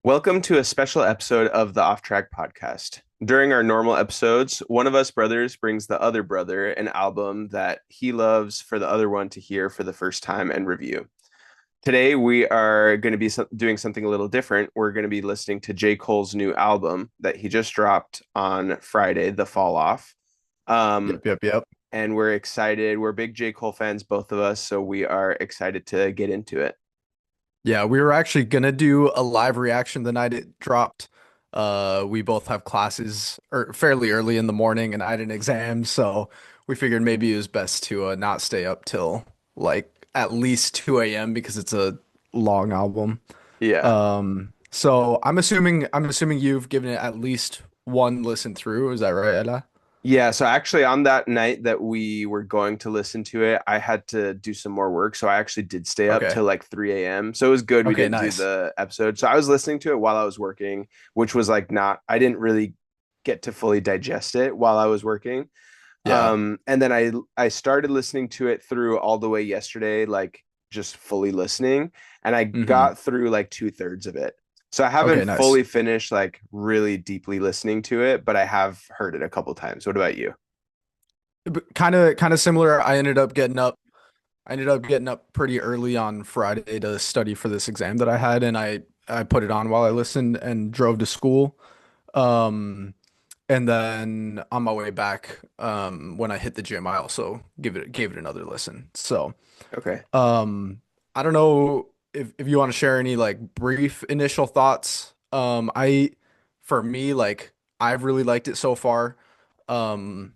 Welcome to a special episode of the Off Track podcast. During our normal episodes, one of us brothers brings the other brother an album that he loves for the other one to hear for the first time and review. Today, we are going to be doing something a little different. We're going to be listening to J. Cole's new album that he just dropped on Friday, The Fall Off. Um, Yep. and we're excited. We're big J. Cole fans, both of us, so we are excited to get into it. Yeah, we were actually gonna do a live reaction the night it dropped. We both have classes fairly early in the morning, and I had an exam, so we figured maybe it was best to not stay up till like at least 2 a.m. because it's a long album. Yeah. So I'm assuming you've given it at least one listen through. Is that right, Ella? Yeah, so actually on that night that we were going to listen to it, I had to do some more work. So I actually did stay up Okay. till like 3 a.m. So it was good we Okay, didn't do nice. the episode. So I was listening to it while I was working, which was like not, I didn't really get to fully digest it while I was working. Yeah. And then I started listening to it through all the way yesterday, like just fully listening, and I hmm got through like two-thirds of it. So I haven't Okay, nice. fully finished like really deeply listening to it, but I have heard it a couple times. What about you? Kind of similar. I ended up getting up pretty early on Friday to study for this exam that I had, and I put it on while I listened and drove to school. Um, and then on my way back, when I hit the gym, I also gave it another listen. So, Okay. um, I don't know if you want to share any like brief initial thoughts. For me, like I've really liked it so far. Um,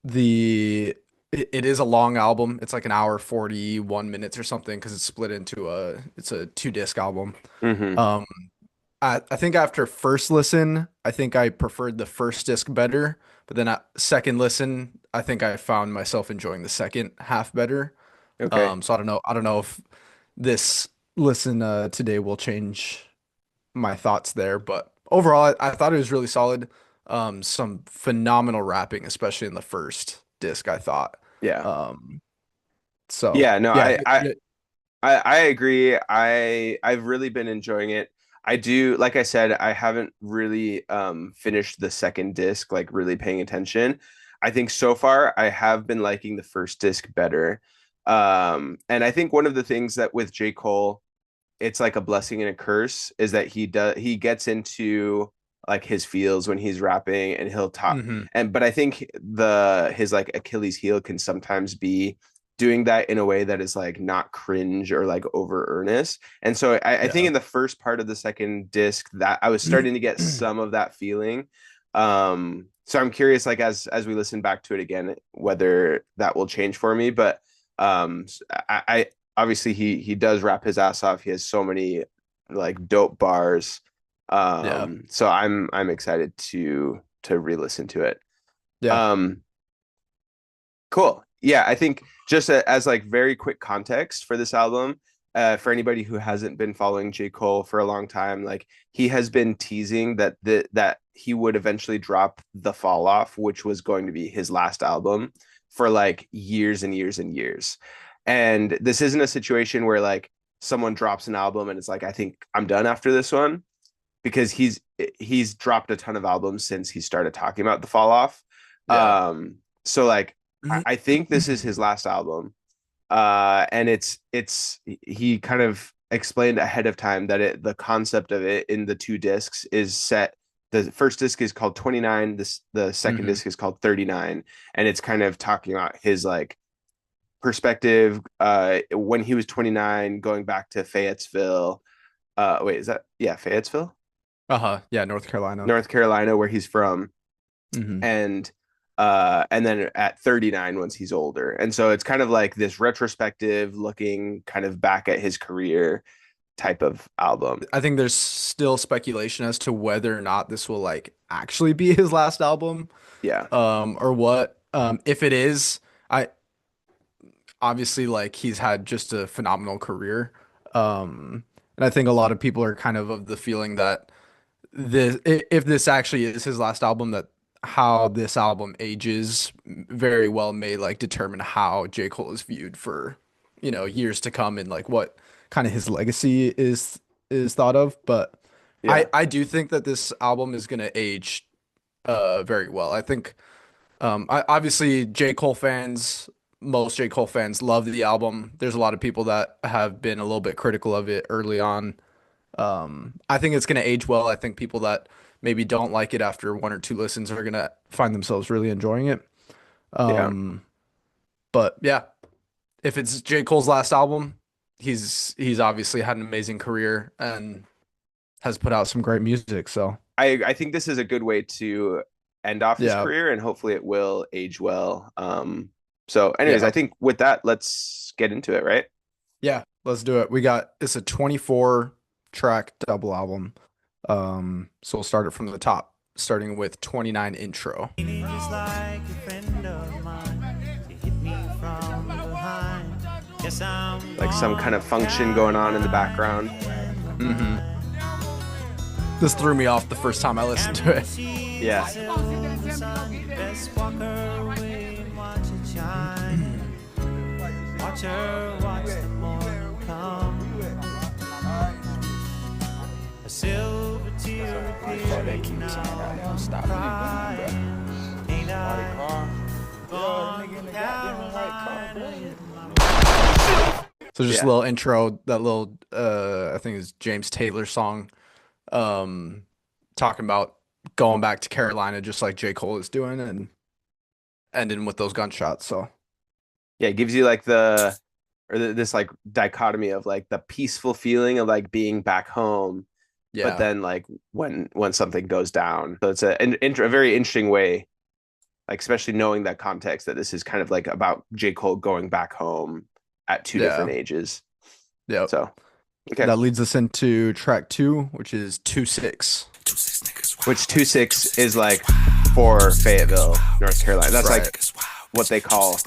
it is a long album. It's like an hour 41 minutes or something because it's split into it's a two disc album. Mm-hmm. Um I think after first listen, I think I preferred the first disc better, but then at second listen, I think I found myself enjoying the second half better. Okay. So I don't know if this listen today will change my thoughts there, but overall I thought it was really solid. Some phenomenal rapping, especially in the first disc, I thought. Yeah. Um, so Yeah, no, yeah, I agree. I've really been enjoying it. I do, like I said, I haven't really finished the second disc, like really paying attention. I think so far I have been liking the first disc better. And I think one of the things that with J. Cole, it's like a blessing and a curse is that he gets into like his feels when he's rapping and he'll talk hmm and but I think the his like Achilles heel can sometimes be doing that in a way that is like not cringe or like over earnest. And so I think yeah. in the first part of the second disc that I was starting to get some of that feeling. So I'm curious, like as we listen back to it again, whether that will change for me. But I obviously he does rap his ass off. He has so many like dope bars. Yeah. So I'm excited to re-listen to it. Yeah. Um, cool. Yeah, I think just as like very quick context for this album, for anybody who hasn't been following J. Cole for a long time, like he has been teasing that he would eventually drop The Fall Off, which was going to be his last album for like years and years and years. And this isn't a situation where like someone drops an album and it's like, I think I'm done after this one, because he's dropped a ton of albums since he started talking about The Fall Off. Yeah. So like I think this is his last album. And it's he kind of explained ahead of time that the concept of it in the two discs is set. The first disc is called 29, the second hmm disc is called 39, and it's kind of talking about his like perspective when he was 29 going back to Fayetteville. Wait, is that, yeah, Fayetteville, Uh-huh. Yeah, North Carolina. North Carolina, where he's from, hmm and and then at 39 once he's older. And so it's kind of like this retrospective looking kind of back at his career type of album. I think there's still speculation as to whether or not this will like actually be his last album, Yeah. or what. If it is, I obviously like he's had just a phenomenal career. And I think a lot of people are kind of the feeling that if this actually is his last album, that how this album ages very well may like determine how J. Cole is viewed for, years to come and like what kind of his legacy is thought of. But Yeah. I do think that this album is gonna age very well. I think obviously most J. Cole fans love the album. There's a lot of people that have been a little bit critical of it early on. I think it's gonna age well. I think people that maybe don't like it after one or two listens are gonna find themselves really enjoying it. Yeah. But yeah, if it's J. Cole's last album, he's obviously had an amazing career and has put out some great music. So I think this is a good way to end off his yeah, career, and hopefully it will age well. So anyways, I yeah, think with that, let's get into it, right? yeah. Let's do it. It's a 24 track double album. So we'll start it from the top, starting with 29 intro. Like some kind of function going on in the background. This threw me off the first time I listened to it. Yeah. So just Yeah. a little intro, that little I think it's James Taylor song, talking about going back to Carolina just like J. Cole is doing and ending with those gunshots. So Yeah, it gives you like this like dichotomy of like the peaceful feeling of like being back home, but yeah. then like when something goes down. So it's a very interesting way, like especially knowing that context that this is kind of like about J. Cole going back home at two different Yeah. ages. Yep. So okay. That leads us into track 2, which is 2-6. Which 2-6 is like for Fayetteville, North Carolina. That's Right. like what they call.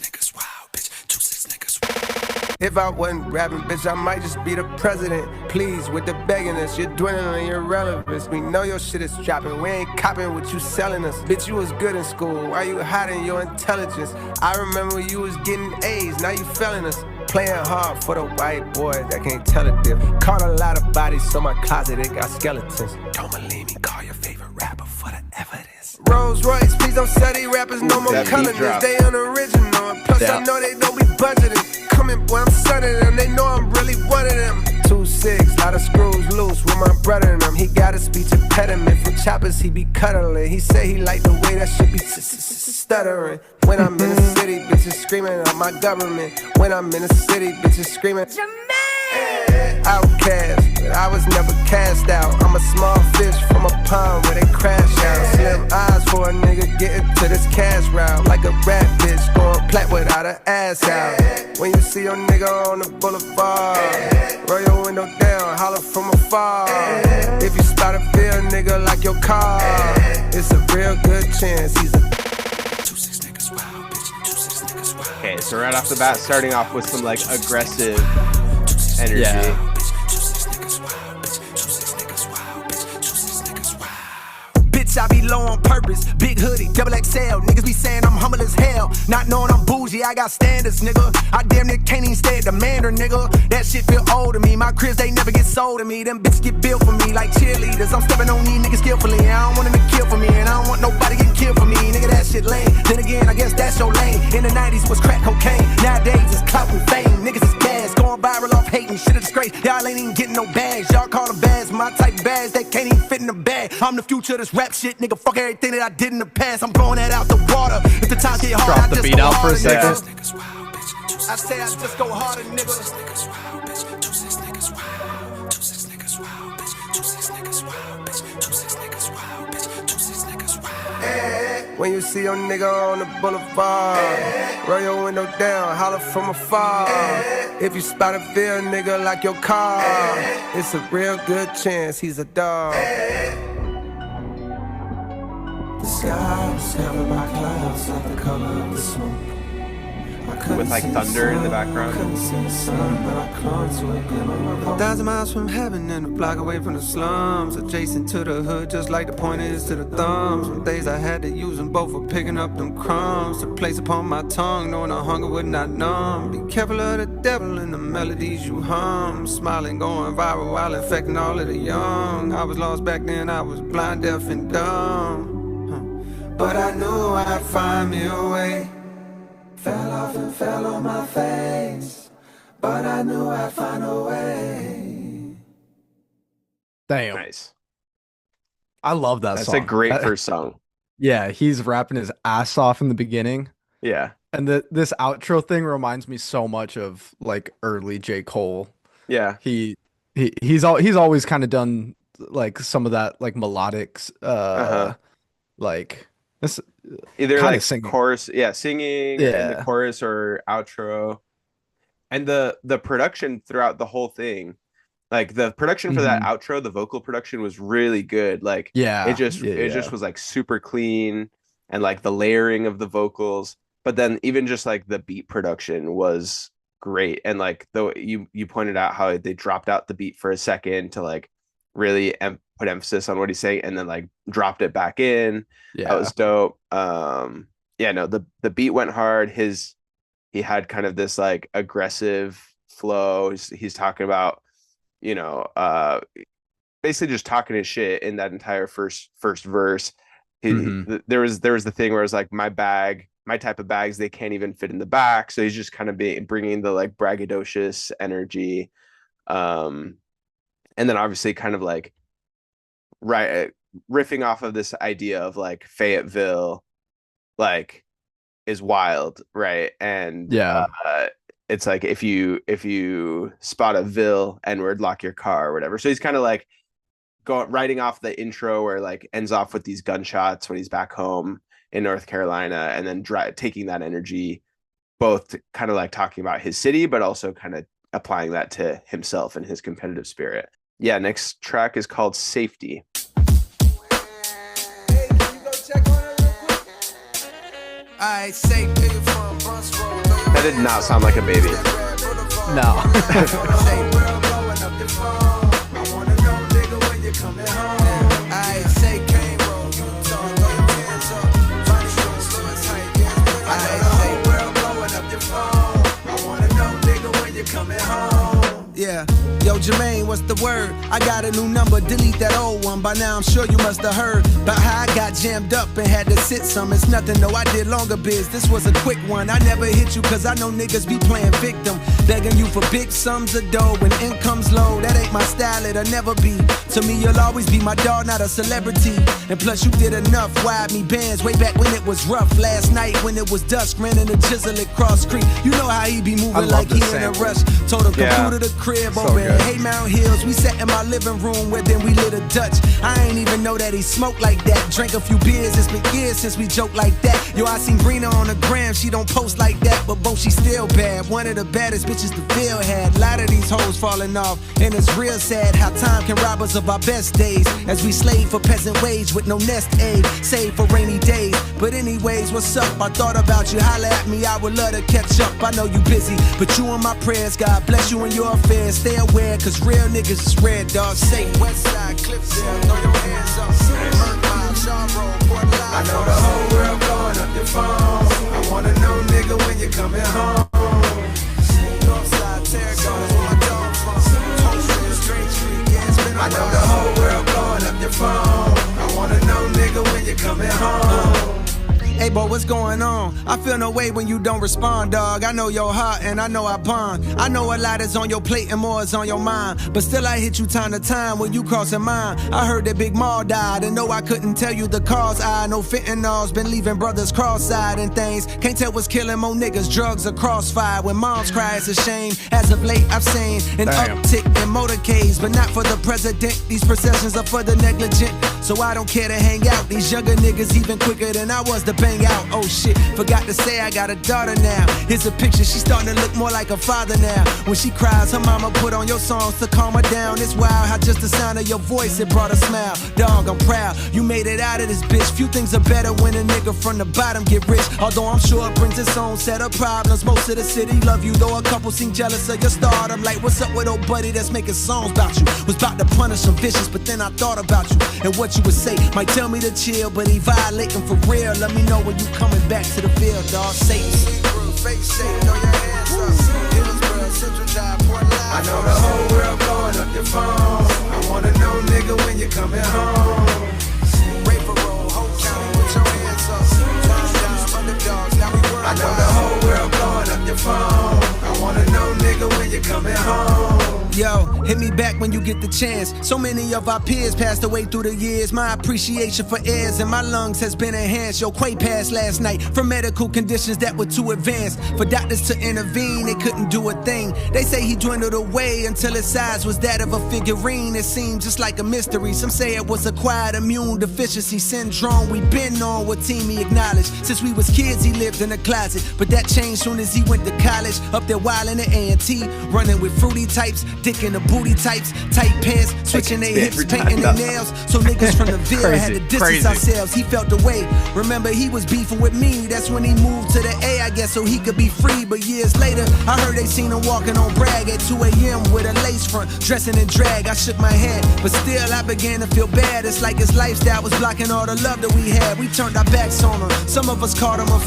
If I wasn't rapping, bitch, I might just be the president. Please, with the begginess, you're dwindling your relevance. We know your shit is trapping. We ain't copping what you selling us. Bitch, you was good in school. Why you hiding your intelligence? I remember you was getting A's. Now you failing us. Playing hard for the white boys that can't tell a diff. Caught a lot of bodies, so my closet, it got skeletons. Don't believe me, call your favorite rapper for the evidence. Rolls Royce, please don't sell these rappers no more That beat colorless. drop. They unoriginal. And plus, Yeah. I know they don't be budgeting. Coming, boy, I'm sunning them. They know I'm really one of them. 2-6, lot of screws loose with my brother in them. He got a speech impediment from choppers, he be cuddling. He say he like the way that shit be stuttering. When I'm in the city, bitches screaming on my government. When I'm in the city, bitches screaming. Outcast, but I was never cast out. I'm a small fish from a pond where they crash out. Slim eyes for a nigga getting to this cash route. Like a rat bitch going plat without an ass out. When you see your nigga on the boulevard, roll your window down, holler from afar. If you spot a Ville nigga like your car, it's a real good chance he's a 2-6 niggas wild, bitch. 2-6 niggas wild. Okay, so right off the bat, starting off with some like aggressive energy. Yeah. Bitch, I be low on purpose. Big hoodie, double XL. Niggas be saying I'm humble as hell. Not knowing I'm bougie, I got standards, nigga. I damn near can't even stay at the Mandarin, nigga. That shit feel old to me. My cribs, they never get sold to me. Them bitches get built for me like cheerleaders. I'm stepping on these niggas skillfully. I don't want them to kill for me, and I don't want nobody getting killed for me. Nigga, that shit lame. Then again, I guess that's your lane. In the 90s was crack cocaine. Nowadays it's clout and fame. Niggas is gas, going viral off hating. Shit a disgrace. Y'all ain't even getting no bags. Y'all call them bags. My type of bags, they can't even fit in the bag. I'm the future of this rap shit, nigga. Fuck everything that I did in the past. I'm blowing that out the water. If the times get hard, Drop I the just beat go out for a harder, second. nigga. I say I just go harder, nigga. When you see your nigga on the boulevard, roll your window down, holler from afar. If you spot a Ville nigga like your car, it's a real good chance he's a dog. The sky is covered by clouds like the color of the smoke. with like thunder in the background. 1,000 miles from heaven and a block away from the slums, adjacent to the hood, just like the point is to the thumbs. Some days I had to use them both for picking up them crumbs to place upon my tongue, knowing the hunger would not numb. Be careful of the devil and the melodies you hum, smiling, going viral while infecting all of the young. I was lost back then, I was blind, deaf, and dumb, but I knew I'd find me a way. Fell off and fell on my face, but I knew I'd find a way. Damn. Nice. I love that That's song. a great first song. Yeah, he's rapping his ass off in the beginning. Yeah. And this outro thing reminds me so much of like early J. Cole. Yeah. He's always kind of done like some of that like melodic like this Either like singing. chorus, singing in the chorus or outro. And the production throughout the whole thing, like the production for that outro, the vocal production was really good. Like it just was like super clean, and like the layering of the vocals, but then even just like the beat production was great. And like though you pointed out how they dropped out the beat for a second to like really put emphasis on what he's saying, and then like dropped it back in. That was dope. The beat went hard. He had kind of this like aggressive flow. He's talking about, basically just talking his shit in that entire first verse. There was the thing where it's like my type of bags, they can't even fit in the back. So he's just kind of bringing the like braggadocious energy. And then obviously kind of like riffing off of this idea of like Fayetteville, like is wild, right? And it's like if you spot a Ville N-word, lock your car or whatever. So he's kind of like writing off the intro where like ends off with these gunshots when he's back home in North Carolina, and then taking that energy, both to kind of like talking about his city, but also kind of applying that to himself and his competitive spirit. Yeah, next track is called Safety. That did not sound like a baby. No. Yeah, yo Jermaine, what's the word? I got a new number, delete that old one. By now I'm sure you must have heard about how I got jammed up and had to sit some. It's nothing, no, I did longer biz. This was a quick one. I never hit you cause I know niggas be playing victim, begging you for big sums of dough when income's low. That ain't my style, it'll never be. To me you'll always be my dog, not a celebrity. And plus you did enough, wide me bands way back when it was rough. Last night when it was dusk, ran in the jizzle at Cross Creek. You know how he be moving like he in a rush. Told him come through to the crib So over good. in Haymount Hills. We sat in my living room where then we lit a Dutch. I ain't even know that he smoked like that. Drank a few beers, it's been years since we joked like that. Yo, I seen Brina on the gram, she don't post like that, but both she still bad. One of the baddest bitches the Ville had. A lot of these hoes falling off, and it's real sad how time can rob us of our best days. As we slave for peasant wage with no nest egg, save for rainy days. But anyways, what's up? I thought about you, holla at me, I would love to catch up. I know you busy, but you in my prayers, God bless you in your affairs. Stay aware, cause real niggas is red, dog. Say Westside, Cliffside, throw your hands up. I know the whole world blowing up your phone. I wanna know, nigga, when you coming home. Northside, Timecodes, where my dog from. Straight Street, yeah, it's been a while. I know the whole world blowing up your phone. I wanna know, nigga, when you coming home. Hey, boy, what's going on? I feel no way when you don't respond, dog. I know your heart and I know I bond. I know a lot is on your plate and more is on your mind. But still I hit you time to time when you crossing mine. I heard that Big Maul died and no, I couldn't tell you the cause. I know fentanyl's been leaving brothers cross-eyed and things. Can't tell what's killing more niggas, drugs or crossfire. When moms cry, it's a shame. As of late, I've seen an uptick in motorcades, but not for the president. These processions are for the negligent. So I don't care to hang out. These younger niggas even quicker than I was to bang out. Oh shit, forgot to say I got a daughter now. Here's a picture, she's starting to look more like a father now. When she cries, her mama put on your songs to calm her down. It's wild how just the sound of your voice, it brought a smile. Dog, I'm proud, you made it out of this bitch. Few things are better when a nigga from the bottom get rich. Although I'm sure it brings its own set of problems. Most of the city love you, though a couple seem jealous of your stardom. Like, what's up with old buddy that's making songs about you? Was about to punish some vicious, but then I thought about you and what you would say. Might tell me to chill, but he violating for real. Let me know when you coming back to the field, dog. Satan. I know the whole world blowing up your phone. I wanna know, nigga, when you coming home. I know the whole world blowing up your phone. I wanna know, nigga, when you coming home. Yo, hit me back when you get the chance. So many of our peers passed away through the years. My appreciation for airs in my lungs has been enhanced. Yo, Quay passed last night from medical conditions that were too advanced. For doctors to intervene, they couldn't do a thing. They say he dwindled away until his size was that of a figurine. It seemed just like a mystery. Some say it was acquired immune deficiency syndrome. We been on what team he acknowledged. Since we was kids, he lived in a closet. But that changed soon as he went to college. Up there wildin' at A&T, running with fruity types. Dick in the booty types, tight pants, switching their hips, painting their nails. So niggas from the Ville had to distance ourselves. He felt the way. Remember, he was beefing with me. That's when he moved to the A, I guess, so he could be free. But years later, I heard they seen him walking on Bragg at 2 a.m. with a lace front, dressing in drag. I shook my head, but still I began to feel bad. It's like his lifestyle was blocking all the love that we had. We turned our backs on him. Some of us called him a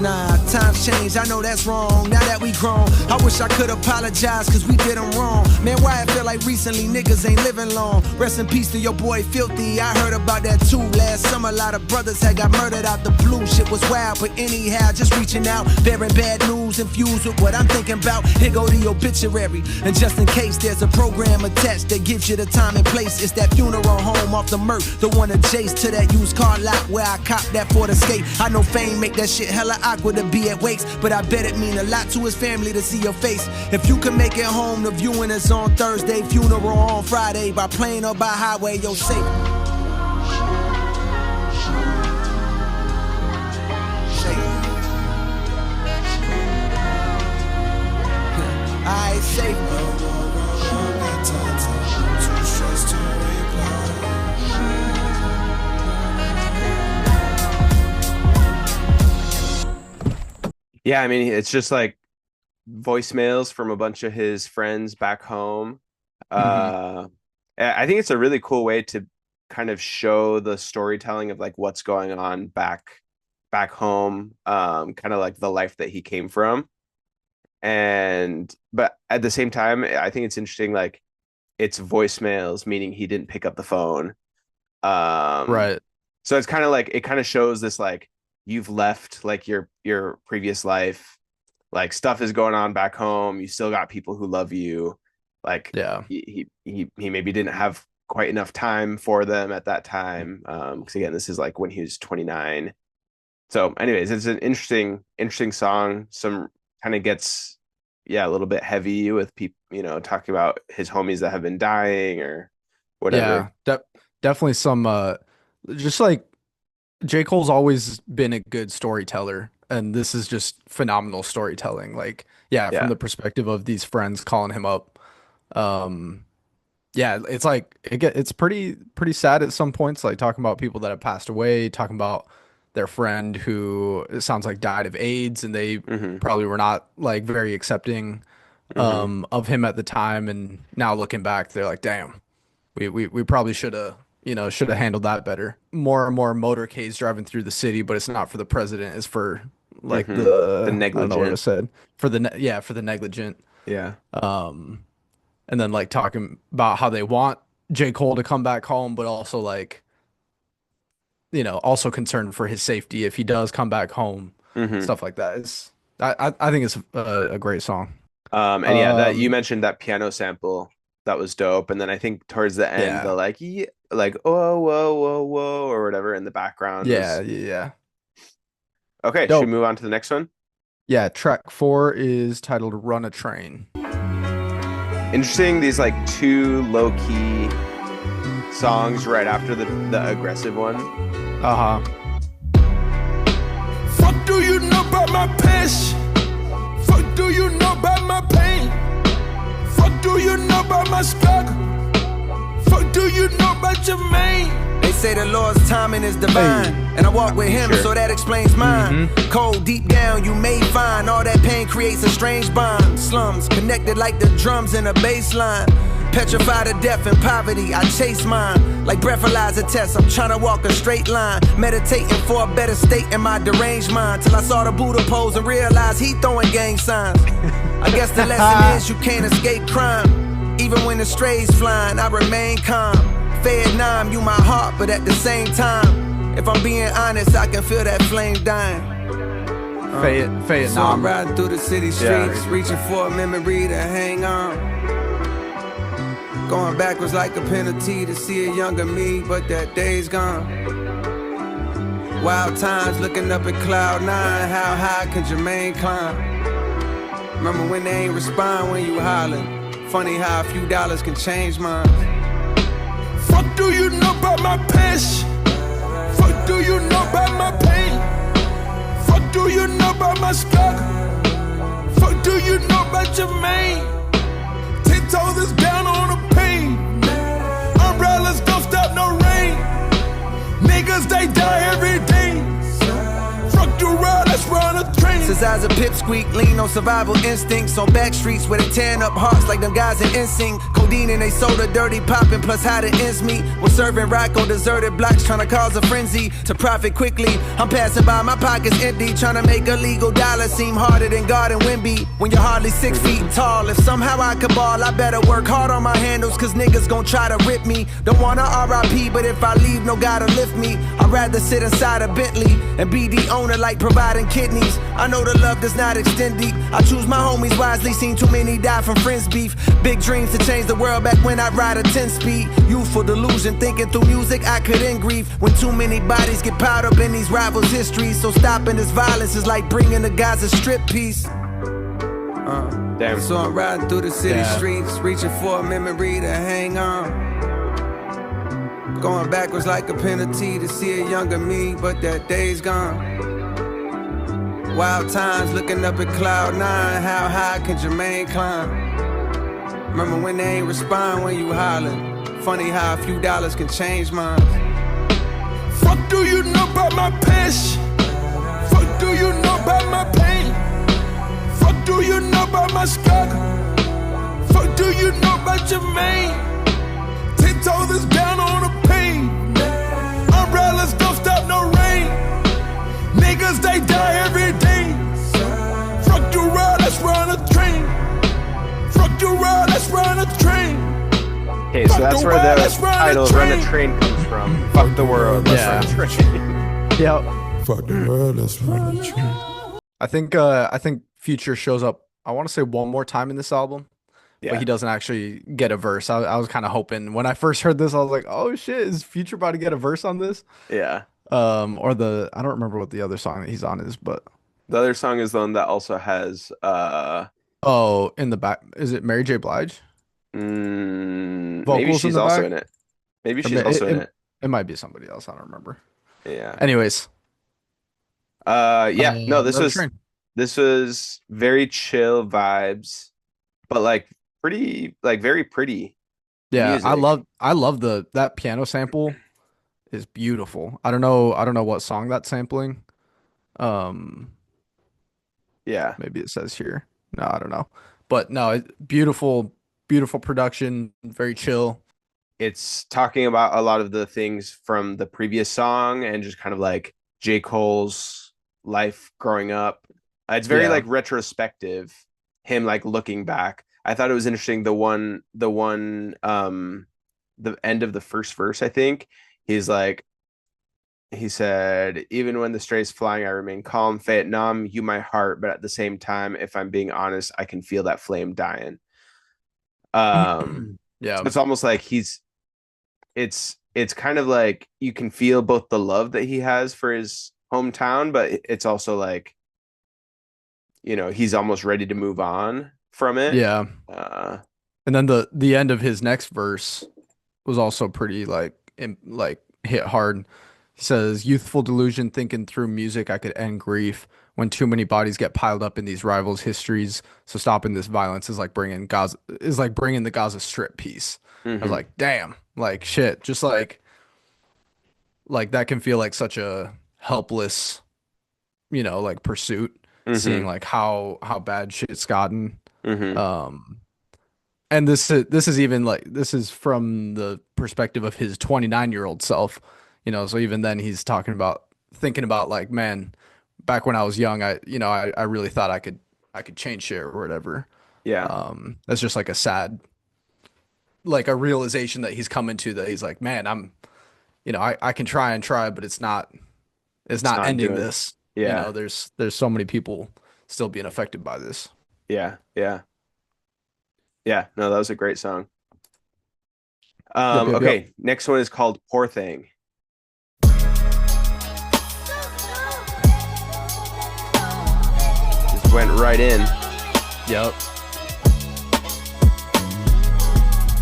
nah, times change. I know that's wrong. Now that we grown, I wish I could apologize, cause we did him wrong. Man, why I feel like recently niggas ain't living long. Rest in peace to your boy Filthy. I heard about that too last summer. A lot of brothers had got murdered out the blue. Shit was wild, but anyhow, just reaching out, bearing bad news infused with what I'm thinking about. Here go the obituary, and just in case there's a program attached that gives you the time and place. It's that funeral home off the Merc, the one adjacent to that used car lot where I copped that Ford Escape. I know fame make that shit hella awkward to be at wakes, but I bet it mean a lot to his family to see your face. If you can make it home, the viewing is on Thursday, funeral on Friday, by plane or by highway, you're safe. Alright, safe. Yeah, I mean, it's just like voicemails from a bunch of his friends back home. I think it's a really cool way to kind of show the storytelling of like what's going on back home, kind of like the life that he came from. But at the same time, I think it's interesting, like it's voicemails, meaning he didn't pick up the phone. Right. So it's kind of like, it kind of shows this, like, you've left like your previous life, like stuff is going on back home, you still got people who love you, like Yeah. he maybe didn't have quite enough time for them at that time, because again, this is like when he was 29. So anyways, it's an interesting song. Some kind of gets a little bit heavy with people, you know, talking about his homies that have been dying or whatever. Yeah, definitely some just like J. Cole's always been a good storyteller, and this is just phenomenal storytelling. Like, from the perspective of these friends calling him up. It's like it's pretty sad at some points, like talking about people that have passed away, talking about their friend who it sounds like died of AIDS, and they probably were not like very accepting of him at the time, and now looking back, they're like, damn, we probably should have handled that better. More and more motorcades driving through the city, but it's not for the president, it's for like the negligent. I don't know what I said. For the negligent. Yeah. And then like talking about how they want J. Cole to come back home, but also like, you know, also concerned for his safety if he does come back home, stuff like that. I think it's a great song. And that you mentioned that piano sample, that was dope. And then I think towards the end, the like oh whoa or whatever in the background. Yeah. Okay, dope. Should we move on to the next one? Yeah, track 4 is titled "Run a Train." Interesting. These like two low key songs right after the aggressive one. do you know about my passion? Fuck do you know about my pain? Fuck do you know about my struggle? Fuck do you know about your main? They say the Lord's timing is divine, and I walk with him, so that explains mine. Cold deep down, you may find all that pain creates a strange bond. Slums connected like the drums in a bass line. Petrified of death and poverty, I chase mine. Like breathalyzer tests, I'm trying to walk a straight line. Meditating for a better state in my deranged mind. Till I saw the Buddha pose and realized he throwing gang signs. I guess the lesson is you can't escape crime. Even when the strays flying, I remain calm. Vietnam, you my heart, but at the same time, if I'm being honest, I can feel that flame dying. Vietnam. So I'm riding through the city streets, reaching for a memory to hang on. Going backwards like a penalty to see a younger me, but that day's gone. Wild times looking up at cloud nine, how high can Jermaine climb? Remember when they ain't respond when you hollering? Funny how a few dollars can change minds. Fuck do you know about my passion? Fuck do you know about my pain? Fuck do you know about my struggle? Fuck do you know about your main? 10 toes is down on the pain. Umbrellas don't stop no rain. Niggas they die every day. Fuck the road, let's run a train. Since I was a pipsqueak, lean on survival instincts. On back streets where they tearing up hearts like them guys in NSYNC. Codeine and they soda dirty popping, plus how the ends meet. We're serving rock on deserted blocks, trying to cause a frenzy to profit quickly. I'm passing by, my pockets empty, trying to make a legal dollar seem harder than God and Wimby. When you're hardly 6 feet tall, if somehow I could ball, I better work hard on my handles, cause niggas gon' try to rip me. Don't wanna RIP, but if I leave, no God to lift me. I'd rather sit inside a Bentley and be the owner like providing kidneys. I know the love does not extend deep. I choose my homies wisely, seen too many die from friends beef. Big dreams to change the world back when I ride a 10 speed. Youthful delusion, thinking through music I could end grief. When too many bodies get piled up in these rivals' histories. So stopping this violence is like bringing the guys a strip piece. Damn. So I'm riding through the city streets, reaching for a memory to hang on. Going backwards like a penalty to see a younger me, but that day's gone. Wild times looking up at cloud nine, how high can Jermaine climb? Remember when they ain't respond when you hollering? Funny how a few dollars can change minds. Fuck do you know about my passion? Fuck do you know about my pain? Fuck do you know about my struggle? Fuck do you know about your main? 10 toes is down on the pain. Umbrellas don't stop no rain. Niggas they die every day. Fuck the road, let's run a train. Fuck the road, let's run a train. Okay, so that's where the title "Run a Train" comes from. Fuck the world, let's run a train. Yep. Fuck the world, let's run a train. I think Future shows up, I want to say one more time in this album. Yeah. But he doesn't actually get a verse. I was kind of hoping when I first heard this, I was like, oh shit, is Future about to get a verse on this? Yeah. I don't remember what the other song that he's on is, but The other song is the one that also has in the back, is it Mary J. Blige? maybe Vocals she's in the also back? in it. Maybe I she's mean, also in it. It might be somebody else. I don't remember. Yeah. Anyways, Yeah. No, this Run a was Train. this was very chill vibes, but like pretty, like very pretty. Yeah, music. I love that piano sample is beautiful. I don't know what song that's sampling. Yeah. Maybe it says here. No, I don't know. But no, beautiful production, very chill. It's talking about a lot of the things from the previous song and just kind of like J. Cole's life growing up. It's very like retrospective, him like looking back. I thought it was interesting the end of the first verse, I think. He said, even when the stray's flying, I remain calm. Vietnam, you my heart, but at the same time, if I'm being honest, I can feel that flame dying. Yeah. So it's almost like it's kind of like you can feel both the love that he has for his hometown, but it's also like, you know, he's almost ready to move on from it. Yeah. And then the end of his next verse was also pretty like hit hard. He says, "Youthful delusion, thinking through music, I could end grief. When too many bodies get piled up in these rivals' histories, so stopping this violence is like bringing the Gaza Strip peace." I was Mm-hmm. like, "Damn, like shit." Just like that can feel like such a helpless, like pursuit. Mm-hmm. Seeing like how bad shit's gotten. Mm-hmm. Um, and this is even like this is from the perspective of his 29-year-old self, so even then he's thinking about like, man, back when I was young, I really thought I could change shit or whatever. Yeah. That's just like a sad, like a realization that he's coming to, that he's like, man, I can try and try, but it's not not ending doing. this. Yeah. There's so many people still being affected by this. Yeah. Yeah. Yeah. No, that was a great song. Yep, yep, yep. Okay, next one is called Poor Thing. Just went right in. Yep.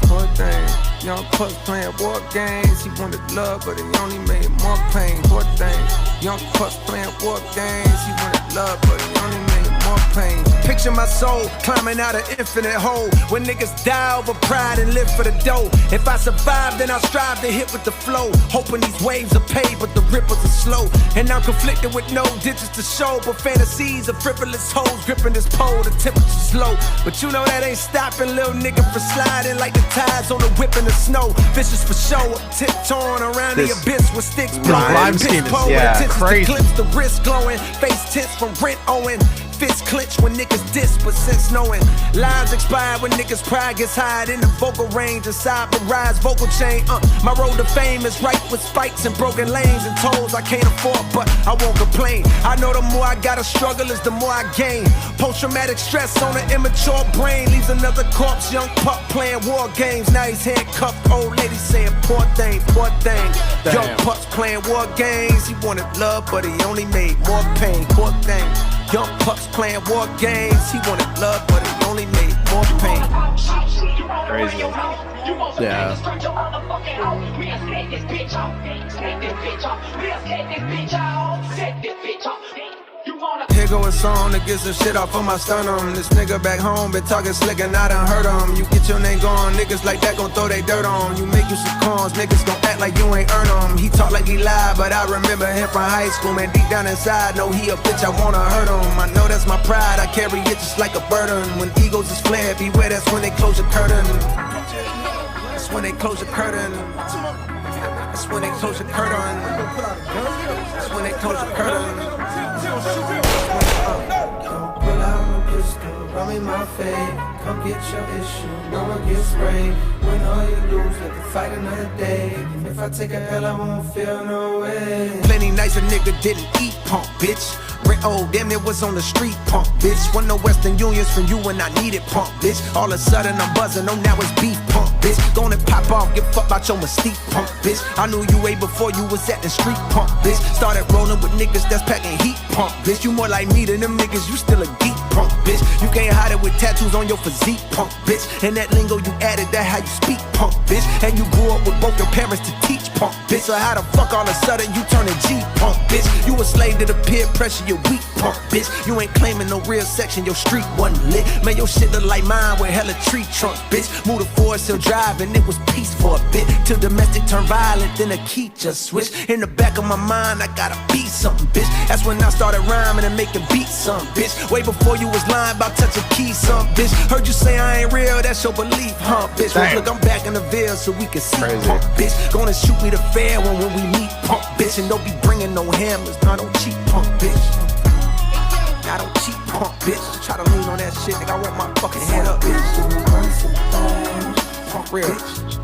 Poor thing. Young puss playing war games. He wanted love, but he only made more pain. Poor thing. Young puss playing war games. He wanted love, but he only made more pain. Picture my soul climbing out an infinite hole. When niggas die over pride and live for the dough. If I survive, then I strive to hit with the flow. Hoping these waves are paid, but the ripples are slow. And I'm conflicted with no digits to show. But fantasies of frivolous hoes gripping this pole. The temperature's low, but you know that ain't stopping little nigga from sliding like the tides on the whip in the snow. Vicious for show, tiptoeing around the abyss with sticks. rhyme scheme is crazy. Clips the wrist glowing, face tense from rent owing. Fist clench when niggas diss, but since knowing lives expire when niggas' pride gets high in the vocal range inside the rise vocal chain. My road to fame is right with spikes and broken lanes and tolls I can't afford, but I won't complain. I know the more I gotta struggle is the more I gain. Post-traumatic stress on an immature brain leaves another corpse. Young pup playing war games, now he's handcuffed. Old lady saying poor thing, poor thing. Young pups playing war games. He wanted love, but he only made more pain. Poor thing. Young pups playing war games. He wanted love, but he only made more pain. Crazy. Yeah. Here go a song to get some shit off of my sternum. This nigga back home been talking slick and I done heard him. You get your name gone, niggas like that gon' throw they dirt on you. Make you some cons, niggas gon' act like you ain't earn them. He talk like he lied, but I remember him from high school. Man, deep down inside, know he a bitch, I wanna hurt him. I know that's my pride, I carry it just like a burden. When egos is flared, beware, that's when they close the curtain. That's when they close the curtain. That's when they close the curtain. That's when they close the curtain. Pull out my pistol, run me my fade. Come get your issue, no one gets sprayed. Win or you lose, let the fight another day. If I take a L, I won't feel no way. Plenty nights a nigga didn't eat, punk bitch. Rent old, damn it was on the street, punk bitch. Want no Western Unions from you when I need it, punk bitch. All of a sudden I'm buzzing, oh now it's beef, punk bitch. Gonna pop off, give fuck about your mystique, punk bitch. I knew you way before you was at the street, punk bitch. Started rolling with niggas that's packing heat, punk bitch. You more like me than them niggas, you still a geek, punk bitch. You can't hide it with tattoos on your physique, punk bitch. And that lingo you added, that how you speak, punk bitch. And you grew up with both your parents to teach, punk bitch. So how the fuck all of a sudden you turning G, punk bitch? You a slave to the peer pressure, you weak, punk bitch. You ain't claiming no real section, your street wasn't lit. Man, your shit look like mine with hella tree trunks, bitch. Move the Forest Hill Drive and it was peace for a bit. Till domestic turned violent, then the key just switched. In the back of my mind, I gotta be something, bitch. That's when I started rhyming and making beats, some bitch. Way before you was lying about touching keys, some bitch. Heard you say I ain't real, that's your belief, huh, bitch? Well, look, I'm back in the Ville so we can see, punk bitch. Gonna shoot me the fair one when we meet, punk bitch. And don't be bringing no hammers, I don't cheat, punk bitch. I don't cheat, punk bitch. Try to lean on that shit, nigga, I want my fucking head up, bitch. Punk real, bitch.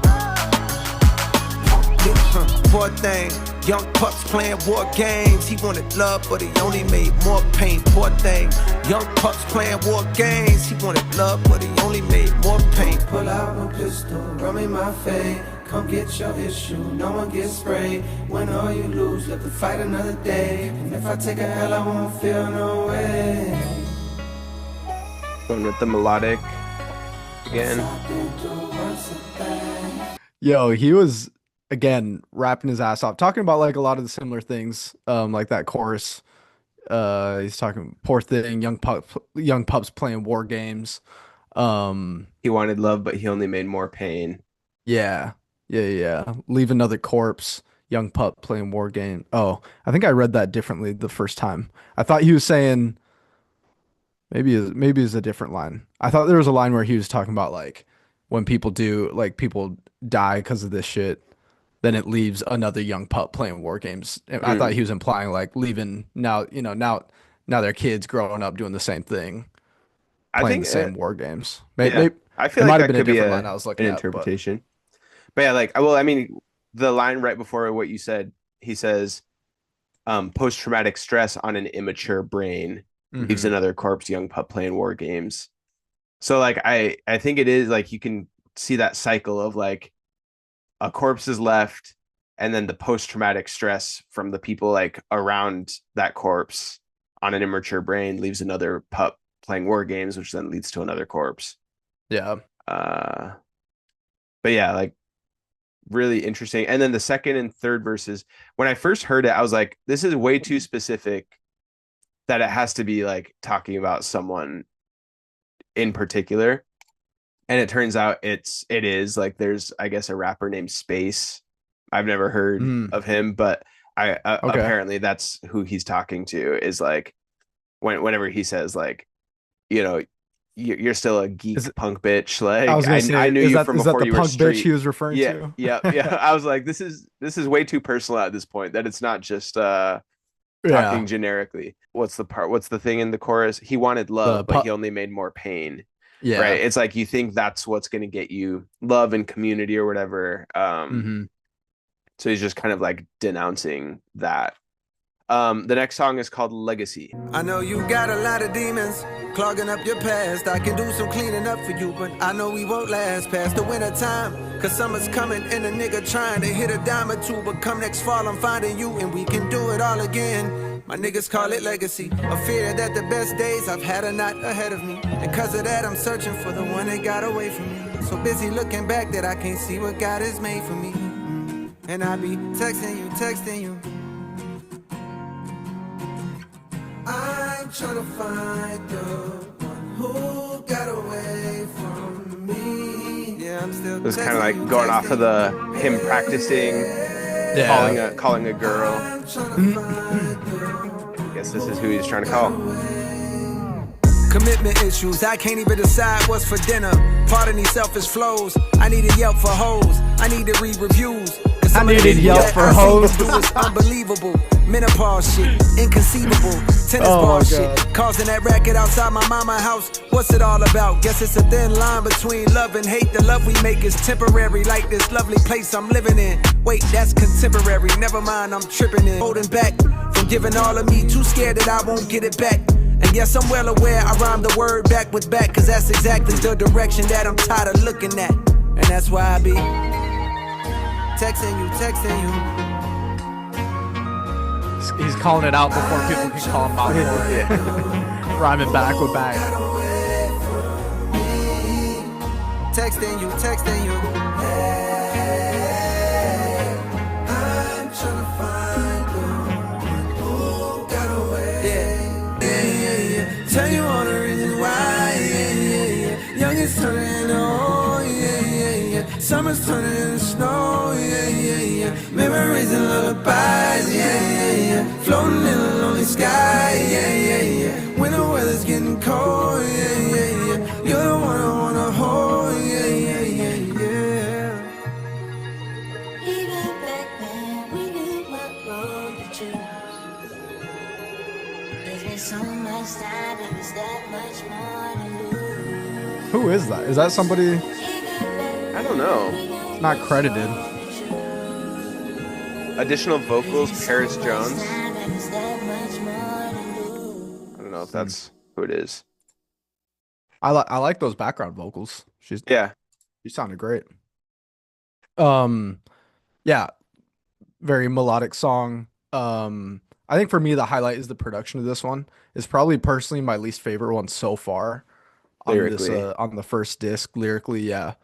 Poor thing, young pups playing war games. He wanted love, but he only made more pain. Poor thing, young pups playing war games. He wanted love, but he only made more pain. Pull out my pistol, run me my fade. Come get your issue, no one gets sprayed. Win or you lose, let the fight another day. And if I take a L, I won't feel no way. Going with the melodic again. Yo, he was again, rapping his ass off, talking about like a lot of the similar things, like that chorus. He's talking poor thing, young pups playing war games. Um, He wanted love, but he only made more pain. yeah, yeah. Leave another corpse, young pup playing war game. Oh, I think I read that differently the first time. I thought he was saying maybe it's a different line. I thought there was a line where he was talking about like when people die because of this shit, then it leaves another young pup playing war games. And I thought Mm. he was implying like leaving now, now their kids growing up doing the same thing, I playing the think, same war games. yeah, Maybe I feel it like might have that been a could be different line a I was an looking at, but interpretation. But yeah, like, well, I mean, the line right before what you said, he says, post-traumatic stress on an immature brain leaves hmm another corpse young pup playing war games. So like I think it is like you can see that cycle of like a corpse is left and then the post-traumatic stress from the people like around that corpse on an immature brain leaves another pup playing war games, which then leads to another corpse. yeah. Uh but yeah, like really interesting. And then the second and third verses, when I first heard it, I was like, this is way too specific that it has to be like talking about someone in particular. And it turns out it is like there's I guess a rapper named Space. I've never heard Mm, of him, but I okay. apparently that's who he's talking to is like whenever he says like, you know, you're still a Is geek it, punk bitch. I Like was gonna I say, knew you from is that before the you were punk bitch he street. was referring Yeah, to? yeah, yeah. I was like, this is way too personal at this point that it's not just Yeah. talking generically. What's the thing in the chorus? He wanted The love, but he pup. only made more pain. Right? Yeah. It's like you think that's what's going to get you love and community or whatever. hmm So he's just kind of like denouncing that. The next song is called Legacy. I know you got a lot of demons clogging up your past. I can do some cleaning up for you, but I know we won't last past the winter time. Cause summer's coming and a nigga trying to hit a dime or two. But come next fall, I'm finding you and we can do it all again. My niggas call it legacy. A fear that the best days I've had are not ahead of me. And cause of that, I'm searching for the one that got away from me. So busy looking back that I can't see what God has made for me. And I be texting you. I'm trying to find the one who got away from me. Yeah, I'm still It was kind of like going off of the him practicing, Yeah. calling a girl. I guess this is who he's trying to call. Commitment issues, I can't even decide what's for dinner. Pardon these selfish flows. I need a Yelp for hoes. I need to read reviews. I needed Yelp for hoes. Do is unbelievable. Menopause shit, inconceivable. Tennis Oh ball my shit, God. causing that racket outside my mama house. What's it all about? Guess it's a thin line between love and hate. The love we make is temporary, like this lovely place I'm living in. Wait, that's contemporary. Never mind, I'm tripping in. Holding back from giving all of me. Too scared that I won't get it back. And yes, I'm well aware I rhyme the word back with back, cause that's exactly the direction that I'm tired of looking at. And that's why I be texting you. He's calling it out before people can call him out for it. Yeah. Rhyming back with back. Texting you. I'm trying to find the one who got away. Yeah. Tell you all the reasons why. Yeah. Youngest turning old. Yeah. Summer's turning into snow. Yeah. Memories and lullabies. Yeah. Floating in a lonely sky. Yeah. When the weather's getting cold. Yeah. You're the one I wanna hold. Yeah. Even back then, we knew what road to choose. There's been so much time, and there's that much more to lose. Who is that? Is that somebody Even back I don't know. then, not credited? Additional vocals, Paris Jones. time, and there's that much more to lose. I don't know if that's who it is. I like those background vocals. She Yeah. sounded great. Um, yeah, very melodic song. I think for me the highlight is the production of this one. It's probably personally my least favorite one so far on this Lyrically. on the first disc lyrically. Yeah.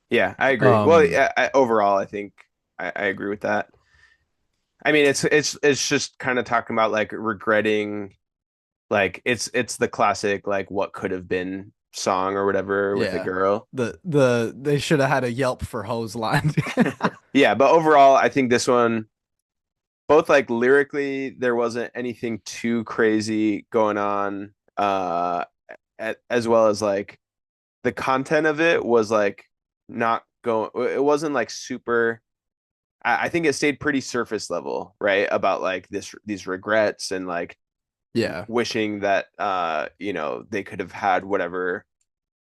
Yeah, I agree. Well, Um, yeah, overall, I think I agree with that. I mean, it's just kind of talking about like regretting, like it's the classic like what could have been song or whatever with the Yeah. girl. They should have had a Yelp for hose line. Yeah, but overall, I think this one, both like lyrically, there wasn't anything too crazy going on, as well as like the content of it was like not going. It wasn't like super. I think it stayed pretty surface level, right? About like these regrets and like Yeah. wishing that they could have had whatever,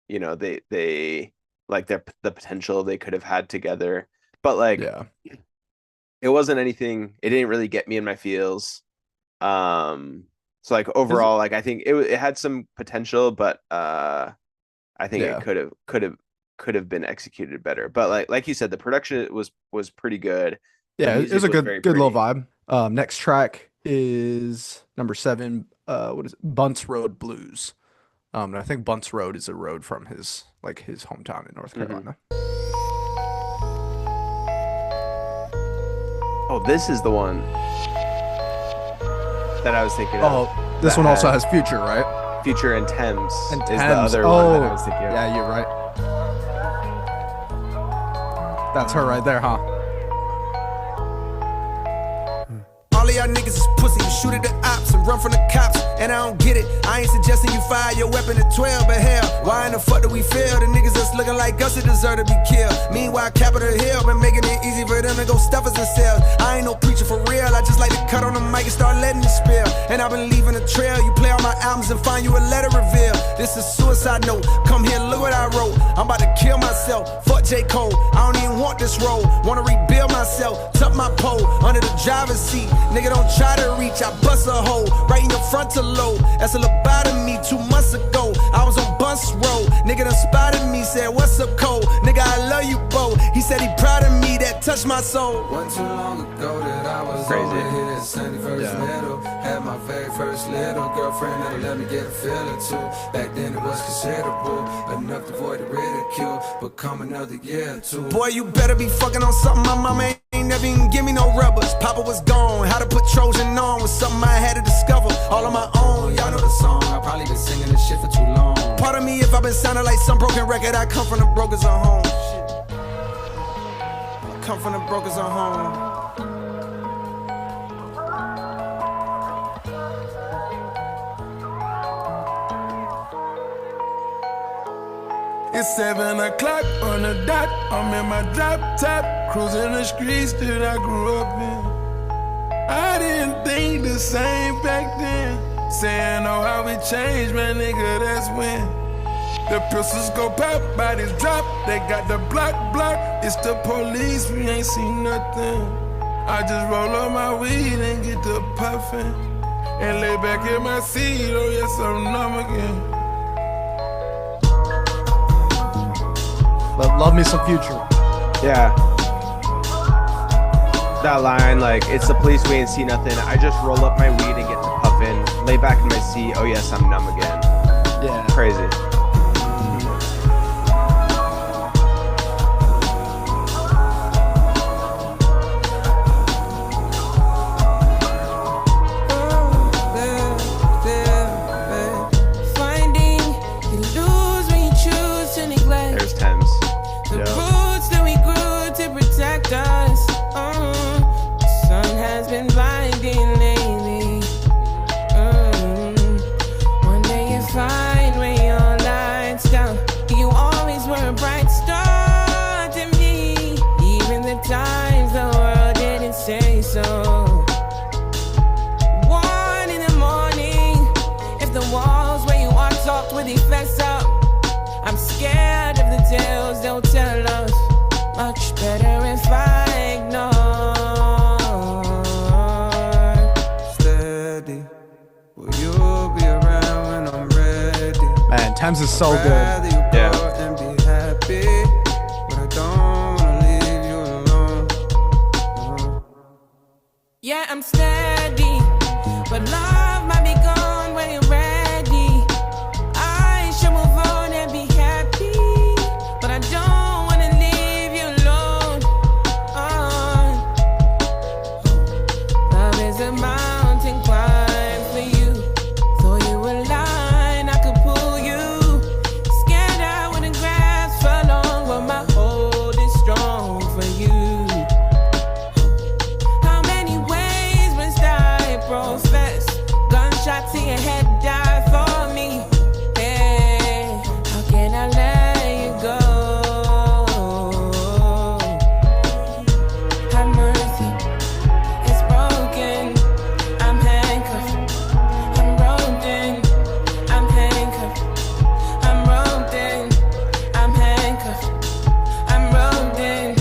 they like the potential they could have had together. But like Yeah. it wasn't anything, it didn't really get me in my feels. So like overall, like I think it had some potential, but I think Yeah. it could have been executed better. But like you said, the production was pretty good. The Yeah, it music was a very good little pretty. vibe. Next track is number 7. What is it? Bunce Road Blues. And I think Bunce Road is a road from his hometown in North Mhm. Carolina. Oh, this is the one that I was thinking of. Oh, this that one also had has Future, right? Future and Thames And is the Thames. other Oh, one that I was thinking of. yeah, you're right. That's her right there, huh? All of y'all niggas is pussy. You shoot at the ops and run from the cops. And I don't get it. I ain't suggesting you fire your weapon at 12, but hell, why in the fuck do we fail? The niggas that's looking like us that deserve to be killed. Meanwhile, Capitol Hill been making it easy for them to go stuff us themselves. I ain't no preacher for real. I just like to cut on the mic and start letting it spill. And I've been leaving a trail. You play on my albums and find you a letter reveal. This is suicide note. Come here, look what I wrote. I'm about to kill myself. Fuck J. Cole. I don't even want this role. Wanna rebuild myself. Tuck my pole under the driver's seat. Nigga, don't try to reach. I bust a hole right in your frontal lobe. That's a lobotomy 2 months ago. I was on Bunce Road. Nigga done spotted me. Said, what's up, Cole? Nigga, I love you, Bo. He said he proud of me. That touched my soul. Wasn't too long ago that I was Crazy. over here at 71st Yeah. Middle. Had my very first little girlfriend that'll let me get a feel or two. Back then it was considerable, enough to avoid the ridicule. But come another year or two. Boy, you better be fucking on something my mama ain't never even give me no rubbers. Papa was gone. How to put Trojan on was something I had to discover all on my own. Y'all know the song. I probably been singing this shit for too long. Pardon me if I've been sounding like some broken record. I come from the brokers on home. I come from the brokers on home. It's 7 o'clock on the dot. I'm in my drop top, cruising the streets that I grew up in. I didn't think the same back then. Saying, oh, how we changed, man, nigga, that's when. The pistols go pop, bodies drop. They got the block. It's the police, we ain't seen nothing. I just roll up my weed and get to puffin'. And lay back in my seat, oh yes, I'm numb again. Love me some Future. Yeah. That line, like, it's the police, we ain't see nothing. I just roll up my weed and get to puffin'. Lay back in my seat. Oh yes, I'm numb again. Yeah. Crazy. Finding you lose when you choose to neglect There's Thames. the roots that we grew to protect us. The sun has been blinding lately. One day you find when your lights down, you always were a bright star to me, even the times the world didn't say so. 1 in the morning, if the walls where you are talked with effects up, I'm scared of the tales they'll tell us. Much better if I ignore. Steady, will you be around when I'm ready? Man, Thames is so good. Rather you go Yeah. and be happy, but I don't wanna leave you alone. Yeah, I'm steady, but love might be gone when you're ready. I should move on and be happy, but I don't wanna leave you alone. till your head die for me. Hey, how can I let you go? Have mercy, it's broken. I'm handcuffed, I'm roped in. I'm handcuffed, I'm roped in. I'm handcuffed, I'm roped in.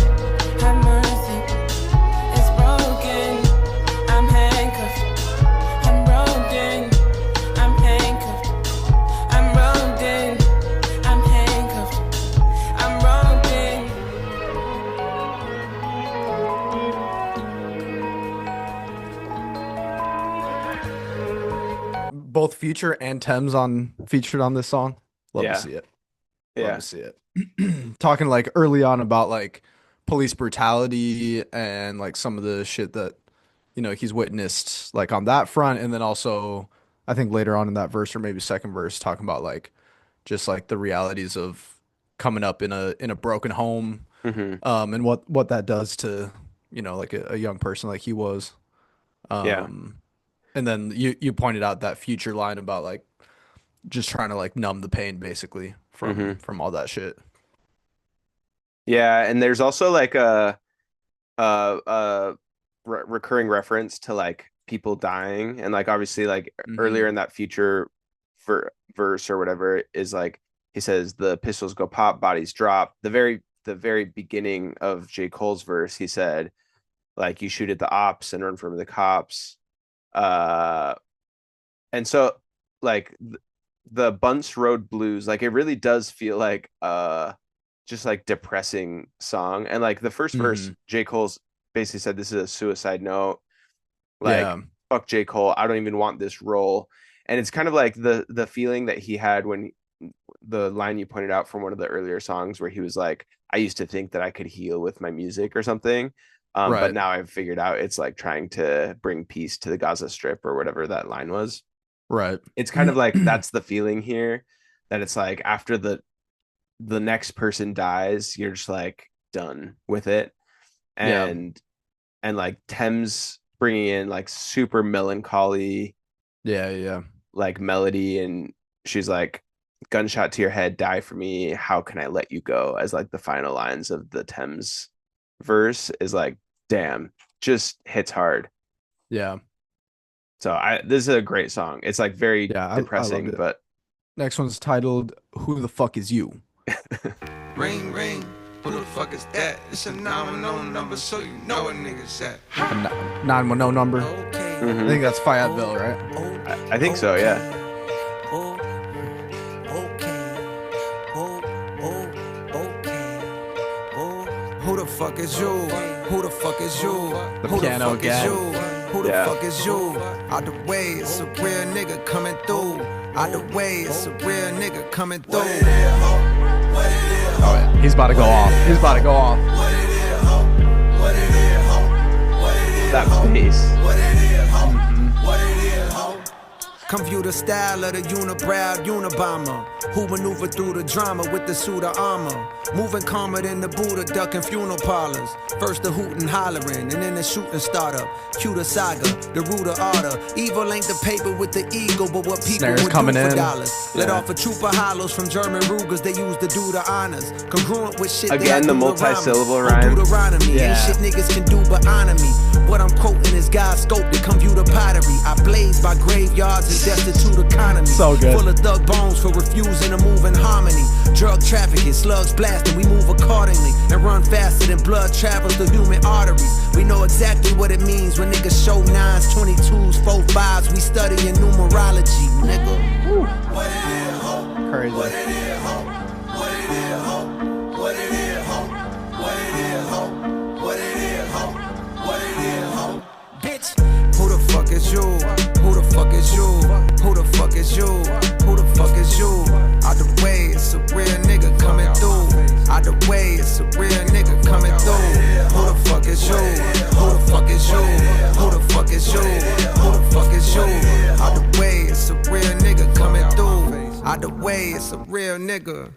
Have mercy, it's broken. I'm handcuffed, I'm roped in. I'm handcuffed, I'm roped in. I'm handcuffed, I'm roped in. Both Future and Thames featured on this song. Love Yeah. to see it. Love Yeah. to see it. Talking like early on about like police brutality and like some of the shit that he's witnessed like on that front, and then also I think later on in that verse or maybe second verse talking about like just like the realities of coming up in a broken home, and what that does to like a young person like he was. Yeah. And then you pointed out that Future line about like just trying to like numb the pain basically from all that shit. Yeah, and there's also like a recurring reference to like people dying, and like obviously like earlier in that Future verse or whatever is like he says the pistols go pop, bodies drop. The very beginning of J. Cole's verse, he said like you shoot at the ops and run from the cops. And so like the Bunce Road Blues, like it really does feel like just like depressing song. And like the first verse, J. Cole's basically said this is a suicide note. Like fuck J. Cole, I don't even want this role. And it's kind of like the feeling that he had when the line you pointed out from one of the earlier songs where he was like, I used to think that I could heal with my music or something. But now I've figured out it's like trying to bring peace to the Gaza Strip or whatever that line was. Right. It's kind of like that's the feeling here, that it's like after the next person dies, you're just like done with it. And like Thames bringing in like super melancholy like melody, and she's like, gunshot to your head, die for me, how can I let you go, as like the final lines of the Thames verse is like, damn, just hits hard. Yeah. So this is a great song. It's like very depressing, but next one's titled Who the Fuck Is You? Ring, ring, who the fuck is that? It's a 911 number, so you know what niggas at. 910 number. Okay. I think that's Fayetteville, right? I think so, yeah. Who the fuck is you? Who the fuck is you? The Who the piano fuck again. is you? Who the fuck is you? Out the way, it's a real nigga coming through. Out the way, it's a real nigga coming through. Oh yeah, he's about to go off. He's about to go off. That bass. Come view the style of the unibrow Unabomber, who maneuver through the drama with the suit of armor. Moving calmer than the Buddha, ducking funeral parlors. First the hoot and hollering, and then the shooting startup. Cue the saga, the root of order. Evil ain't the paper with the ego, but what people Snares would coming do for in. dollars. Let off a troop of hollows from German Rugers, they used to do the honors. Congruent with shit Again, they the do multi-syllable rhymers. rhyme. Deuteronomy, Yeah. ain't shit niggas can do but honor me. What I'm quoting is God's scope to come view the pottery. I blaze by graveyards and destitute economy. So good. Full of thug bones for refusing to move in harmony. Drug trafficking, slugs blasting, we move accordingly. And run faster than blood travels through human arteries. We know exactly what it means when niggas show 9s, 22s, 4 5s. We study in numerology, nigga. What it is, ho? Crazy. What it is, ho? What it is, ho? What it is, ho? What it is, ho? What it is, ho? What it is, ho? Bitch, who the fuck is you? Who the fuck is you? Who the fuck is you? Who the fuck is you? Out the way, it's a real nigga coming through. Out the way, it's a real nigga coming through. Who the fuck is you? Who the fuck is you? Who the fuck is you? Who the fuck is you? Out the way, it's a real nigga coming through. Out the way, it's a real nigga.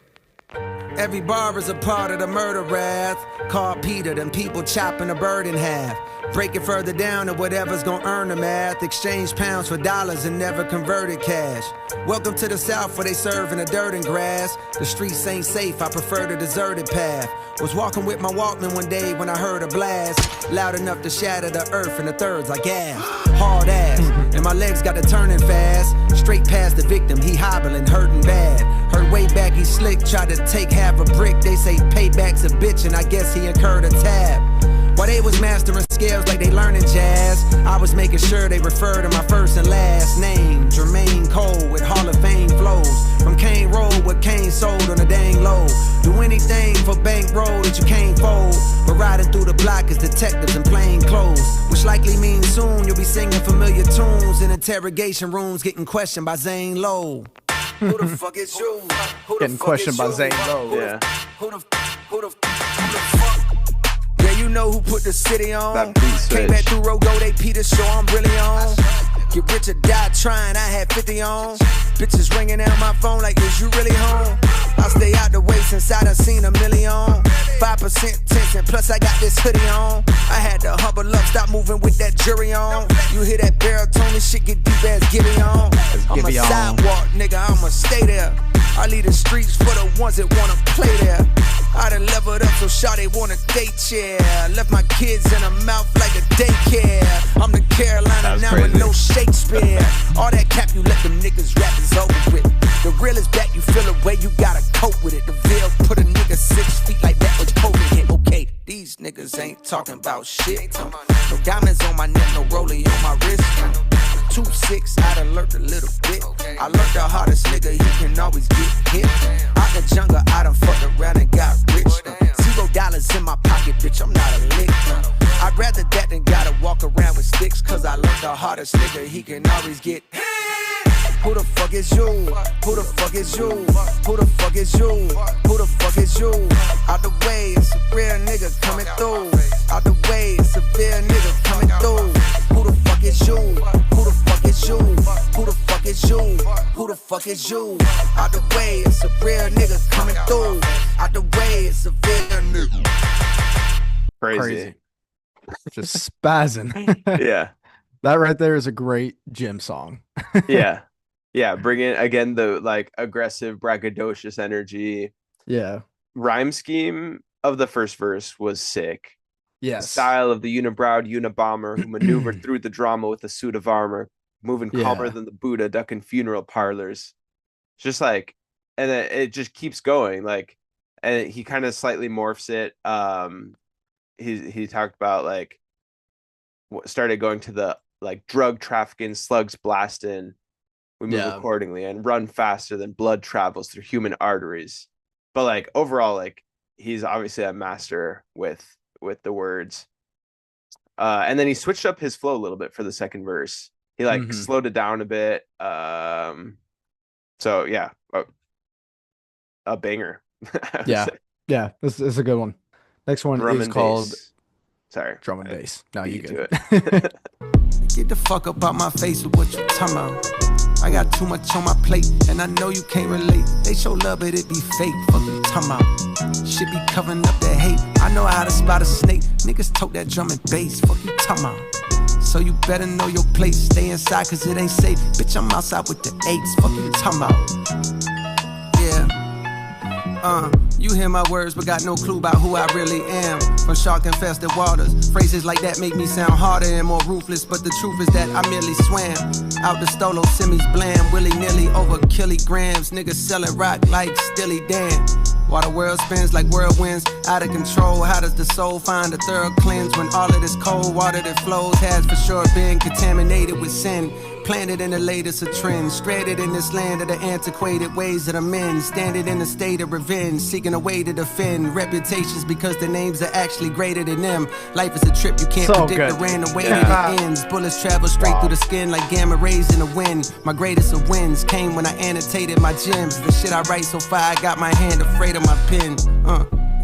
Every bar is a part of the murder wrath. Called Peter, them people chopping a bird in half. Break it further down to whatever's gonna earn the math. Exchange pounds for dollars and never converted cash. Welcome to the South where they serve in the dirt and grass. The streets ain't safe, I prefer the deserted path. Was walking with my Walkman one day when I heard a blast. Loud enough to shatter the earth in the thirds like gas. Hard ass, and my legs got to turning fast. Straight past the victim, he hobbling, hurting bad. Heard way back he slick, tried to take half a brick. They say payback's a bitch and I guess he incurred a tab. While they was mastering scales like they learning jazz, I was making sure they refer to my first and last name. Jermaine Cole with Hall of Fame flows. From Kane Road with Kane sold on a dang low. Do anything for bankroll that you can't fold. But riding through the block is detectives in plain clothes. Which likely means soon you'll be singing familiar tunes in interrogation rooms getting questioned by Zane Lowe. Who the fuck is you? Getting questioned by Zane Lowe. Yeah. Who the fuck? Yeah, you know who put the city on. That beat switch. Came back through Rogo, they Peter show I'm really on. Get rich or die trying, I had 50 on. Bitches ringing out my phone like, is you really home? I stay out the way since I done seen a million. 5% tense and plus I got this hoodie on. I had to hubble up, stop moving with that jury on. You hear that baritone, this shit get deep as Gibby on. I'm a sidewalk nigga, I'ma stay there. I leave the streets for the ones that wanna play there. I done leveled up so shawty wanna date chair. Left my kids in her mouth like a daycare. I'm the Carolina now with no Shakespeare. All that cap you let them niggas rap is over with. The real is back, you feel a way, you gotta cope with it. The Ville put a nigga 6 feet like that with COVID hit. Okay, these niggas ain't talking about shit. No diamonds on my neck, no rollie on my wrist. 2-6, I done learned a little bit. I learned the hardest nigga, he can always get hit. Out the jungle, I done fucked around and got rich. $0 in my pocket, bitch, I'm not a lick. I'd rather that than gotta walk around with sticks. Cause I learned the hardest nigga, he can always get hit. Who the fuck is you? Who the fuck is you? Who the fuck is you? Who the fuck is you? Out the way, it's a real nigga coming through. Out the way, it's a real nigga coming through. Who the fuck is you? Who the fuck is you? Who the fuck is you? Who the fuck is you? Out the way, it's a real nigga coming through. Out the way, it's a real nigga. Crazy. Just spazzing. Yeah. That right there is a great gym song. Yeah. Yeah. Bring in again the like aggressive, braggadocious energy. Yeah. Rhyme scheme of the first verse was sick. The Yes. style of the unibrowed unibomber who maneuvered through the drama with a suit of armor, moving calmer Yeah. than the Buddha ducking funeral parlors. Just like, and it just keeps going. Like, and he kind of slightly morphs it. He talked about like started going to the like drug trafficking, slugs blasting. We move Yeah. accordingly and run faster than blood travels through human arteries. But like overall, like he's obviously a master with the words. And then he switched up his flow a little bit for the second verse. He like slowed it down a bit. So yeah, a banger. I would Yeah. say. Yeah. This is a good one. Next one Drum is and called bass. Sorry. Drum and Bass. No, beat you to good. Get the fuck up out my face with what you talking about. I got too much on my plate, and I know you can't relate. They show love, but it be fake. Fuck you talking about. Shit be covering up that hate. I know how to spot a snake. Niggas tote that drum and bass. Fuck you talking about. So you better know your place. Stay inside, cause it ain't safe. Bitch, I'm outside with the apes. Fuck you talking about. Yeah. You hear my words, but got no clue about who I really am. From shark infested waters, phrases like that make me sound harder and more ruthless. But the truth is that I merely swam out the stolo, semis blam, willy-nilly over kilograms. Niggas selling rock like Stilly Dan. While the world spins like whirlwinds, out of control. How does the soul find a thorough cleanse when all of this cold water that flows has for sure been contaminated with sin? Planted in the latest of trends, stranded in this land of the antiquated ways of the men, standing in a state of revenge, seeking a way to defend reputations because the names are actually greater than them. Life is a trip you can't So predict good. the random way that it ends. Bullets travel straight through the skin like gamma rays in the wind. My greatest of wins came when I annotated my gems. The shit I write so far, I got my hand afraid of my pen.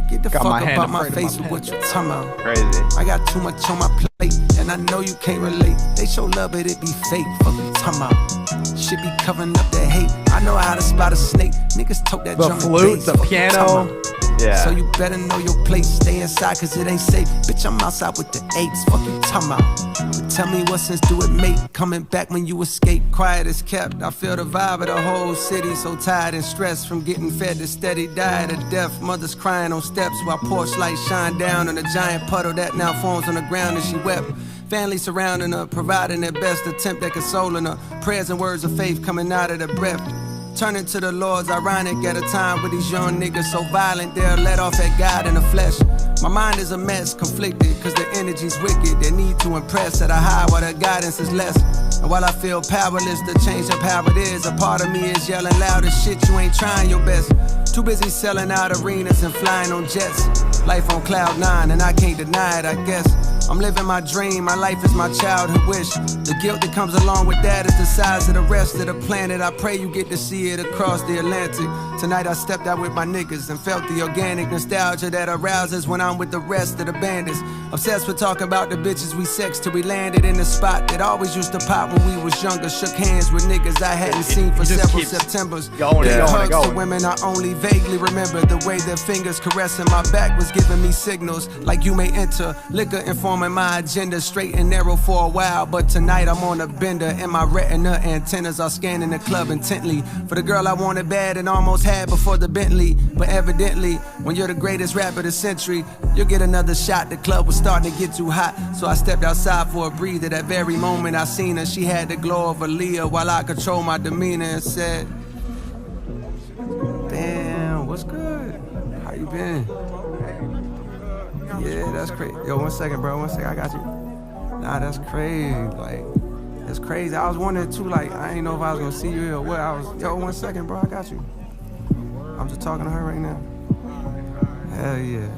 Get the Got fuck my up hand out my afraid of my face with pen. what you talking about. Crazy. I got too much on my plate, and I know you can't relate. They show love, but it be fake. Fuck you talking about. Shit be covering up that hate. I know how to spot a snake. Niggas tote that The drum flute, and bass. the Fuck you piano. talking about? Yeah. So you better know your place. Stay inside cause it ain't safe. Bitch, I'm outside with the eights. Fuck you talking about? But tell me what sense do it make? Coming back when you escape. Quiet as kept. I feel the vibe of the whole city. So tired and stressed from getting fed to steady diet of death. Mothers crying on steps while porch lights shine down on a giant puddle that now forms on the ground and she wept. Family surrounding her, providing their best attempt at consoling her. Prayers and words of faith coming out of the breath. Turning to the Lord's ironic at a time where these young niggas so violent they'll let off at God in the flesh. My mind is a mess, conflicted, cause the energy's wicked. They need to impress at a high while the guidance is less. And while I feel powerless to change up how it is, a part of me is yelling loud as shit, you ain't trying your best. Too busy selling out arenas and flying on jets. Life on cloud nine and I can't deny it, I guess. I'm living my dream, my life is my childhood wish. The guilt that comes along with that is the size of the rest of the planet. I pray you get to see it across the Atlantic. Tonight I stepped out with my niggas and felt the organic nostalgia that arouses when I'm with the rest of the bandits. Obsessed with talking about the bitches we sexed till we landed in the spot that always used to pop when we was younger. Shook hands with niggas I hadn't seen for several Septembers. Going and going Hugs and to going. women I only vaguely remember. The way their fingers caressing my back was giving me signals like you may enter. Liquor informing my agenda, straight and narrow for a while. But tonight I'm on a bender and my retina antennas are scanning the club intently. For the girl I wanted bad and almost had before the Bentley. But evidently, when you're the greatest rapper of the century, you'll get another shot. The club was starting to get too hot, so I stepped outside for a breather. That very moment I seen her, she had the glow of Aaliyah while I control my demeanor and said, damn, what's good? How you been? Yeah, that's crazy. Yo, 1 second, bro. 1 second, I got you. Nah, that's crazy. Like, that's crazy. I was wondering too, like, I ain't know if I was gonna see you or what. Yo, 1 second, bro. I got you. I'm just talking to her right now. Hell yeah.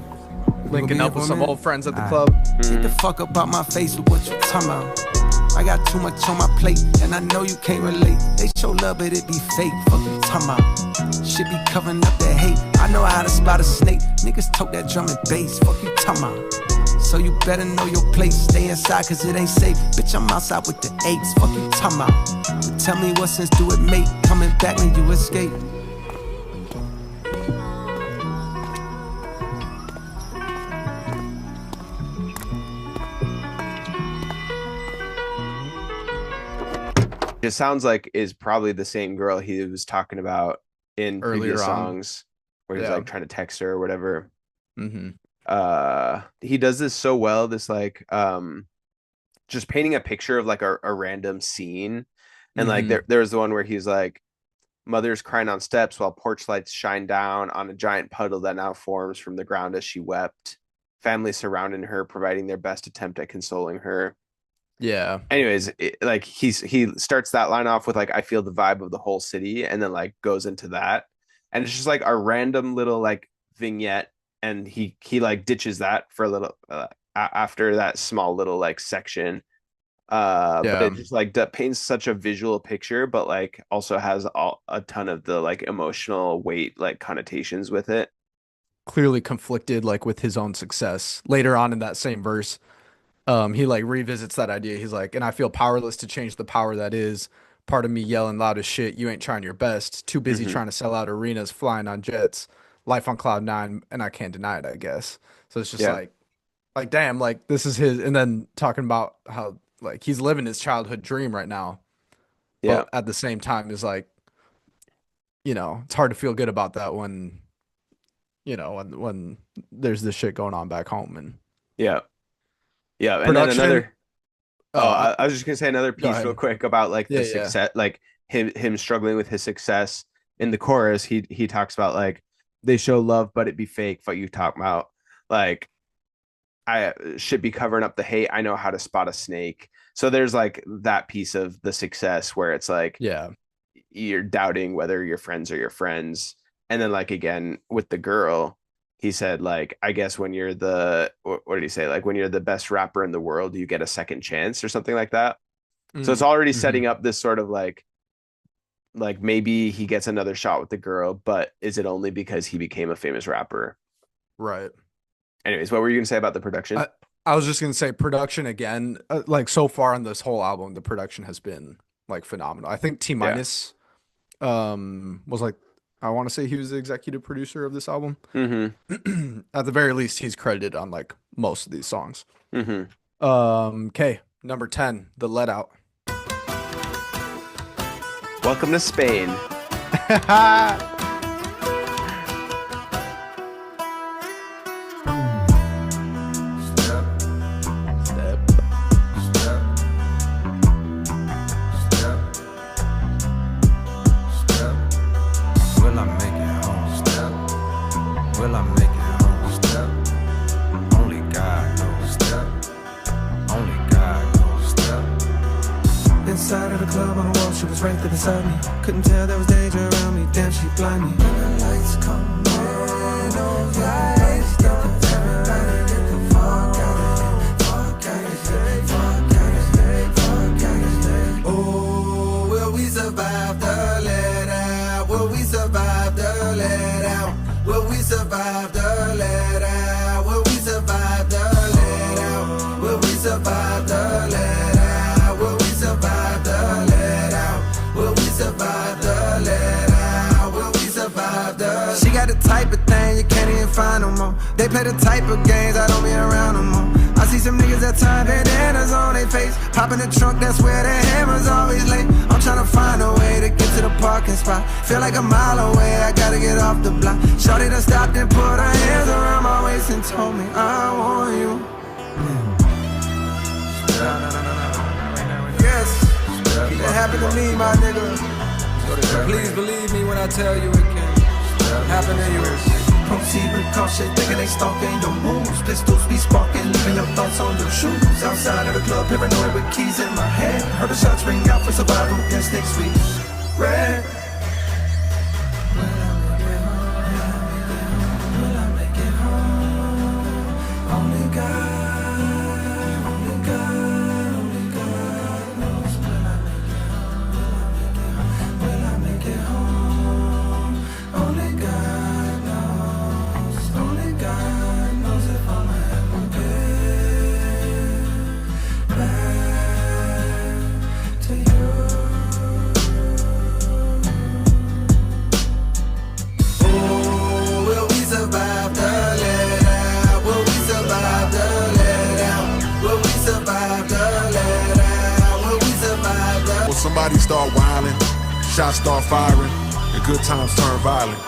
Linking up with some old friends at the All club. Get the fuck up out my face with what you talking about. I got too much on my plate, and I know you can't relate. They show love, but it be fake. Fuck you talking about. Shit be covering up that hate. I know how to spot a snake. Niggas tote that drum and bass. Fuck you talking about. So you better know your place. Stay inside, cause it ain't safe. Bitch, I'm outside with the eights. Fuck you talking about. But tell me what sense do it make? Coming back when you escape. It sounds like is probably the same girl he was talking about in Earlier previous on. songs where he's Yeah. like trying to text her or whatever. Mm-hmm. He does this so well, this like just painting a picture of like a random scene. And like Mhm. there's the one where he's like, mother's crying on steps while porch lights shine down on a giant puddle that now forms from the ground as she wept. Family surrounding her, providing their best attempt at consoling her. Yeah. Anyways, like he starts that line off with like, I feel the vibe of the whole city, and then like goes into that, and it's just like a random little like vignette, and he like ditches that for a little after that small little like section, but Yeah. it just like paints such a visual picture, but like also has a ton of the like emotional weight like connotations with it. Clearly conflicted like with his own success. Later on in that same verse, he like revisits that idea. He's like, and I feel powerless to change the power that is. Part of me yelling loud as shit, you ain't trying your best. Too busy Mhm. trying to sell out arenas, flying on jets, life on cloud nine, and I can't deny it, I guess. So it's just Yeah. like damn, like this is his, and then talking about how like he's living his childhood dream right now. Yeah. But at the same time is like, it's hard to feel good about that when when there's this shit going on back home. And Yeah. Yeah. And then production. another, uh, I was just gonna say another Go piece real ahead. quick about like Yeah, the yeah. success, like him struggling with his success in the chorus. He talks about like they show love, but it be fake. What you talking about? Like I should be covering up the hate. I know how to spot a snake. So there's like that piece of the success where it's like Yeah. you're doubting whether your friends are your friends, and then like again with the girl. He said, like, I guess when you're what did he say? Like, when you're the best rapper in the world, you get a second chance or something like that. So it's already setting up this sort of like maybe he gets another shot with the girl, but is it only because he became a famous rapper? Right. Anyways, what were you gonna say about the production? I was just gonna say production again. Like so far on this whole album, the production has been like phenomenal. I think T minus was like, I want to say he was the executive producer of this album. Mm-hmm. At the very least, he's credited on like most of these songs. Mm-hmm. Okay, number 10, The Let Out. Welcome to Spain. Will I make it home? Step. Will I make it home? Step. Only God knows. Step. Only God knows. Step. Inside of the club on the wall, she was right there beside me. Couldn't tell there was danger around me. Damn, she blind me. When the lights come on, oh, lights don't. Everybody get the fuck out of here. Fuck out of here. Fuck out of here. Fuck out of here. Oh, will we survive the let out? Will we survive the let out? Will we survive the let out? Will we survive the let out? Will we survive the let out? Will we survive the let out? Will we survive the let out? Will we survive the? She got the type of thing you can't even find no more. They play the type of games I don't be around no more. I see some niggas that time bandanas on their face. Pop in the trunk, that's where the hammer's always late. I'm tryna find a way to get to the parking spot. Feel like a mile away, I gotta get off the block. Shorty done stopped and put her hands around my waist and told me I want you. Yes, it happened to me, my nigga. Please believe me when I tell you it can happen to you. Proceed with caution, thinking they stalking your moves. Pistols be sparking, leaving your thoughts on your shoes. Outside of the club, paranoid with keys in my hand. Heard the shots ring out for survival, instincts we red. Will I make it home? Only God, only God, only God knows. Will I make it home? Only God knows. Only God knows if I'm ever get back to you. Oh, will we survive the let out? Will we survive the let out? Will we survive the let out? Will we survive the? Will somebody start whining? Shots start firing, and good times turn violent.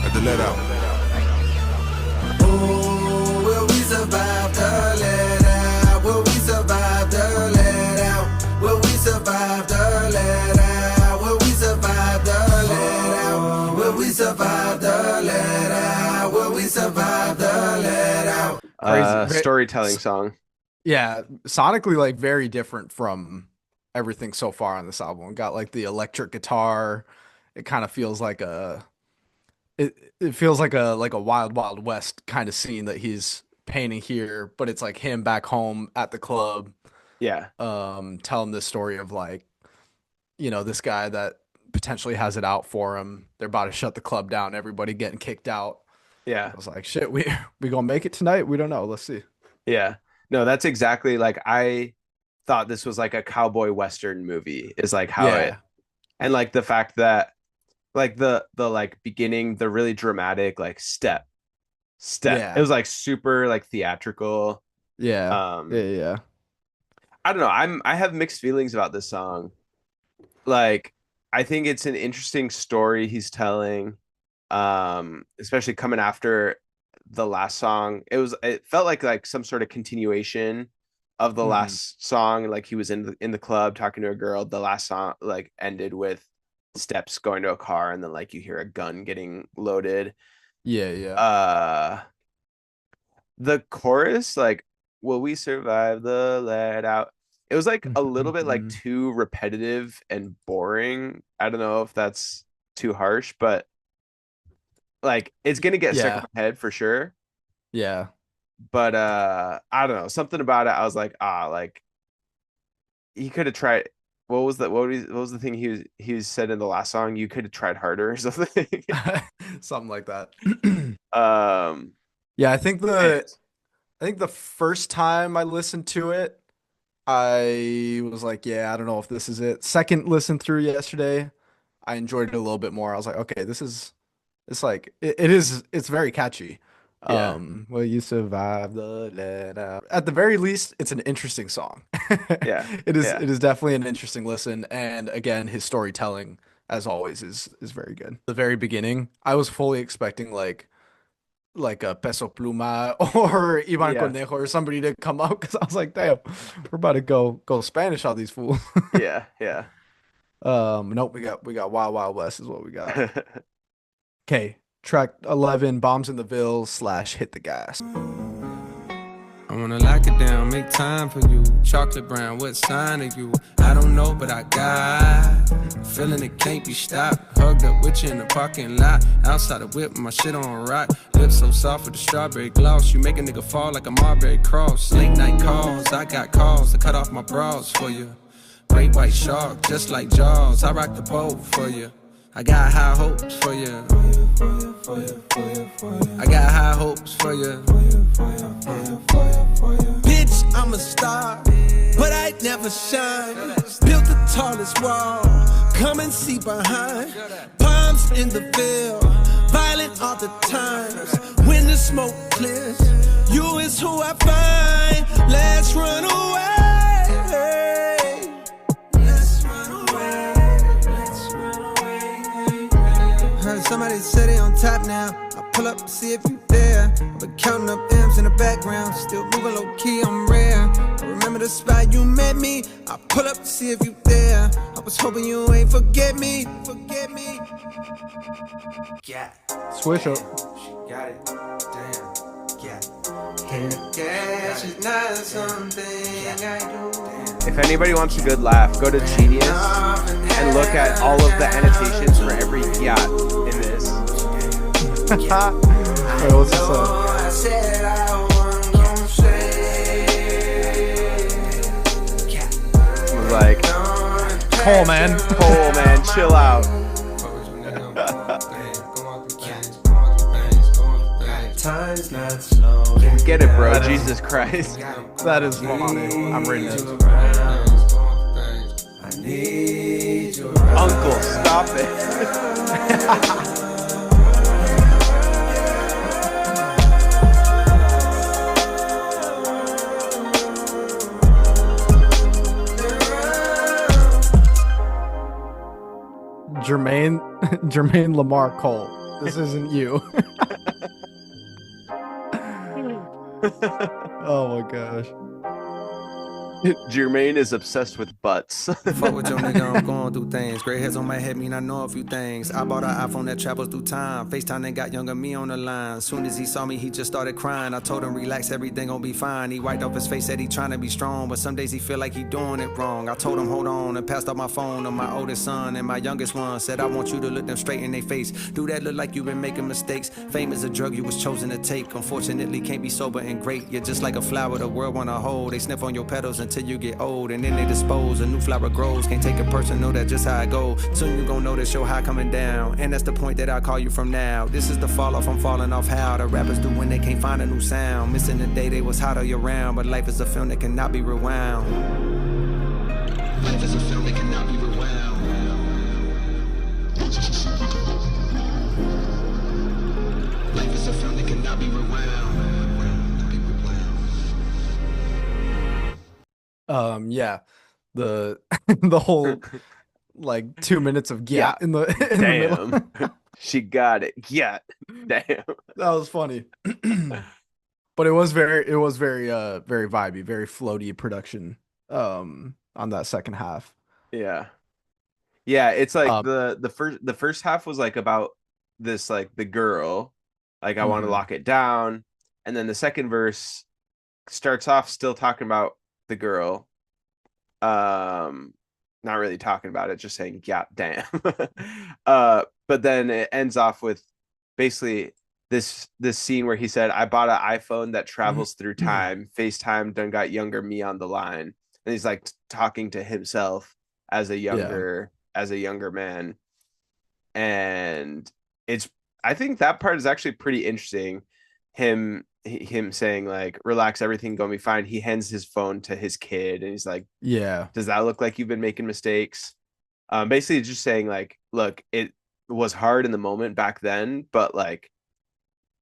At the let out. Oh, will we survive the let out? Will we survive the let out? Will we survive the let out? Will we survive the let out? Will we survive the let out? Will we survive the let out? Crazy. Storytelling song. Yeah, sonically like very different from everything so far on this album. Got like the electric guitar. It kind of feels like it feels like a wild wild west kind of scene that he's painting here, but it's like him back home at the club, Yeah. telling this story of like, this guy that potentially has it out for him. They're about to shut the club down, everybody getting kicked out. Yeah. I was like, shit, we gonna make it tonight? We don't know. Let's see. Yeah. No, that's exactly like I thought this was like a cowboy western movie is like how it, Yeah. and like the fact that like the like beginning, the really dramatic like step. Yeah. It was like super like theatrical. Yeah. Yeah. I don't know. I have mixed feelings about this song. Like I think it's an interesting story he's telling. Especially coming after the last song. It felt like some sort of continuation of the last song. Like he was in the club talking to a girl. The last song like ended with steps going to a car, and then like you hear a gun getting loaded. Yeah. The chorus, like, will we survive the let out? It was like a little bit like too repetitive and boring. I don't know if that's too harsh, but like it's gonna get stuck in my head for sure. Yeah. But I don't know. Something about it, I was like, like he could have tried. What was the thing he said in the last song? You could have tried harder or something. Something like that. Um Yeah, I think the first time I listened to it, I was like, yeah, I don't know if this is it. Second listen through yesterday, I enjoyed it a little bit more. I was like, okay, it's like it's very catchy. Yeah. Will you survive the let out? At the very least, it's an interesting song. Yeah. Yeah. It is definitely an interesting listen. And again, his storytelling, as always, is very good. The very beginning, I was fully expecting like a Peso Pluma or Ivan Yeah. Conejo or somebody to come up because I was like, damn, we're about to go Spanish on these fools. Yeah. Yeah. Nope, we got Wild Wild West is what we got. Okay, track 11, Bombs in the Ville / Hit the Gas. I wanna lock it down, make time for you. Chocolate brown, what sign are you? I don't know, but I got feeling it can't be stopped. Hugged up with you in the parking lot. Outside the whip, my shit on rock. Lips so soft with the strawberry gloss. You make a nigga fall like a Marbury cross. Late night calls, I got calls to cut off my bras for you. Great white shark, just like Jaws. I rock the boat for you. I got high hopes for you. I got high hopes for you. Bitch, I'm a star, but I never shine. Built the tallest wall, come and see behind. Bombs in the Ville, violent all the times. When the smoke clears, you is who I find. Let's run away. Heard somebody say they on top now. I pull up to see if you there. I've been counting up M's in the background. Still moving low key, I'm rare. I remember the spot you met me. I pull up to see if you there. I was hoping you ain't forget me. Forget me. Yeah. Swish up. Got it. Damn. Yeah. Cash is not something I do. If anybody wants a good laugh, go to Genius and look at all of the annotations for every yacht in this. Wait, what's this song? I said I wasn't gonna say. It was like, Cole, man. Cole, man, chill out. Time's not slow. Get it, bro. Jesus Christ. That is funny. I'm reading it. I need you. Uncle, stop it. Jermaine Lamar Cole. This isn't you. Oh my gosh. Jermaine is obsessed with butts. Fuck with your nigga, I'm going through things. Gray hairs on my head mean I know a few things. I bought an iPhone that travels through time. FaceTime and got younger me on the line. Soon as he saw me, he just started crying. I told him relax, everything gon' be fine. He wiped off his face, said he trying to be strong, but some days he feel like he doing it wrong. I told him hold on and passed out my phone to my oldest son and my youngest one. Said I want you to look them straight in their face. Do that look like you been making mistakes. Fame is a drug you was chosen to take. Unfortunately, can't be sober and great. You're just like a flower the world wanna hold. They sniff on your petals until you get old. And then they dispose, a new flower grows. Can't take it personal, that's just how I go. Soon you gon' notice your high coming down. And that's the point that I call you from now. This is the fall off, I'm falling off how the rappers do when they can't find a new sound. Missing the day they was hot all year round. But life is a film that cannot be rewound. Life is a film that cannot be rewound. Life is a film that cannot be rewound. Yeah, the the whole like 2 minutes of Yeah. in the middle. Damn. She got it. Yeah. Damn. That was funny. But it was very very vibey, very floaty production on that second half. Yeah. Yeah, it's like Um, the first half was like about this, like the girl, like I want to Mhm. lock it down, and then the second verse starts off still talking about the girl, not really talking about it, just saying yeah damn. But then it ends off with basically this scene where he said, I bought an iPhone that travels through time. FaceTime done got younger me on the line. And he's like talking to himself as a younger man. And I think that part is actually pretty interesting. Him him saying like, relax, everything gonna be fine. He hands his phone to his kid and he's like, Yeah. does that look like you've been making mistakes? Basically just saying like, look, it was hard in the moment back then, but like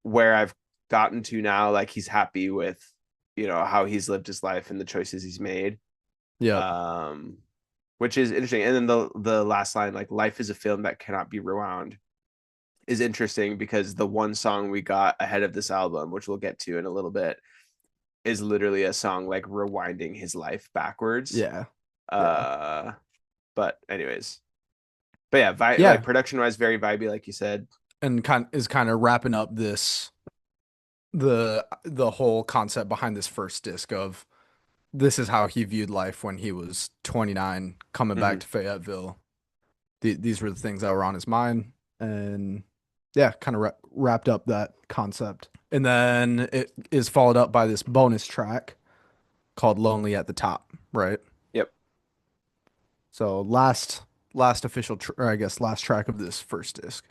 where I've gotten to now, like he's happy with, how he's lived his life and the choices he's made. Yep. Which is interesting. And then the last line, like, life is a film that cannot be rewound, is interesting because the one song we got ahead of this album, which we'll get to in a little bit, is literally a song like rewinding his life backwards. Yeah. But anyways, but yeah, Yeah. like production wise, very vibey, like you said. And kind of wrapping up this the whole concept behind this first disc of this is how he viewed life when he was 29 coming back to Fayetteville. These were the things that were on his mind, and yeah, kind of wrapped up that concept. And then it is followed up by this bonus track called Lonely at the Top, right? Yep. So last official or I guess last track of this first disc.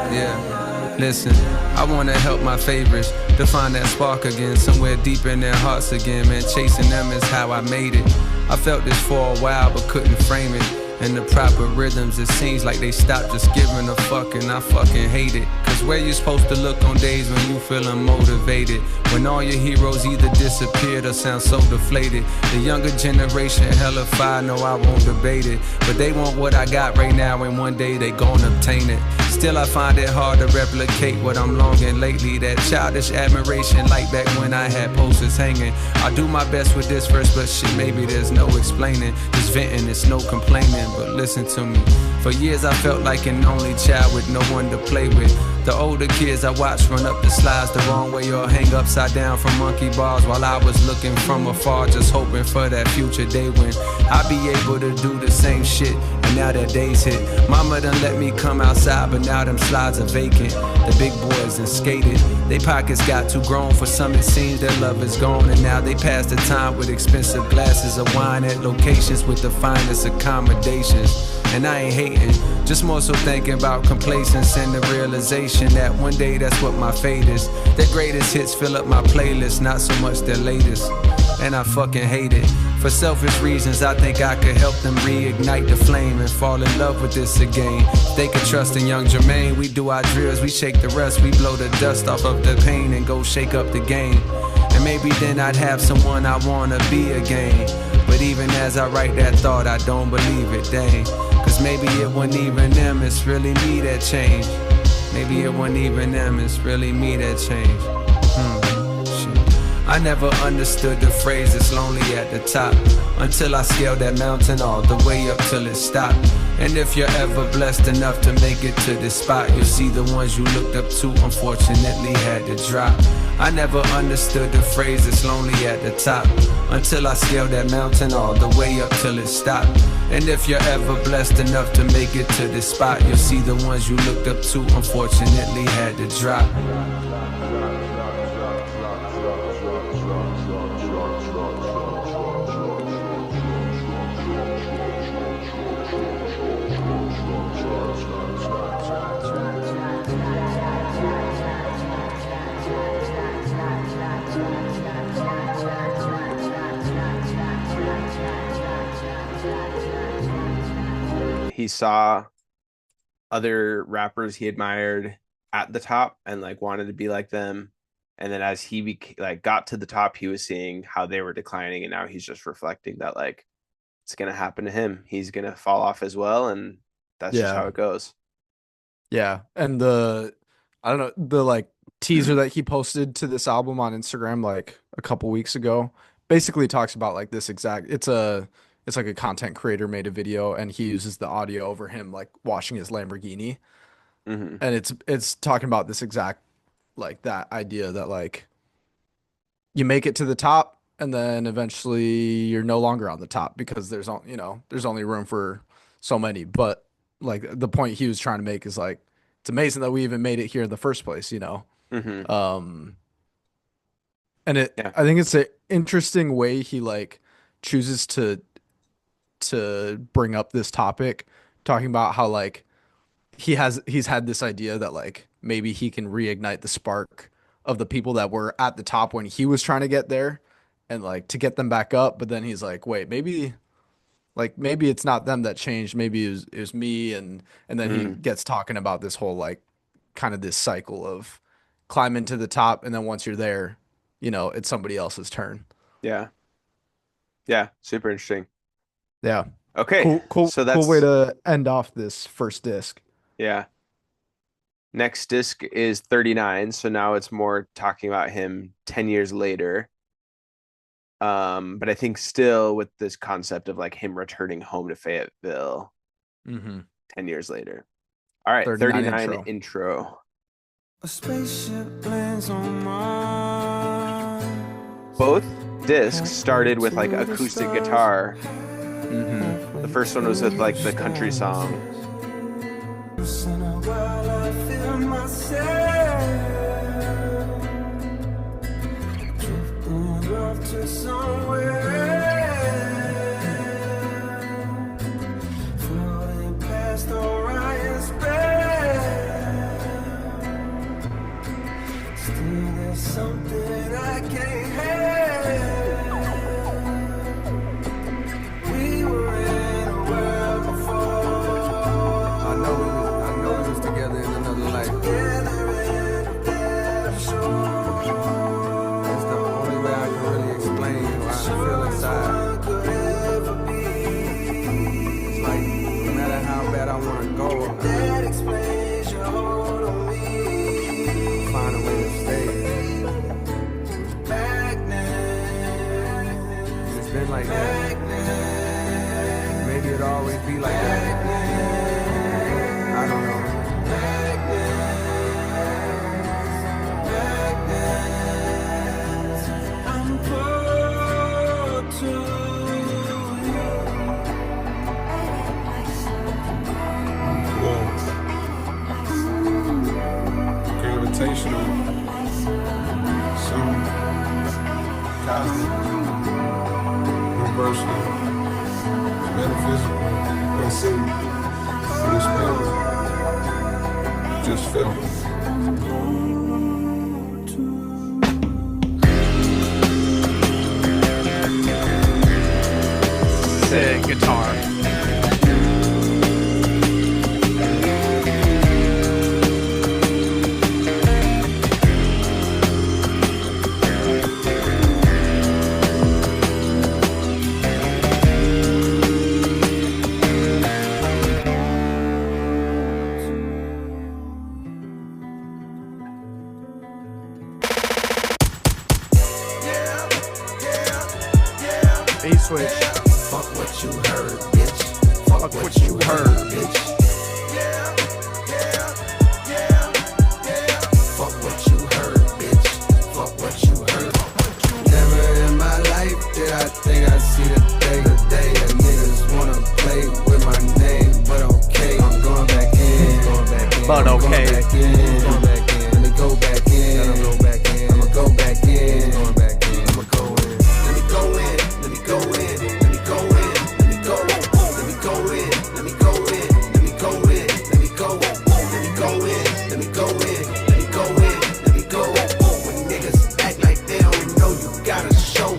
Yeah, listen, I wanna help my favorites to find that spark again, somewhere deep in their hearts again, man. Chasing them is how I made it. I felt this for a while but couldn't frame it in the proper rhythms. It seems like they stopped just giving a fuck, and I fucking hate it. Cause where you supposed to look on days when you feeling motivated, when all your heroes either disappeared or sound so deflated? The younger generation hella fire, no I won't debate it, but they want what I got right now and one day they gon' obtain it. Still I find it hard to replicate what I'm longing lately, that childish admiration like back when I had posters hanging. I do my best with this verse, but shit, maybe there's no explaining. Just venting, it's no complaining, but listen to me. For years I felt like an only child with no one to play with. The older kids I watched run up the slides the wrong way or hang upside down from monkey bars, while I was looking from afar just hoping for that future day when I'd be able to do the same shit. And now that day's hit. Mama done let me come outside, but now them slides are vacant. The big boys done skated. They pockets got too grown. For some it seems their love is gone, and now they pass the time with expensive glasses of wine at locations with the finest accommodations. And I ain't hating, just more so thinking about complacence and the realization that one day that's what my fate is. Their greatest hits fill up my playlist, not so much their latest. And I fucking hate it. For selfish reasons, I think I could help them reignite the flame and fall in love with this again. They could trust in young Jermaine. We do our drills, we shake the rust, we blow the dust off of the pain and go shake up the game. And maybe then I'd have someone I wanna be again. But even as I write that thought, I don't believe it, dang. Cause maybe it wasn't even them, it's really me that changed. Maybe it wasn't even them, it's really me that changed. I never understood the phrase it's lonely at the top, until I scaled that mountain all the way up till it stopped. And if you're ever blessed enough to make it to this spot, you'll see the ones you looked up to unfortunately had to drop. I never understood the phrase it's lonely at the top, until I scaled that mountain all the way up till it stopped. And if you're ever blessed enough to make it to this spot, you'll see the ones you looked up to unfortunately had to drop. He saw other rappers he admired at the top and like wanted to be like them, and then as he got to the top, he was seeing how they were declining, and now he's just reflecting that like it's gonna happen to him. He's gonna fall off as well, and that's just how it goes. Yeah, and the I don't know, the like teaser that he posted to this album on Instagram like a couple weeks ago basically talks about like this exact it's like a content creator made a video and he uses the audio over him like washing his Lamborghini. And it's talking about this exact like that idea that like you make it to the top and then eventually you're no longer on the top because there's only room for so many. But like the point he was trying to make is like it's amazing that we even made it here in the first place, you know. And I think it's an interesting way he like chooses to bring up this topic, talking about how like he's had this idea that like maybe he can reignite the spark of the people that were at the top when he was trying to get there and like to get them back up. But then he's like, wait, maybe it's not them that changed. Maybe it was me. And then he gets talking about this whole like kind of this cycle of climbing to the top. And then once you're there, you know, it's somebody else's turn. Yeah. Yeah. Super interesting. Yeah. Okay. Cool. So that's cool way to end off this first disc. Yeah. Next disc is 39. So now it's more talking about him 10 years later. But I think still with this concept of like him returning home to Fayetteville 10 years later. All right. 39 intro. A spaceship lands on Mars. Both discs started with like acoustic guitar. The first one was with like the country song. While I feel myself drifting off to somewhere, floating past Orion's belt. Still there's something I can't help. We were in a world before. I know we was together in another life. Together in a better shore. That's the only way I can really explain why I feel inside. It's like no matter how bad I want to go, that explains your hold on me. Find a way to stay. Back now. It's been like that. Maybe it'll always be like that. I don't know. I'm pulled to you. Gravitational, some cosmic, universal, metaphysical, unseen, unexplainable. Just felt. Sick guitar. Bass switch. Fuck what you heard, bitch. Fuck what you heard, bitch. Fuck what you heard, bitch. Fuck what you heard. Never in my life did I think I'd see the day. That niggas wanna play with my name, but okay, I'm going back in. But okay. Let me go back in. I'ma go back in. I'ma go back in. I'ma go in. Let me go in. Let me go in. Let me go in. Let me go. Let me go in. Let me go in. Let me go in. Let me go. Let me go in. Let me go in. Let me go in. Let me go. When niggas act like they don't know, you gotta show.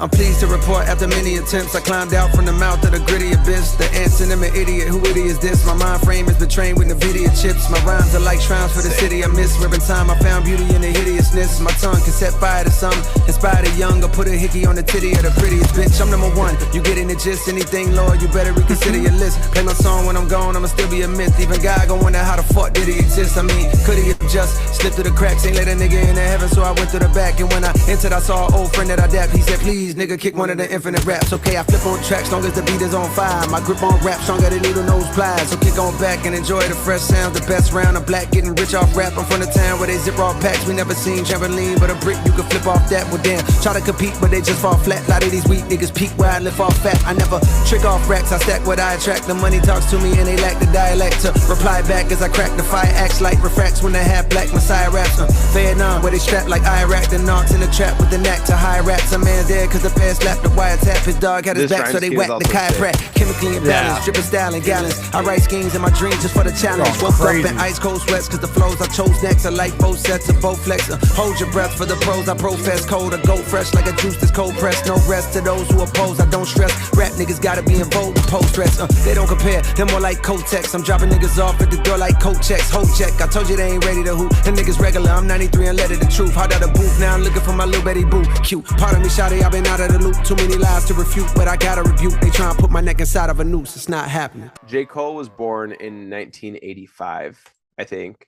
I'm pleased to report after many attempts I climbed out from the mouth of the gritty abyss. The ants and them an idiot, who idiot is this? My mind frame has been trained with NVIDIA chips. My rhymes are like shrines for the city I miss. Ripping time I found beauty in the hideousness. My tongue can set fire to some, inspire the young, or put a hickey on the titty of the prettiest bitch. I'm number one, you getting the gist. Anything lower, you better reconsider your list. Play my song when I'm gone, I'ma still be a myth. Even God gon' wonder how the fuck did he exist. I mean, could he have just slipped through the cracks? Ain't let a nigga into heaven, so I went through the back. And when I entered, I saw an old friend that I dapped. He said, please, nigga, kick one of the infinite raps. Okay, I flip on tracks, long as the beat is on fire. My grip on rap, stronger than needle nose pliers. So kick on back and enjoy the fresh sound. The best round of black, getting rich off rap. I'm from the town where they zip off packs. We never seen trampoline, but a brick you can flip off that. Well, damn, try to compete, but they just fall flat. A lot of these weak niggas peak where I lift off fat. I never trick off racks, I stack what I attract. The money talks to me and they lack the dialect to reply back as I crack the fire. Acts like refracts when the half black Messiah raps. Vietnam, where they strap like Iraq. The knocks in the trap with the knack to high raps. A man's dead cause the past slapped the wiretap. His dog had his This back, so rhyme they scheme is whacked the also sick. chiropract. Chemically imbalanced, Stripping style in gallons. I write schemes in my dreams just for the challenge. Woke up in ice cold sweats cause the flows I chose next are like both sets of both flex. Hold your breath for the pros I profess. Cold or go fresh like a juice that's cold pressed. No rest to those who oppose, I don't stress. Rap niggas gotta be in vogue to post stress. They don't compare, they're more like Kotex. I'm dropping niggas off at the door like coat checks. Hold check, I told you they ain't ready to hoop. Them niggas regular, I'm 93 and let it the truth. Hot out the booth, now I'm looking for my little Betty Boo. Cute, pardon me, shawty, I've been out of the loop. Too many lies to refute, but I gotta rebuke. They try and put my neck inside of a noose, it's not happening. J. Cole was born in 1985, I think.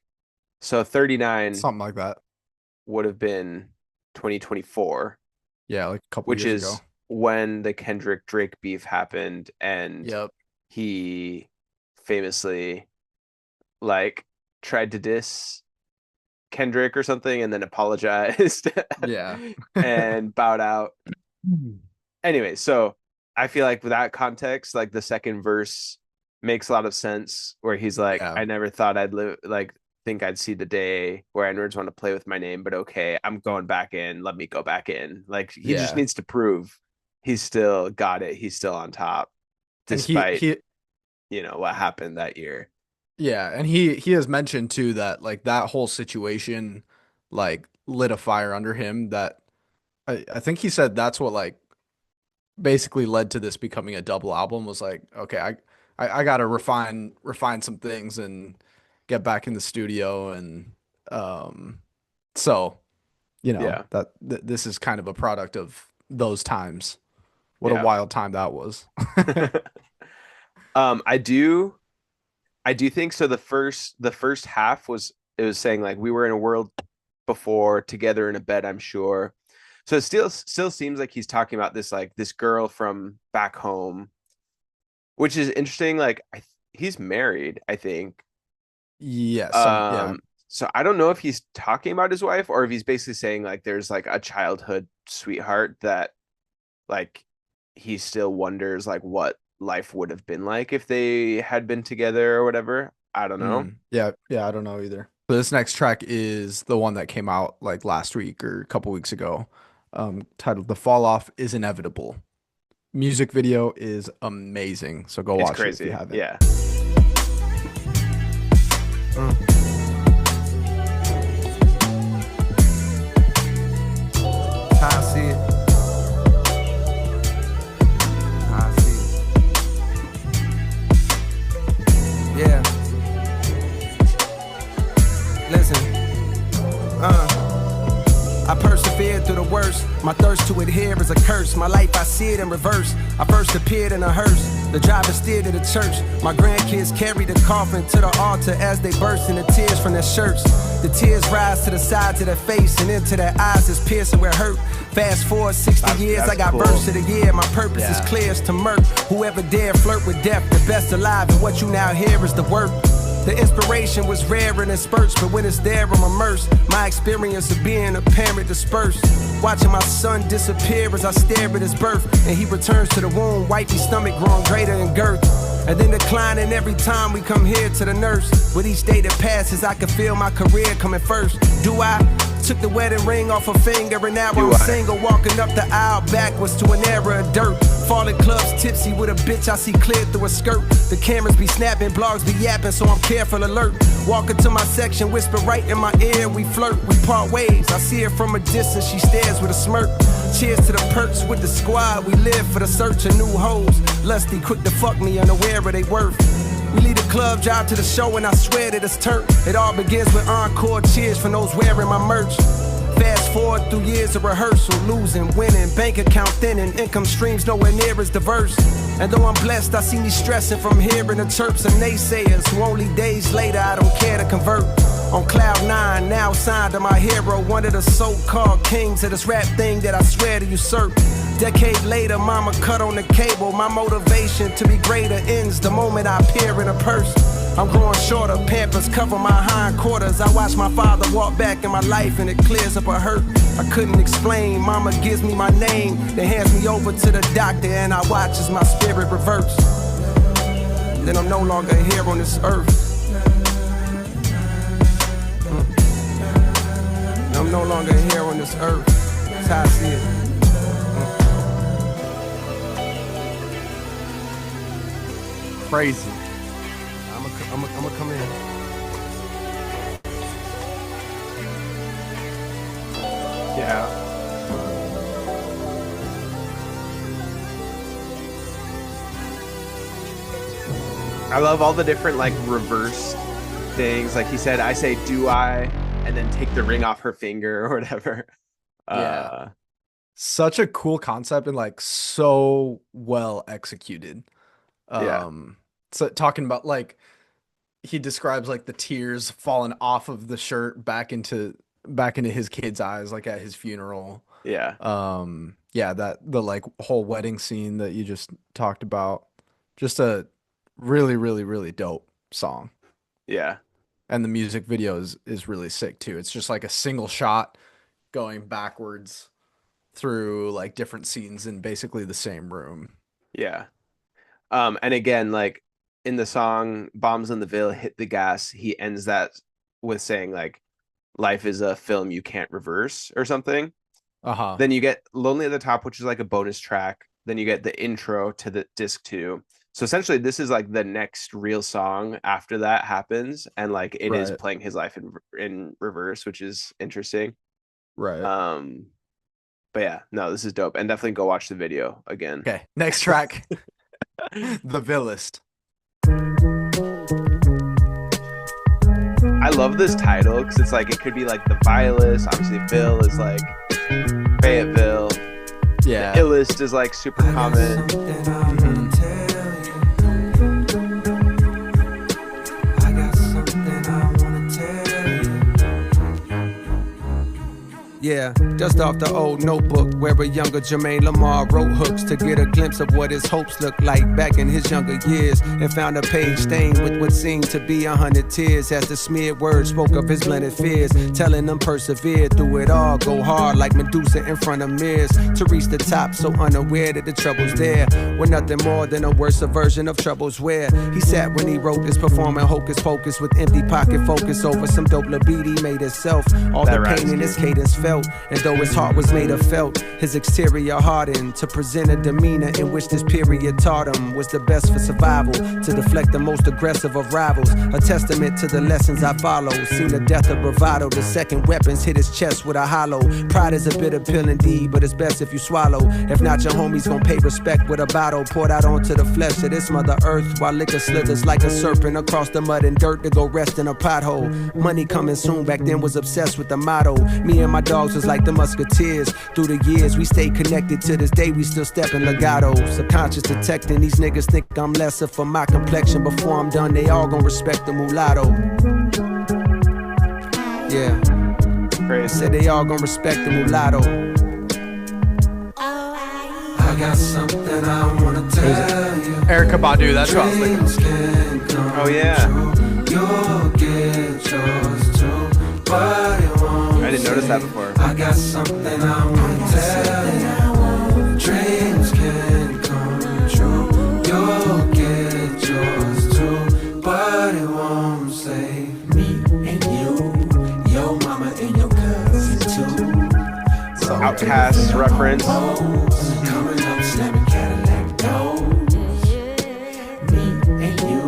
So 39 Something like that. would have been 2024, Yeah, like a couple which years is ago. when the Kendrick Drake beef happened, and Yep. he famously like tried to diss Kendrick or something and then apologized Yeah. and bowed out. Anyway, so I feel like with that context, like the second verse makes a lot of sense where he's like, Yeah. I never thought I'd live, like, think I'd see the day where nerds want to play with my name, but okay, I'm going back in. Let me go back in. Like, he just Yeah. needs to prove he's still got it. He's still on top, And despite, he you know, what happened that year. yeah, and he has mentioned too that like that whole situation like lit a fire under him that I think he said that's what like basically led to this becoming a double album. Was like, okay, I gotta refine some things and get back in the studio, and so you know Yeah. that this is kind of a product of those times. What Yeah. a wild time that was. I do think so. The first half was, it was saying like we were in a world before, together in a bed, I'm sure. So it still seems like he's talking about this, like this girl from back home, which is interesting. Like he's married, I think. Yes. Yeah. So I don't know if he's talking about his wife or if he's basically saying like there's like a childhood sweetheart that like he still wonders like what life would have been like if they had been together or whatever. I don't know. Yeah, I don't know either. So this next track is the one that came out like last week or a couple weeks ago, titled "The Fall Off Is Inevitable." Music video is amazing, so go It's watch crazy. it if you haven't. Yeah. How I see it. How I see it. Yeah. Listen. I persevered through the worst. My thirst to adhere is a curse. My life, I see it in reverse. I first appeared in a hearse. The driver steered to the church. My grandkids carried the coffin to the altar as they burst into tears from their shirts. The tears rise to the sides of their face and into their eyes is piercing where hurt. Fast forward 60 years, that's I got cool. verse of the year. My purpose is Yeah. clear as to murk. Whoever dare flirt with death, the best alive. And what you now hear is the work. The inspiration was rare and in spurts, but when it's there, I'm immersed. My experience of being a parent dispersed. Watching my son disappear as I stare at his birth. And he returns to the womb, wifey stomach growing greater in girth. And then declining every time we come here to the nurse. With each day that passes, I can feel my career coming first. Do I? Took the wedding ring off her finger and now I'm single. Walking up the aisle backwards to an era of dirt. Falling clubs tipsy with a bitch I see clear through a skirt. The cameras be snapping, blogs be yapping, so I'm careful alert. Walking to my section, whisper right in my ear, we flirt, we part ways. I see her from a distance, she stares with a smirk. Cheers to the perks with the squad, we live for the search of new hoes. Lusty, quick to fuck me, unaware of they worth. We leave the club, drive to the show, and I swear that it's turnt. It all begins with encore cheers from those wearing my merch. Fast forward through years of rehearsal, losing, winning, bank account thinning, income streams nowhere near as diverse. And though I'm blessed, I see me stressing from hearing the chirps of naysayers who only days later I don't care to convert. On cloud nine, now signed to my hero, one of the so-called kings of this rap thing that I swear to usurp. Decade later, mama cut on the cable. My motivation to be greater ends the moment I appear in a purse. I'm growing shorter, pampers cover my hindquarters. I watch my father walk back in my life and it clears up a hurt I couldn't explain. Mama gives me my name, then hands me over to the doctor and I watch as my spirit reverts. Then I'm no longer here on this earth. I'm no longer here on this earth. That's how I see it. crazy. I'm gonna come in. Yeah. I love all the different like reverse things. Like he said, I say, do I? And then take the ring off her finger or whatever. Yeah. Such a cool concept and like so well executed. Yeah. So talking about like he describes like the tears falling off of the shirt back into his kid's eyes, like at his funeral. Yeah. Yeah, that the like whole wedding scene that you just talked about. Just a really, really, really dope song. Yeah. And the music video is really sick too. It's just like a single shot going backwards through like different scenes in basically the same room. Yeah. And again, like in the song Bombs on the Ville, Hit the Gas, he ends that with saying like life is a film you can't reverse or something. Uh-huh. Then you get Lonely at the Top, which is like a bonus track. Then you get the intro to the disc 2. So essentially this is like the next real song after that happens, and like it is playing his life in reverse, which is interesting. Right. But yeah, no, this is dope, and definitely go watch the video again. Okay, next track. The Villest. I love this title because it's like it could be like the Villest. Obviously, Ville is like Fayetteville. Yeah. The Illest is like super common. Yeah, dust off the old notebook where a younger Jermaine Lamar wrote hooks to get a glimpse of what his hopes looked like back in his younger years, and found a page stained with what seemed to be 100 tears as the smeared words spoke of his blended fears, telling them persevere through it all, go hard like Medusa in front of mirrors to reach the top, so unaware that the trouble's there were nothing more than a worse version of troubles where he sat when he wrote this, performing hocus pocus with empty pocket focus over some dope libido he made himself. All that the pain in his cadence felt, and though his heart was made of felt, his exterior hardened to present a demeanor in which this period taught him was the best for survival, to deflect the most aggressive of rivals, a testament to the lessons I followed. Seen the death of bravado, the second weapons hit his chest with a hollow. Pride is a bitter pill indeed, but it's best if you swallow. If not, your homies gon' pay respect with a bottle poured out onto the flesh of this mother earth, while liquor slithers like a serpent across the mud and dirt to go rest in a pothole. Money coming soon, back then was obsessed with the motto. Me and my dogs was like the musketeers. Through the years we stayed connected, to this day we still stepping legato. Subconscious detecting, these niggas think I'm lesser for my complexion. Before I'm done, they all gon' respect the mulatto. Yeah, I said they all gon' respect the mulatto. I got something I wanna tell you. Erykah Badu, that's what I was thinking. Oh yeah. You'll get yours too, but it won't. I didn't notice that before. I got something I wanna tell you. Dreams can come true. You'll get yours too, but it won't save me and you, your mama and your cousin too. So Outcast reference. Coming up, slamming Cadillac doors. Me and you,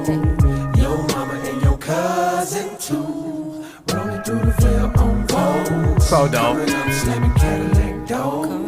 your mama and your cousin too. Rolling through the Ville on Vogue. So dope. Coming up, slamming Cadillac doors.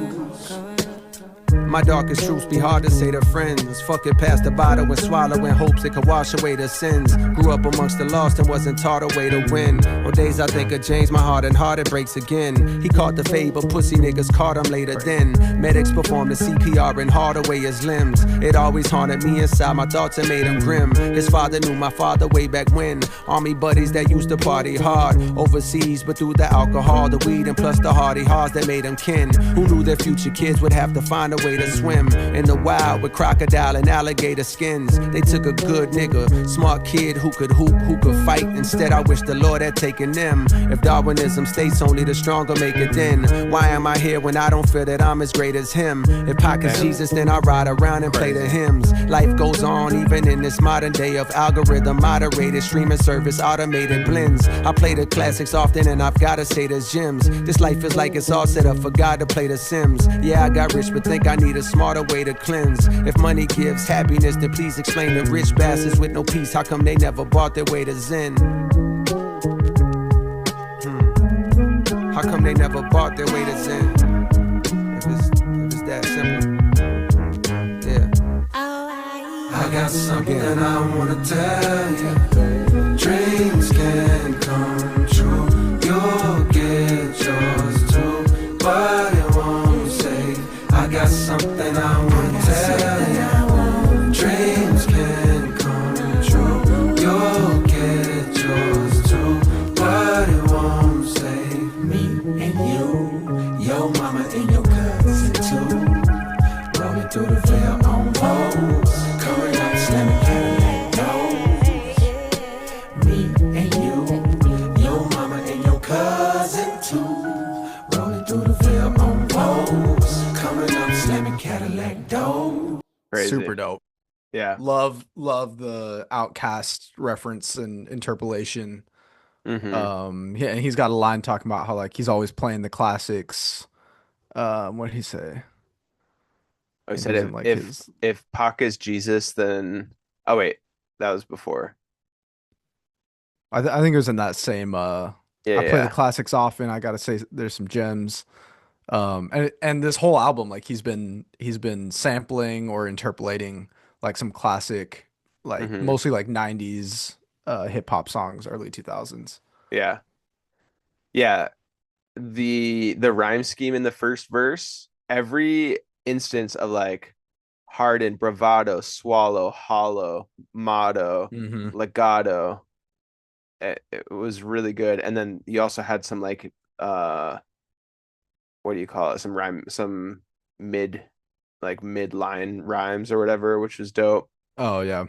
My darkest truths be hard to say to friends. Fuck it past the bottle and swallow in hopes it could wash away the sins. Grew up amongst the lost and wasn't taught a way to win. On days I think of James, my heart and heart it breaks again. He caught the fade, but pussy niggas caught him later then. Medics performed the CPR and hauled away his limbs. It always haunted me inside my thoughts and made him grim. His father knew my father way back when. Army buddies that used to party hard overseas, but through the alcohol, the weed, and plus the hardy hearts that made them kin. Who knew their future kids would have to find a way to swim in the wild with crocodile and alligator skins. They took a good nigga, smart kid who could hoop, who could fight. Instead, I wish the Lord had taken them. If Darwinism states only the stronger make it, then why am I here when I don't feel that I'm as great as him? If Pac is Jesus, then I ride around and play the hymns. Life goes on even in this modern day of algorithm moderated streaming service, automated blends. I play the classics often and I've gotta say there's gems. This life is like it's all set up for God to play the Sims. Yeah, I got rich but think I need need a smarter way to cleanse. If money gives happiness, then please explain to rich bastards with no peace. How come they never bought their way to Zen? How come they never bought their way to Zen? If it's that simple. Yeah. I got something I wanna tell you. Dreams can come true. You'll get yours too, but it won't save. I got something I wanna tell you. Dreams can come true. You'll get yours too, but it won't save me and you, your mama and your cousin too. Rolling through the Ville on Vogues, coming up slamming Cadillac doors. Me and you, your mama and your cousin too. Rolling through the Ville on Vogues, coming up slamming Cadillac doors. Crazy. Super dope. Yeah. Love the Outcast reference and interpolation. Yeah, and he's got a line talking about how like he's always playing the classics. What did he say? I said if Pac is Jesus, then wait, that was before. I think it was in that same. I play the classics often. I gotta say, there's some gems. And this whole album, like he's been sampling or interpolating like some classic, like mostly like 90s hip hop songs, early 2000s. Yeah. The rhyme scheme in the first verse, every instance of like harden, bravado, swallow, hollow, motto, legato, it was really good. And then you also had some like what do you call it, some mid-line rhymes or whatever, which was dope. Oh yeah.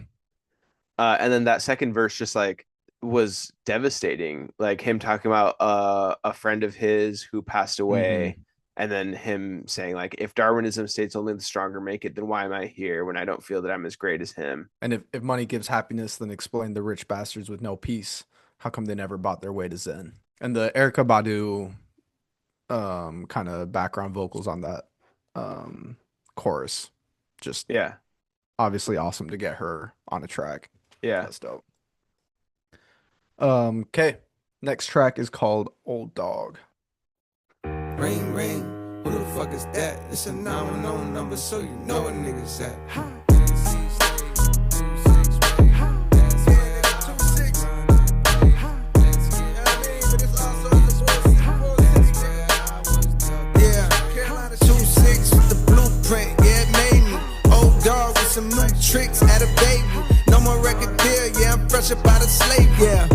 And then that second verse just like was devastating, like him talking about a friend of his who passed away, and then him saying like, if Darwinism states only the stronger make it, then why am I here when I don't feel that I'm as great as him? And if money gives happiness, then explain the rich bastards with no peace. How come they never bought their way to Zen? And the Erykah Badu kind of background vocals on that chorus, just obviously awesome to get her on a track. Yeah, that's dope. Okay, next track is called Old Dog. Ring, ring, who the fuck is that? It's a 911 number, so you know what niggas at. Some new tricks at a baby. No more record deal, yeah, I'm fresh up out of slavery. Yeah.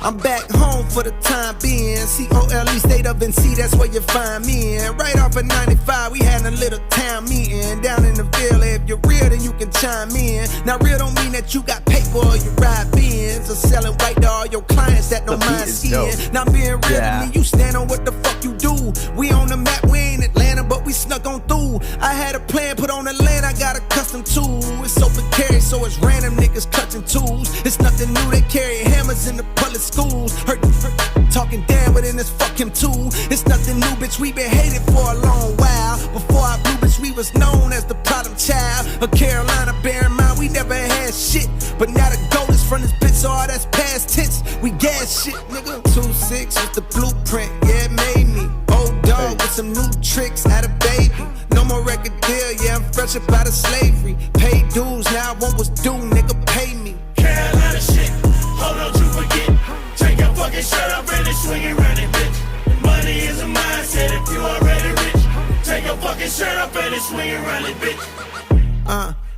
I'm back home for the time being. COLE state of NC, that's where you find me in. Right off of 95, we had a little town meeting down in the Ville. If you're real, then you can chime in. Now, real don't mean that you got paper or you ride Benz or selling white to all your clients that don't mind skiing. Now, being real to me, you stand on what the fuck you do. We on the map, we ain't Atlanta, but we snuck on through. I had a plan put on the land, I got a custom tool. It's so precarious, so it's random niggas clutching tools. It's nothing new, they carry hammers in the public schools. Hurt talking down, but then it's fuck him too. It's nothing new, bitch, we been hated for a long while. Before I blew, bitch, we was known as the problem child of Carolina. Bear in mind, we never had shit, but now the gold is from this bitch, so all that's past tense. We gas shit, nigga. 2-6 is the blueprint, yeah, it made me. Old dog with some new tricks at a baby. No more record deal, yeah, I'm fresh up out of slavery. Paid dues, now what was due, nigga, pay me. Carolina shit, hold on, you forget. Take your fucking shirt off and swing it round it, bitch. Money is a mindset if you already rich. Take your fucking shirt off and swing it round it, bitch.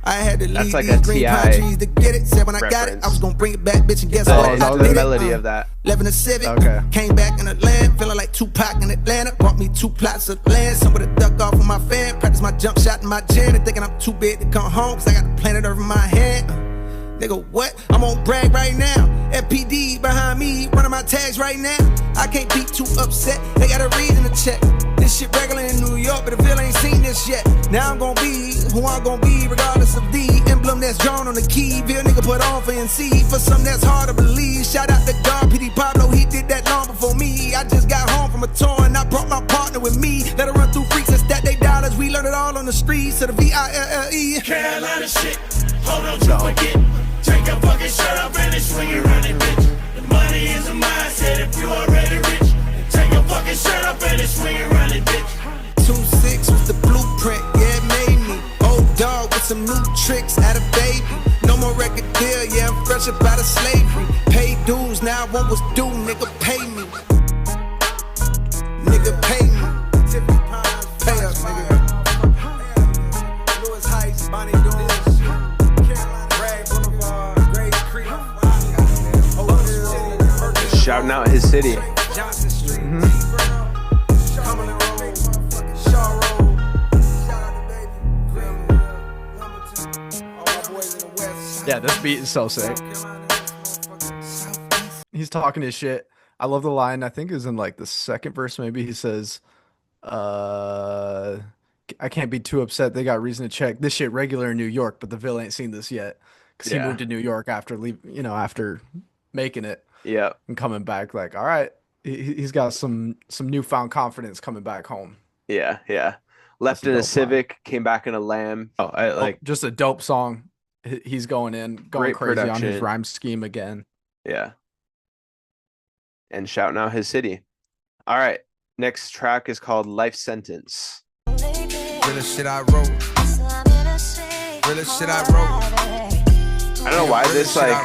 I had to leave like these a green T.I. pine trees to get it. Said when I got it, I was gonna bring it back, bitch, and guess what? That was the melody of that. 11 to Civic, Okay. Came back in Atlanta, feeling like Tupac in Atlanta. Bought me 2 plots of land, some with a duck off of my fan. Practice my jump shot in my gym, and thinking I'm too big to come home, cause I got the planet Earth in my hand. Nigga, what? I'm on brag right now. FPD behind me, running my tags right now. I can't be too upset, they got a reason to check. This shit regular in New York, but the Ville ain't seen this yet. Now I'm gonna be who I'm gonna be, regardless of the emblem that's drawn on the key. Ville nigga put on for NC, for something that's hard to believe. Shout out to God, PD Pablo, he did that long before me. I just got home from a tour and I brought my partner with me. Let her run through freaks and stat they down. to the Ville. Carolina shit. Hold on to forget. Take your fucking shirt off and swing it around it, bitch. The money is a mindset if you already rich. Take your fucking shirt off and swing it around it, bitch. 2-6 was the blueprint, yeah, it made me. Old dog with some new tricks, at a baby. No more record deal, yeah, I'm fresh up out of slavery. Paid dues, now what was due, nigga, pay me. Nigga, pay me. Pay us, nigga. Lewis Heights, Bonnie Doors, Rag Boulevard, Grace Creek. Shouting out his city. Johnson Street, Cumberland Road, Shaw Road. Shout out to baby. All my boys in the West. Yeah, this beat is so sick. He's talking his shit. I love the line. I think it was in like the second verse. Maybe he says, "I can't be too upset. They got reason to check this shit regular in New York, but the Ville ain't seen this yet because he moved to New York after after making it Yeah. and coming back. Like, all right, he's got some newfound confidence coming back home. Yeah. Yeah. Left That's a in a dope Civic, came back in a Lamb. Oh, I like. Just a dope song. He's going going Great crazy on his production. rhyme scheme again. Yeah. And shouting out his city. All right. Next track is called Life Sentence. Realest shit I wrote. Realest shit I wrote. I don't know why this like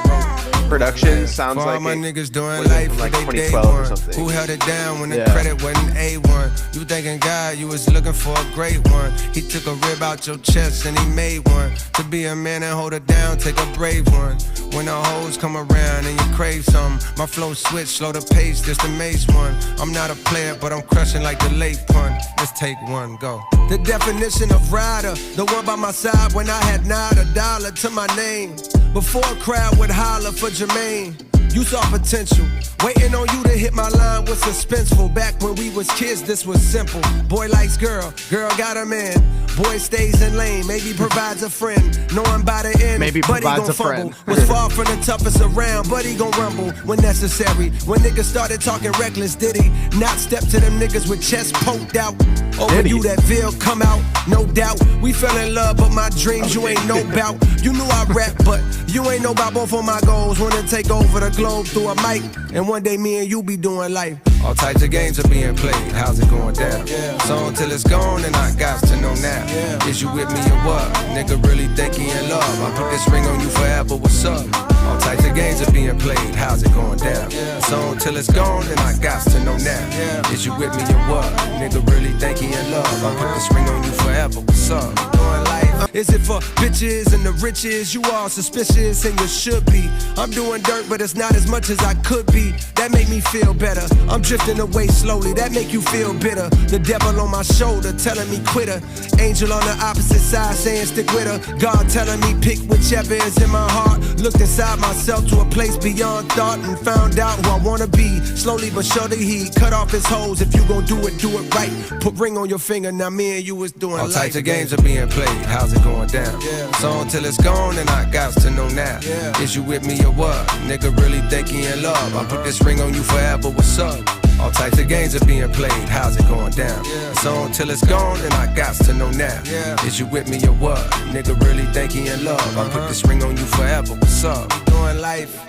production sounds For all like my it niggas doing was life from, like, like they 2012 or day one. something. Who held it down when the Yeah. credit wasn't A1? You thinking God, you was looking for a great one. He took a rib out your chest and he made one. To be a man and hold it down, take a brave one. When the hoes come around and you crave something, my flow switch, slow the pace, just the mace one. I'm not a player, but I'm crushing like the late pun. Let's take one, go. The definition of rider, the one by my side when I had not a dollar to my name. Before a crowd would holler for Jermaine. You saw potential, waiting on you to hit my line was suspenseful. Back when we was kids, this was simple. Boy likes girl, girl got a man. Boy stays in lane, maybe provides a friend. Knowing by the end, Maybe but he provides gon' a fumble. friend. Was far from the toughest around, but he gon' rumble when necessary. When niggas started talking reckless, did he not step to them niggas with chest poked out? Or when Did he? you that Ville come out, no doubt. We fell in love, but my dreams you ain't know bout. You knew I rap, but you ain't know about both of my goals. Wanna take over the globe through a mic, and one day me and you be doing life. All types of games are being played. How's it going down? So until it's gone, and I got to know now. Is you with me or what? Nigga really think he in love. I put this ring on you forever. What's up? All types of games are being played. How's it going down? So until it's gone, and I got to know now. Is you with me or what? Nigga really think he in love. I put this ring on you forever. What's up? Doing life. Is it for bitches and the riches? You all suspicious and you should be. I'm doing dirt, but it's not as much as I could be. That make me feel better. I'm drifting away slowly, that make you feel bitter. The devil on my shoulder telling me quit her. Angel on the opposite side saying stick with her. God telling me pick whichever is in my heart. Looked inside myself to a place beyond thought and found out who I wanna be. Slowly but surely he cut off his hoes. If you gon' do it right. Put ring on your finger, now me and you is doing All life. types of games are being played. How's it going down? So until it's gone, and I got to know now. Is you with me or what? Nigga really think he in love. I put this ring on you forever. What's up? All types of games are being played. How's it going down? So until it's gone, and I got to know now. Is you with me or what? Nigga really think he in love. I put this ring on you forever. What's up? Doing life.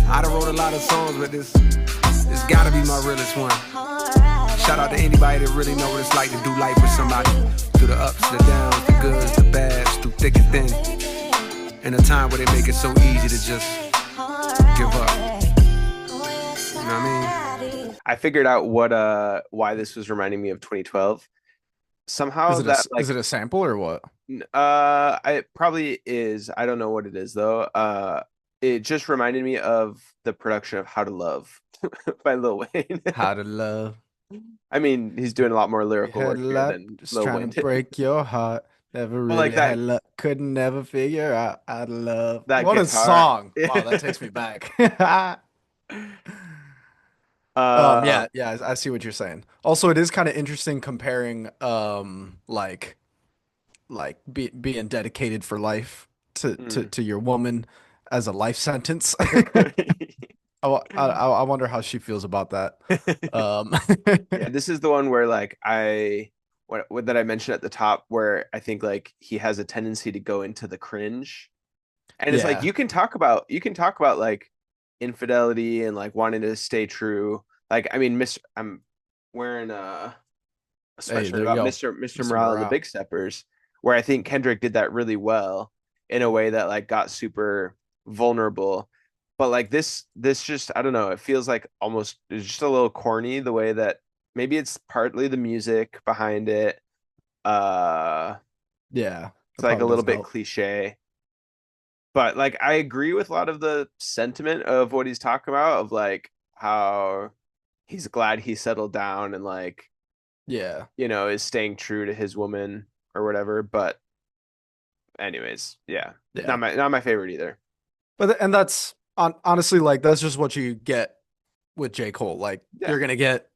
I done wrote a lot of songs, but this gotta be my realest one. Shout out to anybody that really know what it's like to do life with somebody. Through the ups, the downs, the goods, the bads, through thick and thin. In a time where they make it so easy to just give up. You know what I mean? I figured out why this was reminding me of 2012. Somehow Is it a sample or what? it probably is. I don't know what it is though. It just reminded me of the production of How to Love by Lil Wayne. How to Love. I mean, he's doing a lot more lyrical work Had here luck, than just Lil trying Wayne to did. break your heart. Never really like that- had luck. Couldn't never figure out how to love. That What a guitar. song! Wow, that takes me back. Yeah, I see what you're saying. Also, it is kind of interesting comparing, like being dedicated for life to your woman as a life sentence. I wonder how she feels about that. Yeah, this is the one where like I what that I mentioned at the top, where I think like he has a tendency to go into the cringe. And it's like Yeah. you can talk about like infidelity and like wanting to stay true. Like I mean, I'm wearing a Hey, sweatshirt there you about go. Mr. Morale and the Big Steppers, where I think Kendrick did that really well in a way that like got super vulnerable. But like this just, I don't know, it feels like almost it's just a little corny the way that maybe it's partly the music behind it. Yeah. It's That like a probably little doesn't bit help. cliche. But like I agree with a lot of the sentiment of what he's talking about, of like how he's glad he settled down and like, Yeah. is staying true to his woman or whatever. But anyways, yeah. Yeah. Not my favorite either. And that's honestly like that's just what you get with J. Cole. Like Yeah. you're gonna get,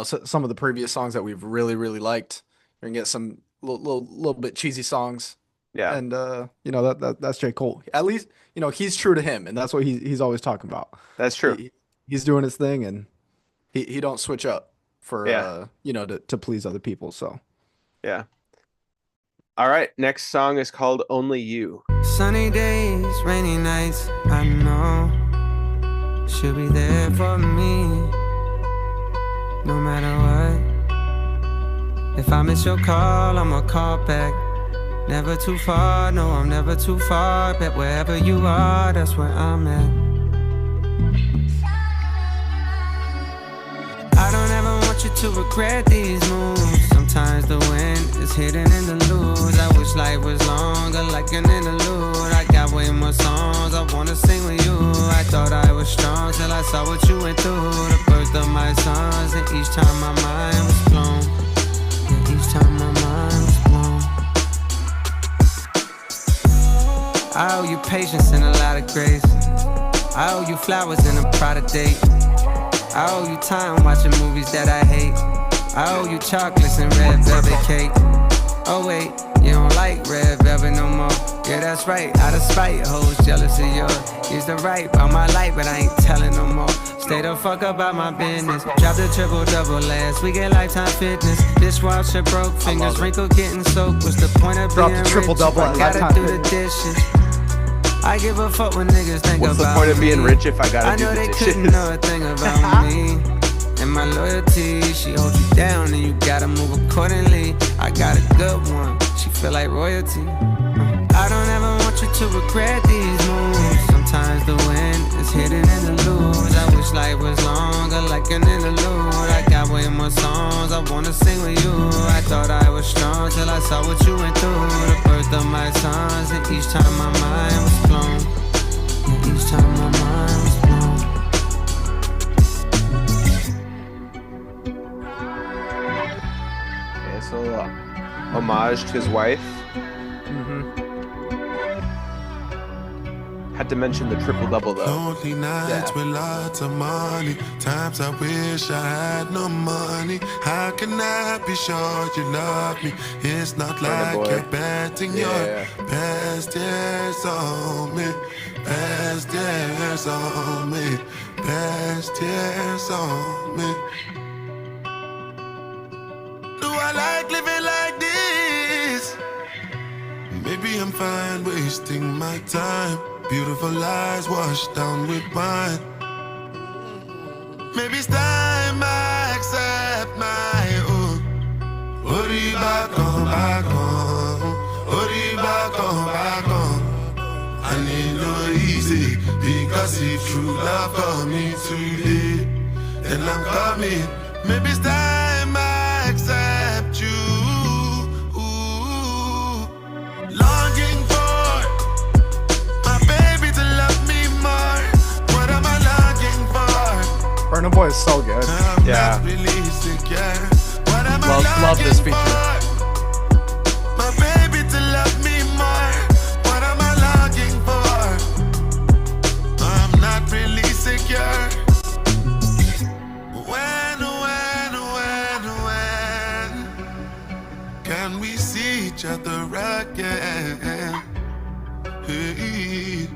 some of the previous songs that we've really, really liked. You're gonna get some little bit cheesy songs. Yeah. And that's J. Cole. At least, he's true to him, and that's what he's always talking about. That's true. He's doing his thing, and he don't switch up for Yeah. to please other people. So Yeah. All right. Next song is called Only You. Sunny days, rainy nights, I know she'll be there for me, no matter what. If I miss your call, I'ma call back. Never too far, no, I'm never too far. Bet wherever you are, that's where I'm at. I don't ever want you to regret these moves. Sometimes the wind is hidden in the lose. I wish life was longer, like an interlude. I got way more songs I wanna sing with you. I thought I was strong till I saw what you went through. The birth of my sons, and each time my mind was blown. And each time my mind was blown. I owe you patience and a lot of grace. I owe you flowers and a Prada date. I owe you time watching movies that I hate. I owe you chocolates and red velvet cake. Oh wait, you don't like red velvet no more. Yeah, that's right, out of spite, hoes jealous of yours. Used to write about my life, but I ain't telling no more. Stay the fuck about my business. Drop the triple-double last week at Lifetime Fitness. Dishwasher broke, fingers wrinkled, getting soaked. What's the point of Drop being the triple-double rich? at Gotta Lifetime do the Fitness. dishes. I give a fuck when niggas think What's about the point of being me. rich if I I gotta do know the they dishes? couldn't know a thing about me. And my loyalty, she holds you down and you gotta move accordingly. I got a good one, she feel like royalty. I don't ever want you to regret these moves. Sometimes the wind is hidden in the lose. I wish life was longer, like an interlude. I got way more songs I wanna sing with you. I thought I was strong till I saw what you went through. The birth of my sons, and each time my mind was blown. And each time my mind was blown. Okay, so homage to his wife. Had to mention the triple-double though. Lonely nights Yeah. with lots of money. Times I wish I had no money. How can I be sure you love me? It's not like boy. you're betting Yeah. your best years on me. Best years on me. Best years on me. Do I like living like this? Maybe I'm fine wasting my time. Beautiful lies washed down with wine. Maybe it's time I accept my own. Ori back on, back on. Ori back on, back on. I need no easy, because if true love coming today, then I'm coming. Maybe it's time I accept you. Ooh. Longing for my baby to love me more. What am I longing for? Burna Boy is so good. I'm Yeah. not really secure. What am I Love this longing feature. for? My baby to love me more. What am I longing for? I'm not really secure. When can we see each other again? Hey.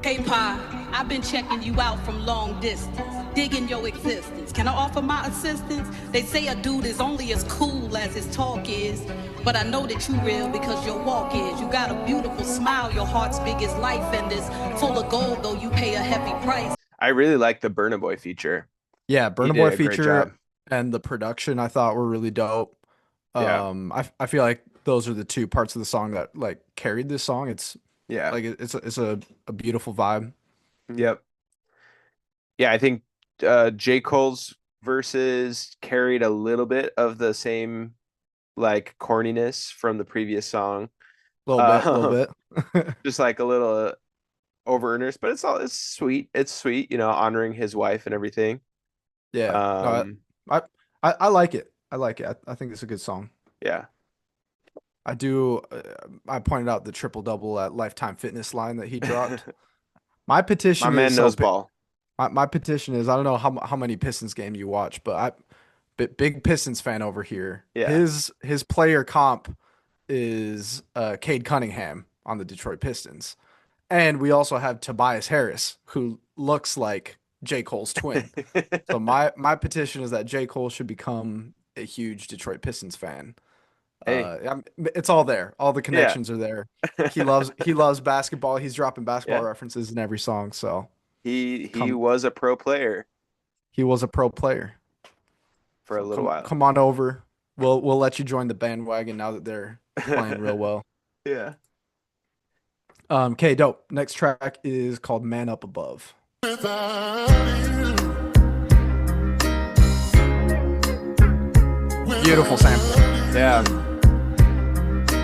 Hey Pa, I've been checking you out from long distance. digging your existence. Can I offer my assistance? They say a dude is only as cool as his talk is, but I know that you real because your walk is. You got a beautiful smile, your heart's big as life, and this full of gold, though you pay a heavy price. I really like the Burna Boy feature. Yeah, Burna did Boy a great feature job. and the production I thought were really dope. Yeah. I feel like those are the two parts of the song that like carried this song. It's Yeah. like it's a beautiful vibe. Yep. Yeah, I think J. Cole's verses carried a little bit of the same like corniness from the previous song. A little bit. Just like a little over earners, but it's sweet. It's sweet, you know, honoring his wife and everything. Yeah. No, I like it. I like it. I think it's a good song. Yeah. I do. I pointed out the triple double at Lifetime Fitness line that he dropped. My petition My man is knows ball. My petition is I don't know how many Pistons games you watch, but big Pistons fan over here. Yeah. His player comp is Cade Cunningham on the Detroit Pistons, and we also have Tobias Harris, who looks like J. Cole's twin. So my petition is that J. Cole should become a huge Detroit Pistons fan. Hey. It's all there. All the connections are there. He loves basketball. He's dropping basketball references in every song. So he was a pro player he was a pro player for a little while. Come on over. We'll let you join the bandwagon now that they're playing real well. Yeah. Okay, dope. Next track is called Man Up Above. Beautiful sample. Yeah.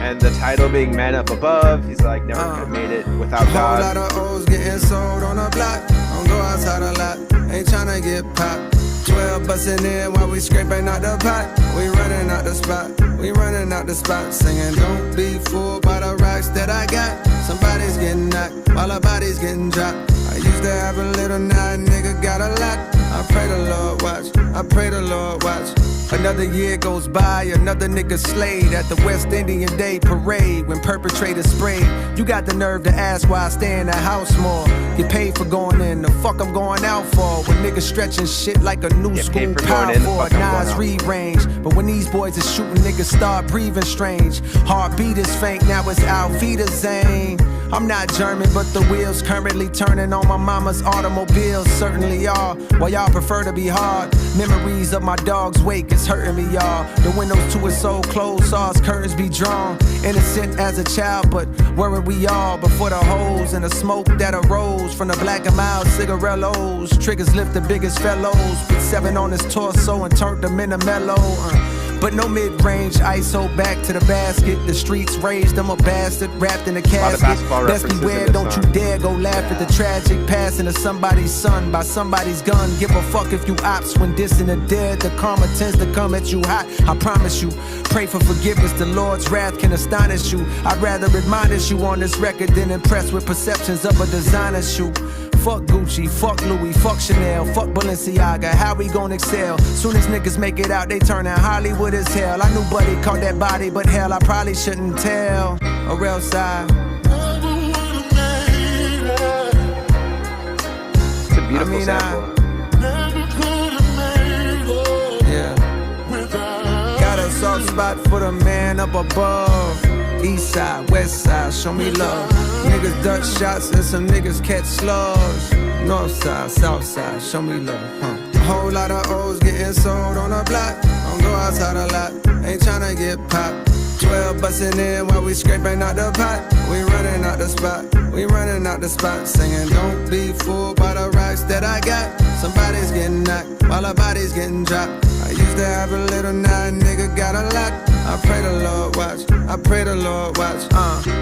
And the title being Man Up Above, he's like, never could have made it without Whole God. lot of O's getting sold on the block. Don't go outside a lot, ain't tryna get popped. 12 busting in while we scraping out the pot. We running out the spot, we running out the spot. Singing, don't be fooled by the rocks that I got. Somebody's getting knocked while our body's getting dropped. I used to have a little, now a nigga got a lot. I pray the Lord watch, I pray the Lord watch. Another year goes by, another nigga slayed at the West Indian Day Parade when perpetrators sprayed. You got the nerve to ask why I stay in the house more. Get paid for going in, the fuck I'm going out for. When niggas stretching shit like a new school power for Nas read range. But when these boys is shooting, niggas start breathing strange. Heartbeat is faint, now it's Auf Wiedersehen. I'm not German, but the wheels currently turning on my mama's automobiles certainly are. While y'all prefer to be hard, memories of my dog's wake is hurting me, y'all. The windows to his soul closed, saw his curtains be drawn. Innocent as a child, but weren't we all? Before the holes and the smoke that arose from the black and mild cigarillos. Triggers lift the biggest fellows, put 7 on his torso and turned them into mellow. But no mid-range, ISO back to the basket. The streets raised, I'm a bastard wrapped in a casket. Best beware, don't you dare go laugh at the tragic passing of somebody's son by somebody's gun. Give a fuck if you ops when dissing the dead. The karma tends to come at you hot, I promise you. Pray for forgiveness, the Lord's wrath can astonish you. I'd rather admonish you on this record than impressed with perceptions of a designer shoe. Fuck Gucci, fuck Louis, fuck Chanel, fuck Balenciaga, how we gon' excel? Soon as niggas make it out, they turn out Hollywood as hell. I knew Buddy caught that body, but hell, I probably shouldn't tell. Or else It's a beautiful sample. Got a soft spot for the man up above. East side, west side, show me love. Niggas duck shots and some niggas catch slugs. North side, south side, show me love. Whole lot of O's getting sold on the block. Don't go outside a lot, ain't tryna get popped. 12 busting in while we scraping out the pot. We running out the spot, we running out the spot. Singing, don't be fooled by the rocks that I got. Somebody's getting knocked while our body's getting dropped. I used to have a little, now a nigga got a lot. I pray the Lord watch, I pray the Lord watch.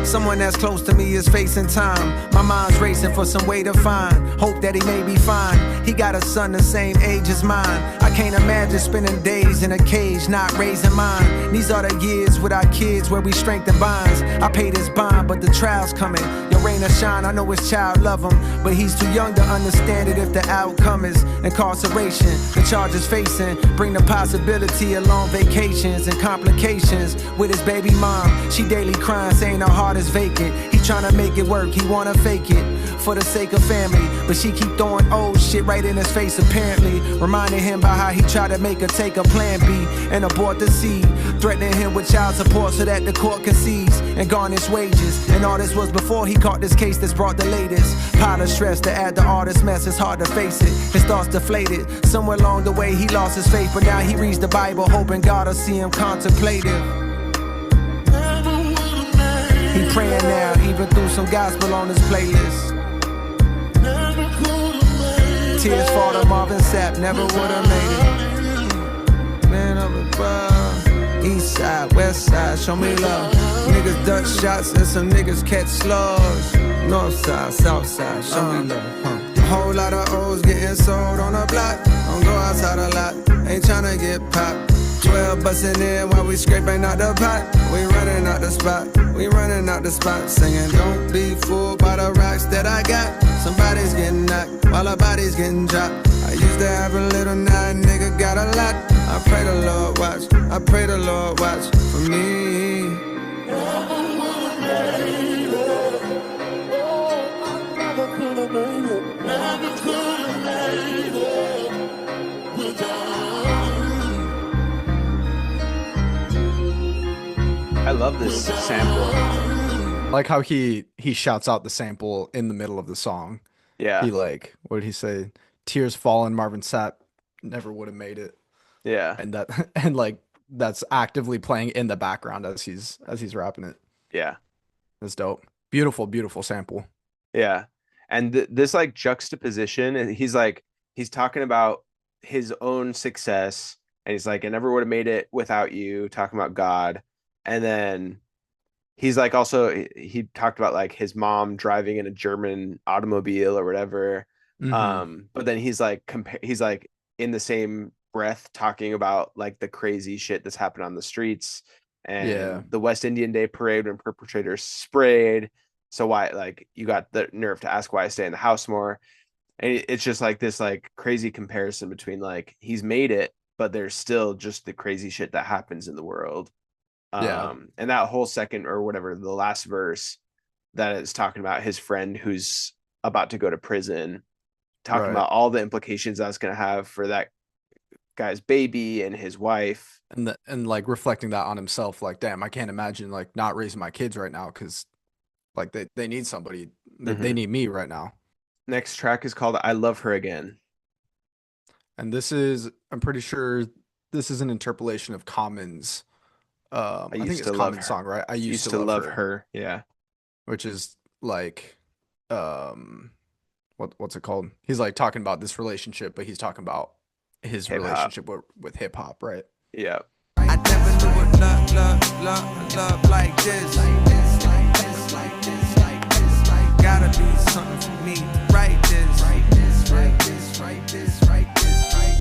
Someone that's close to me is facing time. My mind's racing for some way to find hope that he may be fine. He got a son the same age as mine. I can't imagine spending days in a cage not raising mine. These are the years with our kids where we strengthen bonds. I paid his bond, but the trial's coming. Your rain or shine, I know his child love him, but he's too young to understand it if the outcome is incarceration. The charges facing bring the possibility of long vacations and complications with his baby mom. She daily crying, saying her heart is vacant. He tryna make it work, he wanna fake it for the sake of family. But she keep throwing old shit right in his face apparently, reminding him about how he tried to make her take a plan B and abort the seed, threatening him with child support so that the court can seize and garnish wages. And all this was before he caught this case that's brought the latest pile of stress to add to all this mess. It's hard to face it, his thoughts deflated. Somewhere along the way he lost his faith, but now he reads the Bible hoping God will see him contemplative. He praying now, even through some gospel on his playlist. Tears fall to Marvin Sapp, never would've made it. Man up above, east side, west side, show me love. Niggas duck shots and some niggas catch slugs. North side, south side, show me love. A whole lot of O's getting sold on the block. Don't go outside a lot, ain't tryna get popped. 12 bustin' in while we scraping out the pot. We running out the spot, we running out the spot. Singing, don't be fooled by the rocks that I got. Somebody's getting knocked while our body's getting dropped. I used to have a little, now a nigga got a lot. I pray the Lord watch, I pray the Lord watch for me. I love this sample. I like how he shouts out the sample in the middle of the song. Yeah. He like, what did he say? Tears falling, Marvin Sapp never would have made it. Yeah. And that and like that's actively playing in the background as he's rapping it. Yeah. That's dope. Beautiful, beautiful sample. Yeah. And this like juxtaposition, and he's talking about his own success, and he's like, I never would have made it without you, talking about God. And then he's like, also he talked about like his mom driving in a German automobile or whatever. Mm-hmm. But then he's like in the same breath talking about like the crazy shit that's happened on the streets and the West Indian Day parade when perpetrators sprayed. So why, like, you got the nerve to ask why I stay in the house more. And it's just like this like crazy comparison between like he's made it, but there's still just the crazy shit that happens in the world. And that whole second or whatever, the last verse that is talking about his friend who's about to go to prison, talking about all the implications that's going to have for that guy's baby and his wife. And like reflecting that on himself, like, damn, I can't imagine like not raising my kids right now because like they need somebody. They need me right now. Next track is called I Love Her Again. And this is, I'm pretty sure this is an interpolation of Common's. I think it's Common's song, right? I used to love her. Yeah. Which is like, what's it called? He's like talking about this relationship, but he's talking about his relationship with hip hop, right? Yeah. I never knew what love like this. Gotta be something for me. Right this.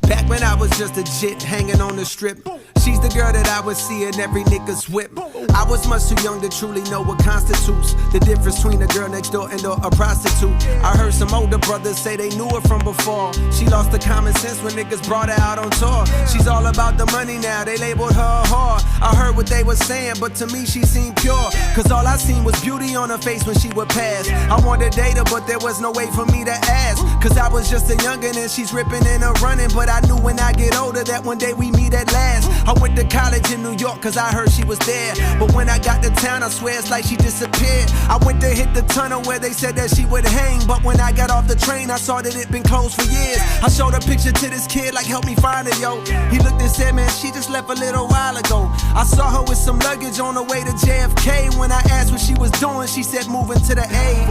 Back when I was just a jit hanging on the strip, she's the girl that I would see in every nigga's whip. I was much too young to truly know what constitutes the difference between a girl next door and a prostitute. I heard some older brothers say they knew her from before. She lost the common sense when niggas brought her out on tour. She's all about the money now, they labeled her a whore. I heard what they were saying, but to me she seemed pure, cause all I seen was beauty on her face when she would pass. I wanted to date her, but there was no way for me to ask, cause I was just a youngin' and she's ripping and running. But I knew when I get older that one day we meet at last. I went to college in New York cause I heard she was there, but when I got to town I swear it's like she disappeared. I went to hit the tunnel where they said that she would hang, but when I got off the train I saw that it been closed for years. I showed a picture to this kid like help me find her, yo. He looked and said, man, she just left a little while ago. I saw her with some luggage on her way to JFK. When I asked what she was doing, she said moving to the A.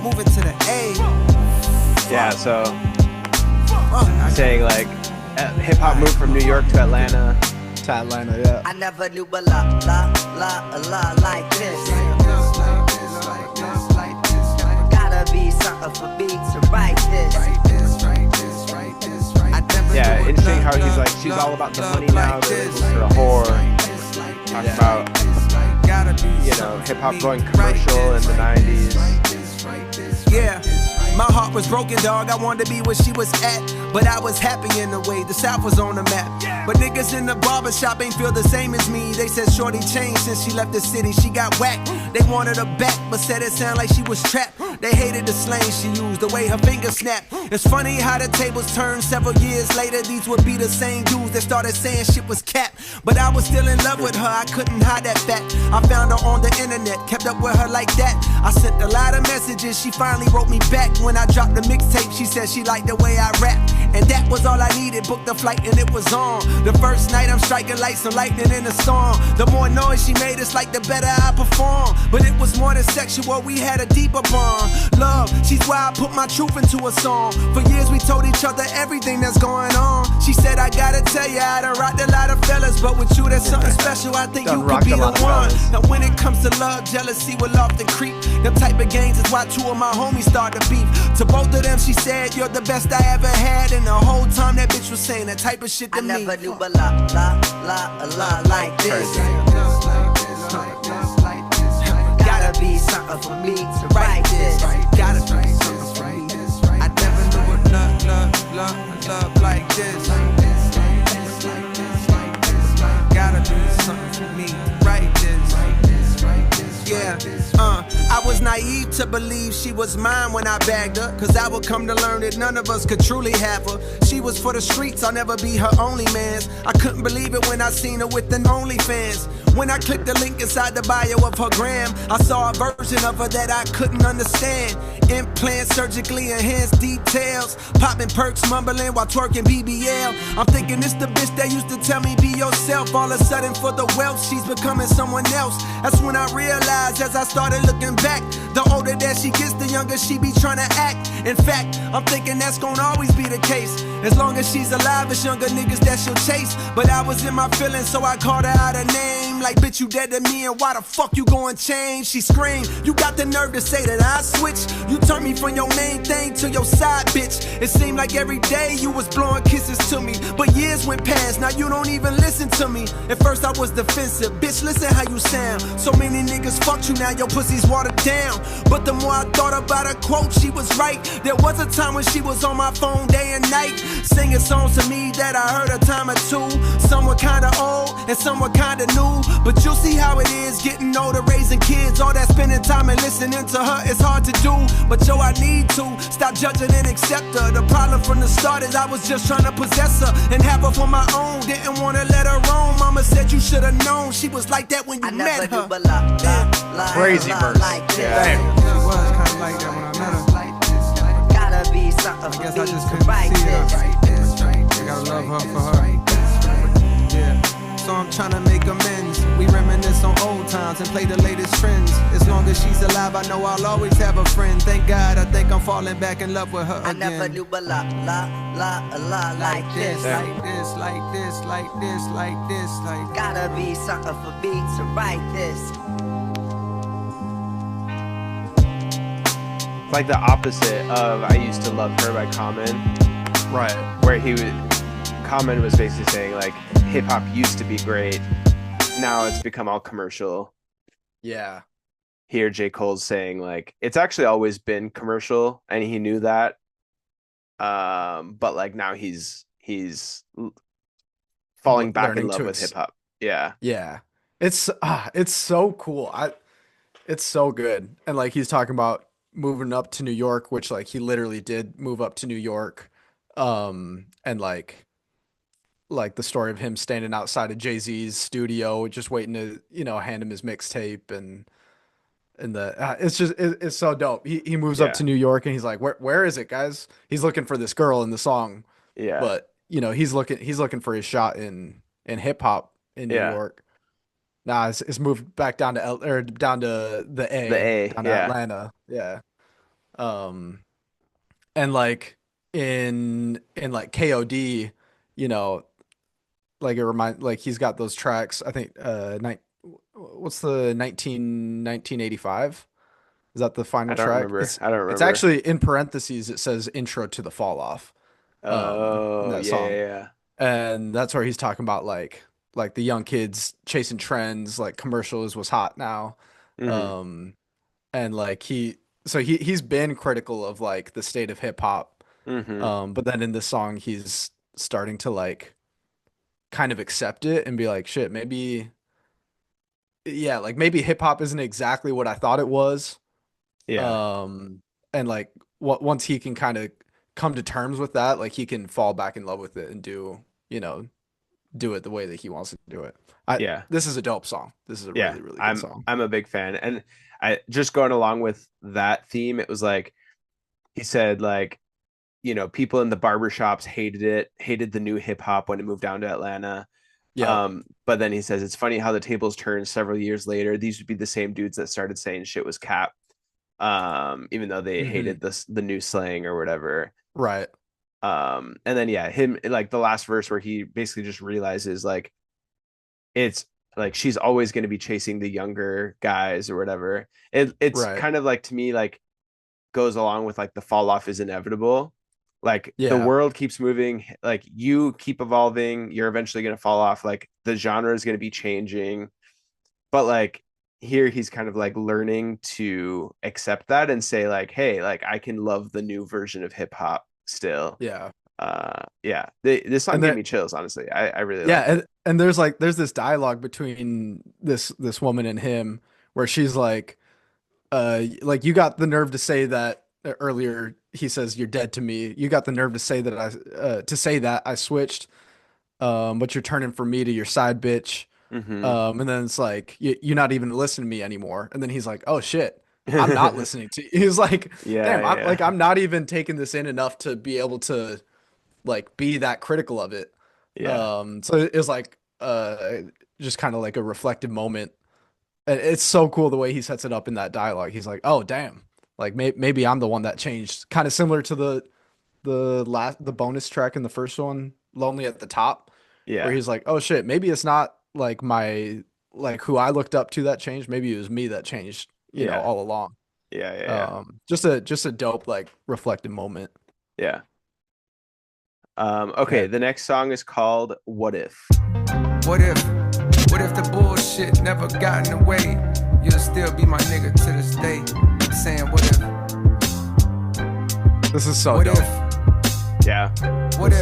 Moving to the A. Yeah, so saying like hip hop moved from New York to Atlanta. Yeah. I never knew a lot like this. Gotta be something for me to write this. Yeah, interesting how he's like, she's all about the money now, they're a whore. Talking about, you know, hip hop going commercial in the 90s. Yeah. My heart was broken, dog. I wanted to be where she was at, but I was happy in a way. The South was on the map. But niggas in the barbershop ain't feel the same as me. They said shorty changed since she left the city. She got whacked. They wanted her back, but said it sounded like she was trapped. They hated the slang she used, the way her fingers snapped. It's funny how the tables turned several years later. These would be the same dudes that started saying shit was cap. But I was still in love with her, I couldn't hide that fact. I found her on the internet, kept up with her like that. I sent a lot of messages, she finally wrote me back. When I dropped the mixtape, she said she liked the way I rap. And that was all I needed, booked the flight and it was on. The first night I'm striking like some lightning in a storm. The more noise she made, it's like the better I perform. But it was more than sexual, we had a deeper bond. Love, she's why I put my truth into a song. For years we told each other everything that's going on. She said, I gotta tell you, I done rocked a lot of fellas, but with you there's something special, I think you could be the one. Now when it comes to love, jealousy will often creep. Them type of games is why two of my homies started beef. To both of them she said, you're the best I ever had. And the whole time that bitch was saying that type of shit to me. I never knew a lot like this. Gotta be something for me to write this. Gotta be something for me. I never knew a love like this. Gotta be something for me to write this. Yeah, I was naive to believe she was mine when I bagged her, cause I would come to learn that none of us could truly have her. She was for the streets, I'll never be her only man's. I couldn't believe it when I seen her with an OnlyFans. When I clicked the link inside the bio of her gram, I saw a version of her that I couldn't understand. Implants, surgically enhanced details, popping perks, mumbling while twerking BBL. I'm thinking it's the bitch that used to tell me be yourself. All of a sudden for the wealth, she's becoming someone else. That's when I realized as I started looking back, the older that she gets, the younger she be trying to act. In fact, I'm thinking that's gonna always be the case. As long as she's alive, it's younger niggas that she'll chase. But I was in my feelings, so I called her out her name. Like, bitch, you dead to me, and why the fuck you gon' change? She screamed, you got the nerve to say that I switch. You turned me from your main thing to your side, bitch. It seemed like every day you was blowing kisses to me. But years went past, now you don't even listen to me. At first I was defensive, bitch, listen how you sound. So many niggas fucked you, now your pussy's watered down. But the more I thought about her quote, she was right. There was a time when she was on my phone day and night, singing songs to me that I heard a time or two. Some were kinda old and some were kinda new. But you'll see how it is getting older, raising kids. All that spending time and listening to her is hard to do. But yo, I need to stop judging and accept her. The problem from the start is I was just trying to possess her and have her for my own. Didn't wanna let her roam. Mama said you should've known she was like that when you met her. Crazy verse. Like this. Damn. She was kinda like that when I met her. Gotta be something I guess for I me just to couldn't write see this. her. I gotta love her for her. Yeah. So I'm trying to make amends. We reminisce on old times and play the latest trends. As long as she's alive, I know I'll always have a friend. Thank God, I think I'm falling back in love with her I again. never knew a lot like this. Like this, like this, like this, like this, like. Gotta be something for me to write this. It's like the opposite of I Used to Love Her by Common, Right. where Common was basically saying like hip hop used to be great, now it's become all commercial. Yeah. Here J. Cole's saying like it's actually always been commercial and he knew that. But like now he's falling back in Learning love to with hip hop. Yeah. Yeah. It's so cool. It's so good. And like he's talking about moving up to New York, which like he literally did move up to New York. And like the story of him standing outside of Jay-Z's studio, just waiting to, hand him his mixtape and it's so dope. He moves up to New York and he's like, where is it, guys? He's looking for this girl in the song. Yeah. But he's looking for his shot in hip hop in New York. Nah, it's moved back down to down to the A, down to Atlanta. Yeah. And like in like KOD, like he's got those tracks. I think what's the 1985? Is that the final track? I don't remember. It's actually in parentheses. It says intro to the fall off. That song. Yeah. And that's where he's talking about like the young kids chasing trends, like commercials was hot now. Mm-hmm. And like so he's been critical of like the state of hip hop. Mm-hmm. But then in this song he's starting to like kind of accept it and be like, shit, maybe yeah, like maybe hip hop isn't exactly what I thought it was. Yeah. And like what once he can kind of come to terms with that, like he can fall back in love with it and do, you know, do it the way that he wants to do it. Yeah. This is a dope song. This is a Yeah. really, really good song. I'm a big fan. And I just going along with that theme, it was like he said, like, you know, people in the barbershops hated the new hip hop when it moved down to Atlanta. Yeah. But then he says it's funny how the tables turned several years later. These would be the same dudes that started saying shit was cap. Even though they hated the new slang or whatever. Right. And then yeah, him like the last verse where he basically just realizes like it's like she's always going to be chasing the younger guys or whatever. It's Right. kind of like, to me, like goes along with like the fall off is inevitable. Like the Yeah. world keeps moving, like you keep evolving, you're eventually going to fall off, like the genre is going to be changing. But like here he's kind of like learning to accept that and say like, hey, like I can love the new version of hip hop still. Yeah. Yeah, this song And gave that- me chills, honestly. I really Yeah, like it. and there's this dialogue between this woman and him where she's like you got the nerve to say that earlier he says you're dead to me. You got the nerve to say that I switched, but you're turning from me to your side bitch. Mhm. And then it's like you're not even listening to me anymore. And then he's like, oh shit, I'm not listening to you. He's like, Yeah, damn, yeah. like I'm not even taking this in enough to be able to like be that critical of it. Yeah. So it was like just kind of like a reflective moment. And it's so cool the way he sets it up in that dialogue. He's like, oh damn, like maybe I'm the one that changed. Kind of similar to the bonus track in the first one, Lonely at the Top, Yeah. where he's like, oh shit, maybe it's not like who I looked up to that changed. Maybe it was me that changed, you know, Yeah. all along. Yeah. Just a dope like reflective moment. Yeah. Okay, Yeah. the next song is called What If? What if the bullshit never got in the way? You'll still be my nigga to this day. I'm saying what if? This is so What dope. if? Yeah. What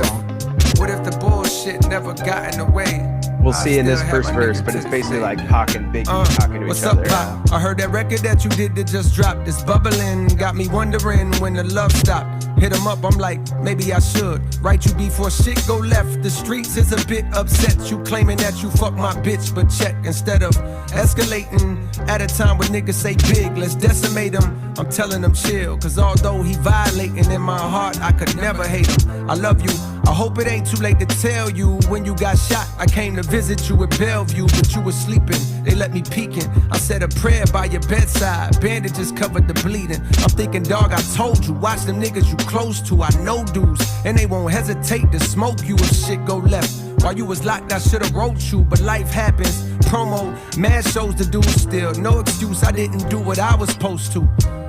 if the bullshit never got in the way? We'll I see in this still have first my verse, nigga but to it's this basically day. like Pac and Biggie talking to What's each up, other. Pop? I heard that record that you did that just dropped. It's bubbling, got me wondering when the love stopped. Hit him up, I'm like, maybe I should write you before shit go left. The streets is a bit upset. You claiming that you fuck my bitch, but check instead of escalating at a time when niggas say big, let's decimate him. I'm telling him chill, cause although he violating in my heart, I could never hate him. I love you. I hope it ain't too late to tell you when you got shot. I came to visit you at Bellevue, but you were sleeping. They let me peeking. I said a prayer by your bedside. Bandages covered the bleeding. I'm thinking, dog, I told you. Watch them niggas you close to. I know dudes, and they won't hesitate to smoke you if shit go left. While you was locked, I should've wrote you, but life happens. Promo, mad shows to do still. No excuse, I didn't do what I was supposed to.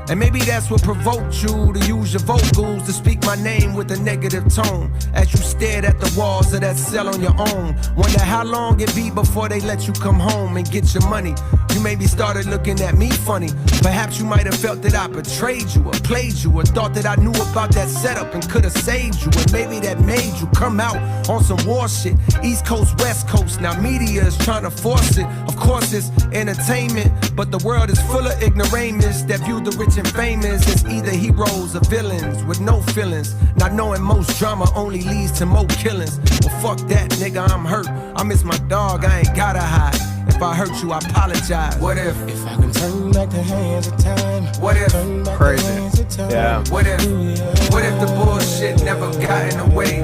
And maybe that's what provoked you to use your vocals to speak my name with a negative tone. As you stared at the walls of that cell on your own. Wonder how long it be before they let you come home and get your money. You maybe started looking at me funny. Perhaps you might have felt that I betrayed you or played you, or thought that I knew about that setup and could have saved you. And maybe that made you come out on some war shit. East Coast, West Coast, now media is trying to force it. Of course it's entertainment, but the world is full of ignoramus that view the rich and famous as either heroes or villains with no feelings. Not knowing most drama only leads to more killings. Well, fuck that, nigga, I'm hurt. I miss my dog, I ain't gotta hide. If I hurt you, I apologize. What if I can turn back the hands of time? What if? Turn back Crazy. the hands of time. Yeah. What if the bullshit never got in the way?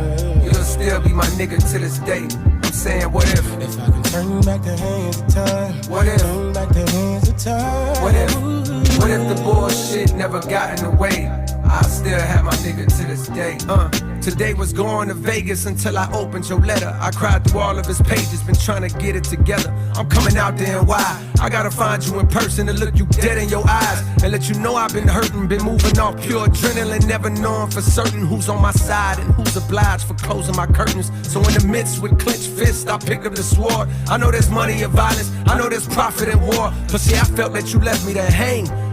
You'll still be my nigga to this day. I'm saying what if? If I can turn back the hands of time. What if? Turn back the hands of time. What if the bullshit never got in the way? I still have my nigga to this day. Today was going to Vegas until I opened your letter. I cried through all of his pages, been trying to get it together. I'm coming out there and why? I gotta find you in person to look you dead in your eyes and let you know I've been hurting, been moving off pure adrenaline, never knowing for certain who's on my side and who's obliged for closing my curtains. So in the midst with clenched fists, I pick up the sword. I know there's money and violence, I know there's profit in war. But see, I felt that you left me to hang.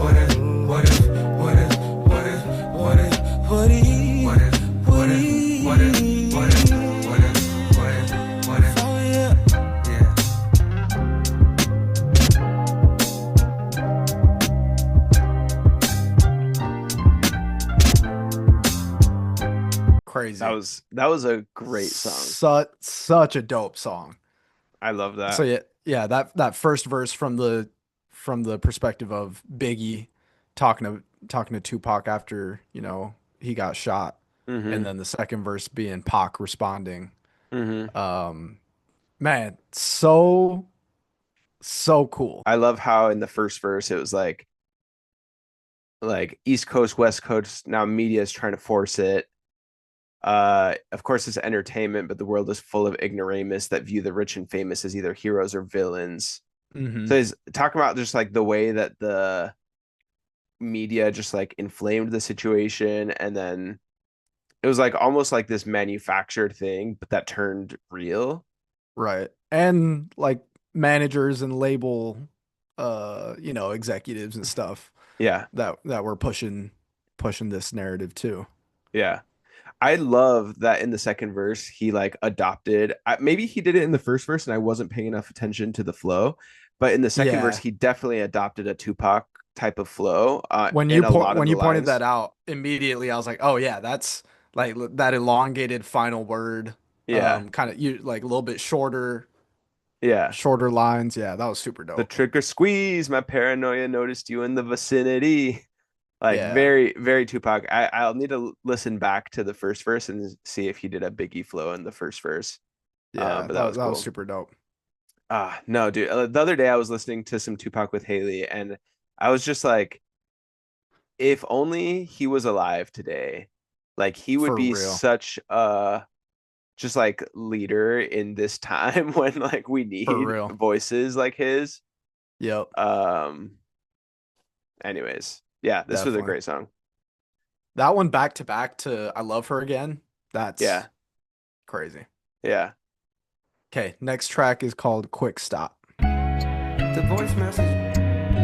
what if, what if, what if, what if, what if, what if, what if, what if, what if, what if, what if, what if, what if, oh yeah, yeah. Crazy. That was a great song. Such a dope song. I love that. So yeah, that first verse from the perspective of Biggie talking to Tupac after, you know, he got shot. And then the second verse being Pac responding. Man, so cool. I love how in the first verse it was like East Coast, West Coast, now media is trying to force it. Of course it's entertainment, but the world is full of ignoramus that view the rich and famous as either heroes or villains. So he's talking about just like the way that the media just like inflamed the situation, and then it was like almost like this manufactured thing, but that turned real. Right. And like managers and label you know, executives and stuff. Yeah. That were pushing this narrative too. Yeah. I love that in the second verse he like adopted, maybe he did it in the first verse and I wasn't paying enough attention to the flow, but in the second verse he definitely adopted a Tupac type of flow. When you pointed that out, immediately I was like, oh yeah, that's like that elongated final word. Yeah. Kind of you like a little bit shorter. Yeah. Shorter lines. Yeah, that was super dope. The trick or squeeze, my paranoia noticed you in the vicinity. Like Yeah. very, very Tupac. I'll need to listen back to the first verse and see if he did a Biggie flow in the first verse. Yeah, but that was cool. was super dope. No, dude. The other day I was listening to some Tupac with Haley, and I was just like, if only he was alive today, like he would For be real. such a just like leader in this time when like we need real. voices like his. Yep. Anyways, yeah, this was a Definitely. great song. That one back to back to I Love Her Again. That's crazy. Yeah. Okay, next track is called Quik Stop. The voice message.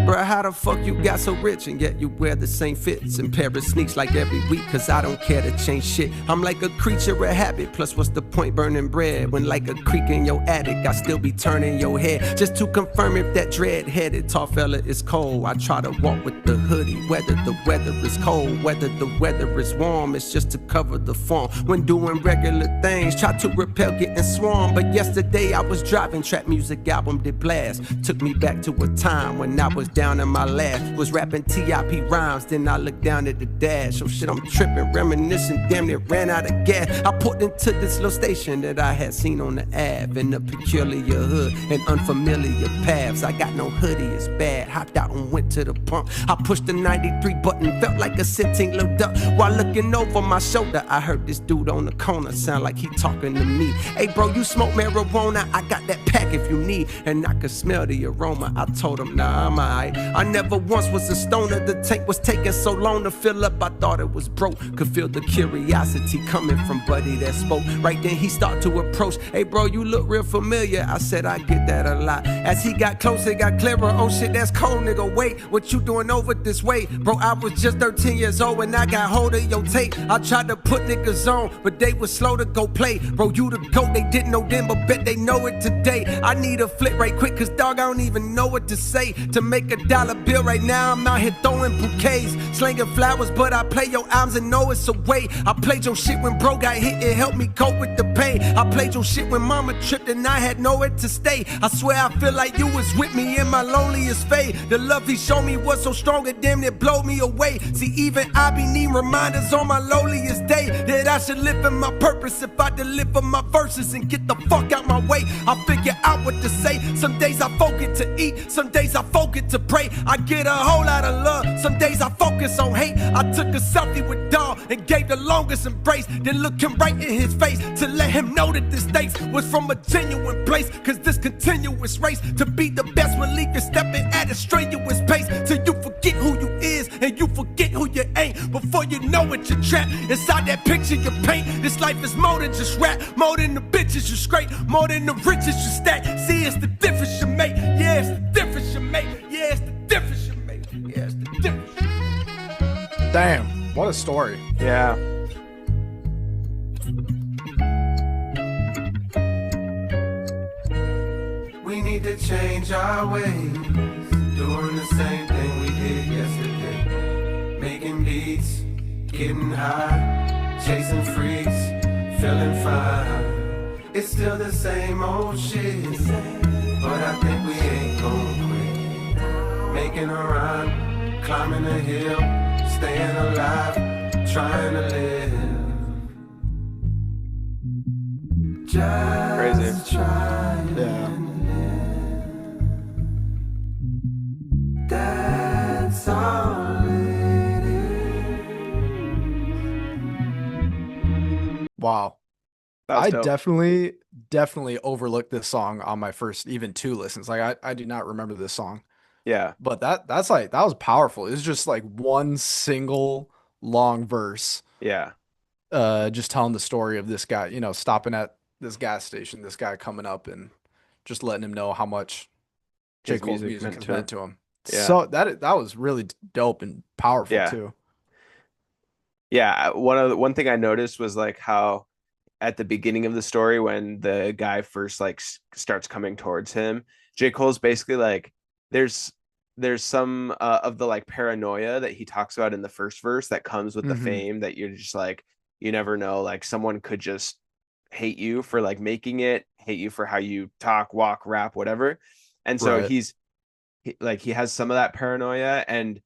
Bruh, how the fuck you got so rich and yet you wear the same fits and pair of sneaks like every week? Cause I don't care to change shit. I'm like a creature of habit. Plus, what's the point burning bread when like a creek in your attic? I still be turning your head just to confirm if that dread-headed tall fella is cold. I try to walk with the hoodie, whether the weather is cold, whether the weather is warm. It's just to cover the form. When doing regular things, try to repel getting swarmed. But yesterday I was driving, trap music album did blast. Took me back to a time when I was was down in my last. Was rapping T.I.P. rhymes, then I looked down at the dash. Oh shit, I'm tripping, reminiscing, damn near ran out of gas. I pulled into this little station that I had seen on the Ave. In the peculiar hood and unfamiliar paths. I got no hoodie, it's bad. Hopped out and went to the pump. I pushed the 93 button, felt like a 17 looked up. While looking over my shoulder, I heard this dude on the corner sound like he talking to me. Hey bro, you smoke marijuana? I got that pack if you need. And I could smell the aroma. I told him, nah, I'm alright. I never once was a stoner. The tank was taking so long to fill up, I thought it was broke. Could feel the curiosity coming from buddy that spoke. Right then he started to approach. Hey bro, you look real familiar. I said I get that a lot. As he got closer, it got clearer. Oh shit, that's cold, nigga. Wait, what you doing over this way? Bro, I was just 13 years old when I got hold of your tape. I tried to put niggas on, but they was slow to go play. Bro, you the GOAT, they didn't know then, but bet they know it today. I need a flip right quick, cause dog, I don't even know what to say. To make a dollar bill right now, I'm out here throwing bouquets, slinging flowers, but I play your arms and know it's a way. I played your shit when bro got hit, it helped me cope with the pain. I played your shit when mama tripped and I had nowhere to stay. I swear I feel like you was with me in my loneliest phase. The love he showed me was so strong, it damn near blow me away. See, even I be need reminders on my loneliest day that I should live in my purpose if I deliver my verses and get the fuck out my way. I figure out what to say. Some days I focus to eat, some days I focus to pray. I get a whole lot of love, some days I focus on hate. I took a selfie with dog and gave the longest embrace, then look him right in his face to let him know that this thanks was from a genuine place. Cause this continuous race to be the best will leave you stepping at a strenuous pace till you forget who you is and you forget who you ain't. Before you know it, you're trapped inside that picture you paint. This life is more than just rap, more than the bitches you scrape, more than the riches you stack. See, it's the difference you make. Yeah, it's the difference you make. Yeah, it's the difference you make. Yeah, it's the difference. Damn, what a story. Yeah. We need to change our ways, doing the same thing we did yesterday. Making beats, getting high, chasing freaks, feeling fine. It's still the same old shit, but I think we ain't gon' quit. Making a run, climbing a hill, staying alive, trying to live. Just Crazy. trying Yeah. That's all it is. Wow. That was I dope. definitely overlooked this song on my first even 2 listens. Like I do not remember this song. Yeah. But that's like that was powerful. It was just like one single long verse, Yeah. just telling the story of this guy, stopping at this gas station, this guy coming up and just letting him know how much J. His Cole's music music meant has to him. meant to him. Yeah. So that was really dope and powerful Yeah. too. Yeah. One thing I noticed was like how at the beginning of the story, when the guy first like starts coming towards him, J. Cole's basically like, there's some of the like paranoia that he talks about in the first verse that comes with the Mhm. fame, that you're just like, you never know, like someone could just hate you for like making it, hate you for how you talk, walk, rap, whatever. And so Right. he has some of that paranoia, and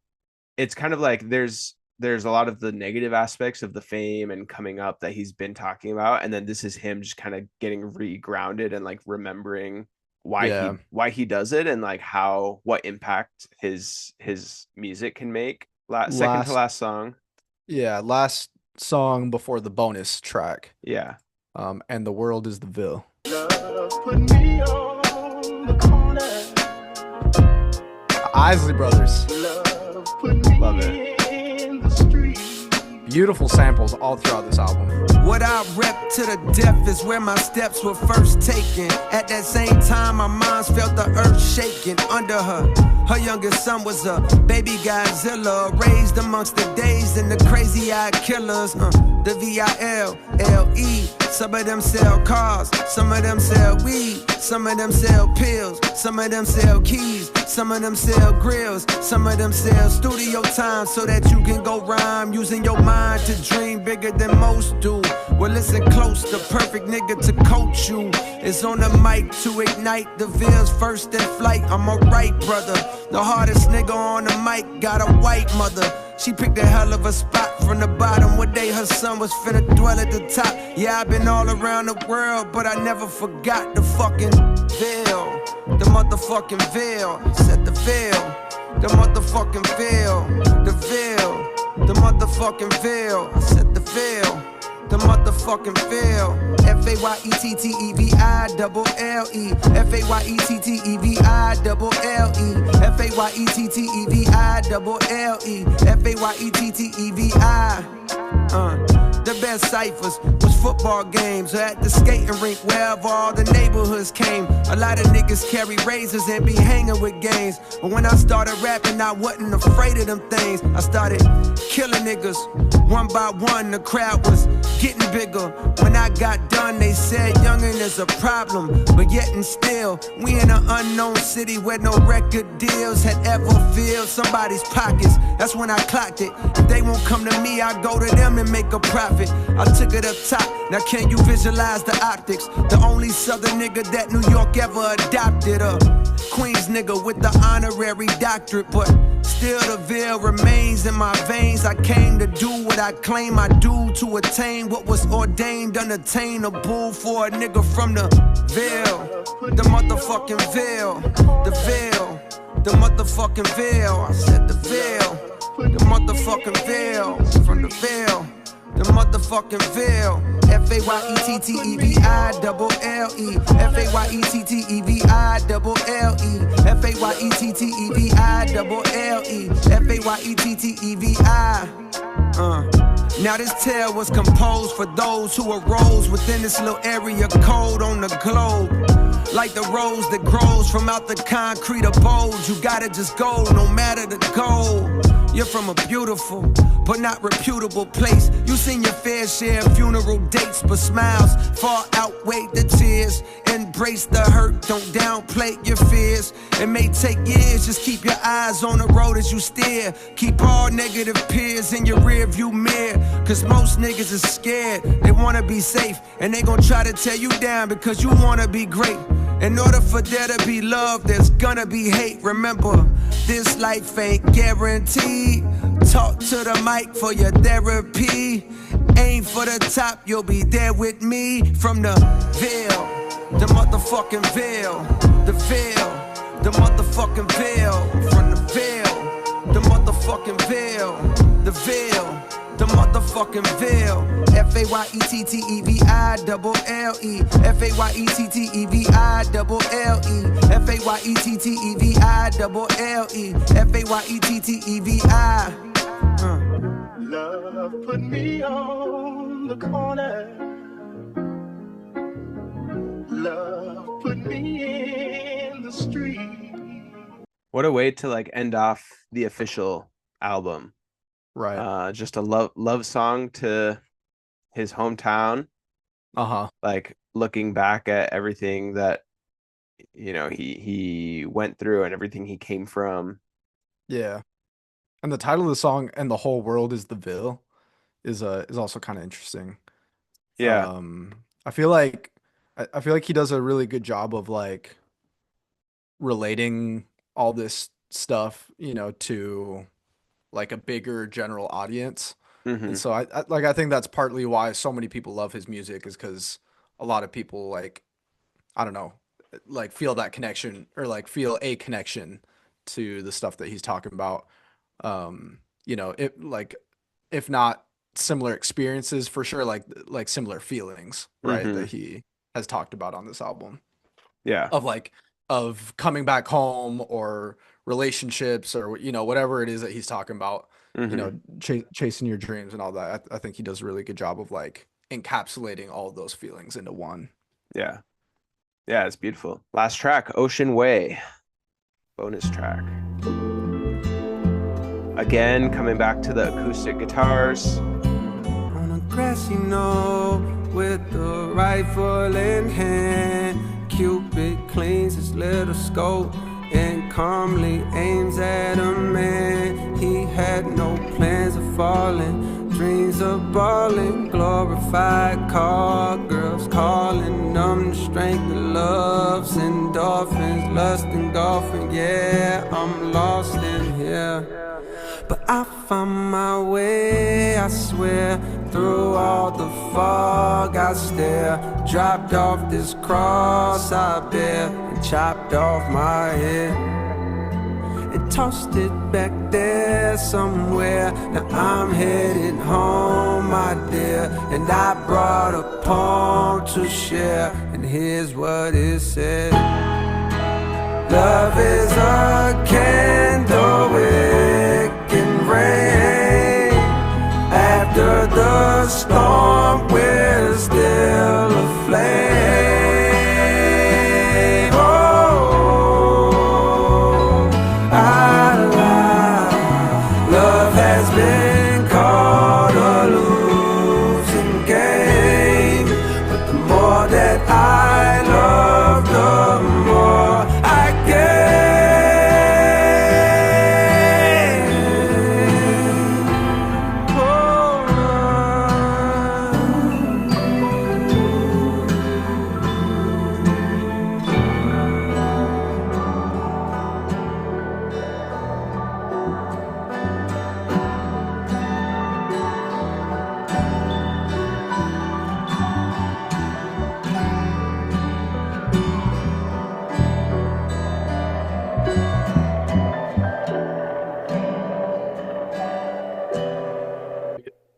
it's kind of like there's a lot of the negative aspects of the fame and coming up that he's been talking about, and then this is him just kind of getting re-grounded and like remembering why he does it, and like what impact his music can make. Second to last song. Yeah, last song before the bonus track. Yeah. And the world is the Ville. Isley Brothers. Love it. Beautiful samples all throughout this album. What I rep to the death is where my steps were first taken. At that same time, my mom's felt the earth shaking under her. Her youngest son was a baby Godzilla, raised amongst the days and the crazy-eyed killers. The Ville, Some of them sell cars, some of them sell weed, some of them sell pills, some of them sell keys, some of them sell grills, some of them sell studio time so that you can go rhyme, using your mind to dream bigger than most do. Well, listen close, the perfect nigga to coach you is on the mic to ignite the Ville's first in flight. I'm a right brother, the hardest nigga on the mic, got a white mother. She picked a hell of a spot from the bottom. One day her son was finna dwell at the top. Yeah, I've been all around the world, but I never forgot the fucking Ville. The motherfucking Ville. Said the Ville. The motherfucking Ville. The Ville. The motherfucking Ville. I said the Ville. The motherfucking Ville. F-A-Y-E-T-T-E-V-I-double-L-E. F-A-Y-E-T-T-E-V-I-double-L-E. F-A-Y-E-T-T-E-V-I-double-L-E. F-A-Y-E-T-T-E-V-I. The best ciphers was football games or at the skating rink, wherever all the neighborhoods came. A lot of niggas carry razors and be hanging with gangs. But when I started rapping, I wasn't afraid of them things. I started killing niggas one by one. The crowd was getting bigger. When I got done, they said youngin' is a problem. But yet and still, we in an unknown city where no record deals had ever filled somebody's pockets. That's when I clocked it. If they won't come to me, I go to them and make a profit. I took it up top. Now can you visualize the optics? The only southern nigga that New York ever adopted. A Queens nigga with the honorary doctorate, but still the Ville remains in my veins. I came to do what I claim I do, to attain what was ordained unattainable for a nigga from the Ville. The motherfucking Ville. The Ville. The motherfucking Ville. I said the Ville. The motherfucking Ville. From the Ville. The motherfucking Ville. F-A-Y-E-T-T-E-V-I-double-L-E. F-A-Y-E-T-T-E-V-I-double-L-E. F-A-Y-E-T-T-E-V-I-double-L-E. F-A-Y-E-T-T-E-V-I. Now this tale was composed for those who arose within this little area code on the globe. Like the rose that grows from out the concrete abode. You gotta just go, no matter the goal. You're from a beautiful, but not reputable place. You seen your fair share of funeral dates, but smiles far outweigh the tears. Embrace the hurt, don't downplay your fears. It may take years, just keep your eyes on the road as you steer. Keep all negative peers in your rear view mirror. Cause most niggas is scared, they wanna be safe. And they gon' try to tear you down because you wanna be great. In order for there to be love, there's gonna be hate. Remember, this life ain't guaranteed. Talk to the mic for your therapy. Aim for the top, you'll be there with me. From the Ville, the motherfucking Ville. The Ville, the motherfucking Ville. From the Ville, the motherfucking Ville. The Ville, the motherfucking Ville. F-A-Y-E-T-T-E-V-I-double-L-E. F-A-Y-E-T-T-E-V-I-double-L-E. F-A-Y-E-T-T-E-V-I-double-L-E. F-A-Y-E-T-T-E-V-I. Love put me on the corner. Love put me in the street. What a way to like end off the official album. Right. Just a love song to his hometown. Like looking back at everything that he went through and everything he came from. Yeah. And the title of the song, "And the Whole World is the Ville," is also kind of interesting. Yeah. I feel like he does a really good job of like relating all this stuff, to like a bigger general audience. And so I think that's partly why so many people love his music, is because a lot of people, like, I don't know, like feel that connection, or like feel a connection to the stuff that he's talking about. If not similar experiences, for sure, like similar feelings, right? That he has talked about on this album. Yeah. Of coming back home, or relationships, or whatever it is that he's talking about. Chasing your dreams and all that. I think he does a really good job of like encapsulating all of those feelings into one. Yeah, it's beautiful. Last track, Ocean Way, bonus track. Again, coming back to the acoustic guitars. On a grassy knoll, with the rifle in hand. Cupid cleans his little scope and calmly aims at a man. He had no plans of falling, dreams of balling, glorified car girls calling, numb strength of loves, endorphins, lust and golfing. Yeah, I'm lost in here. But I found my way, I swear. Through all the fog I stare. Dropped off this cross I bear and chopped off my head and tossed it back there somewhere. Now I'm headed home, my dear, and I brought a poem to share. And here's what it said. Love is a candle it can rain. After the storm we're still aflame. Oh, love has been called a losing game. But the more that I love, the more I gain.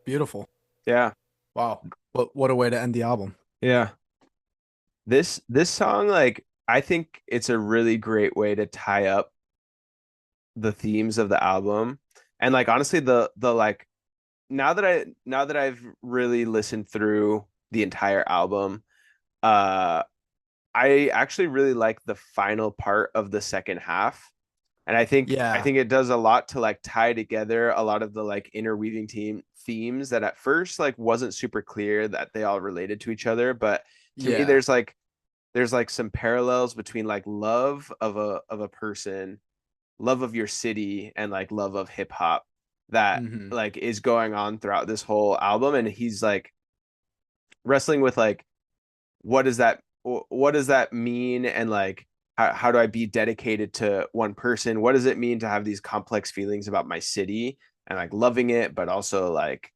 Beautiful. Yeah. Wow. What a way to end the album. Yeah. This song, like, I think it's a really great way to tie up the themes of the album. And like honestly, the like now that I've really listened through the entire album, I actually really like the final part of the second half. And I think Yeah. it does a lot to like tie together a lot of the like interweaving themes that at first like wasn't super clear that they all related to each other. But to me, Yeah. there's like some parallels between like love of a person, love of your city, and like love of hip hop that Mhm. like is going on throughout this whole album. And he's like wrestling with like what does that mean, and like how do I be dedicated to one person? What does it mean to have these complex feelings about my city and like loving it, but also like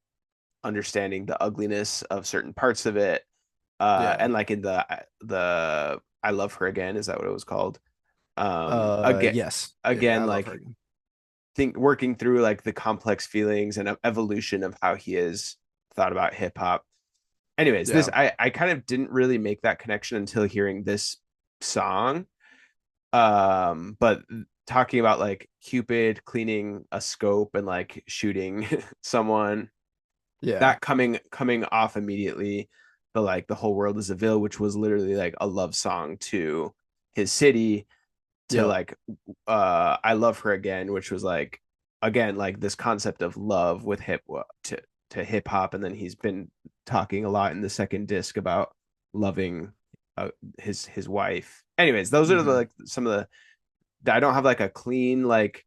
understanding the ugliness of certain parts of it? Yeah. And like in the I Love Her Again, is that what it was called? Again, Yes. Yeah, I love like her. think working through like the complex feelings and evolution of how he has thought about hip hop. Anyways, Yeah. I kind of didn't really make that connection until hearing this song. But talking about like Cupid cleaning a scope and like shooting someone, Yeah. that coming off immediately, the like the whole world is a Ville, which was literally like a love song to his city, to Yep. like I Love Her Again, which was like again like this concept of love with to hip hop. And then he's been talking a lot in the second disc about loving his wife. Anyways, those are the Mhm. like some of the I don't have like a clean like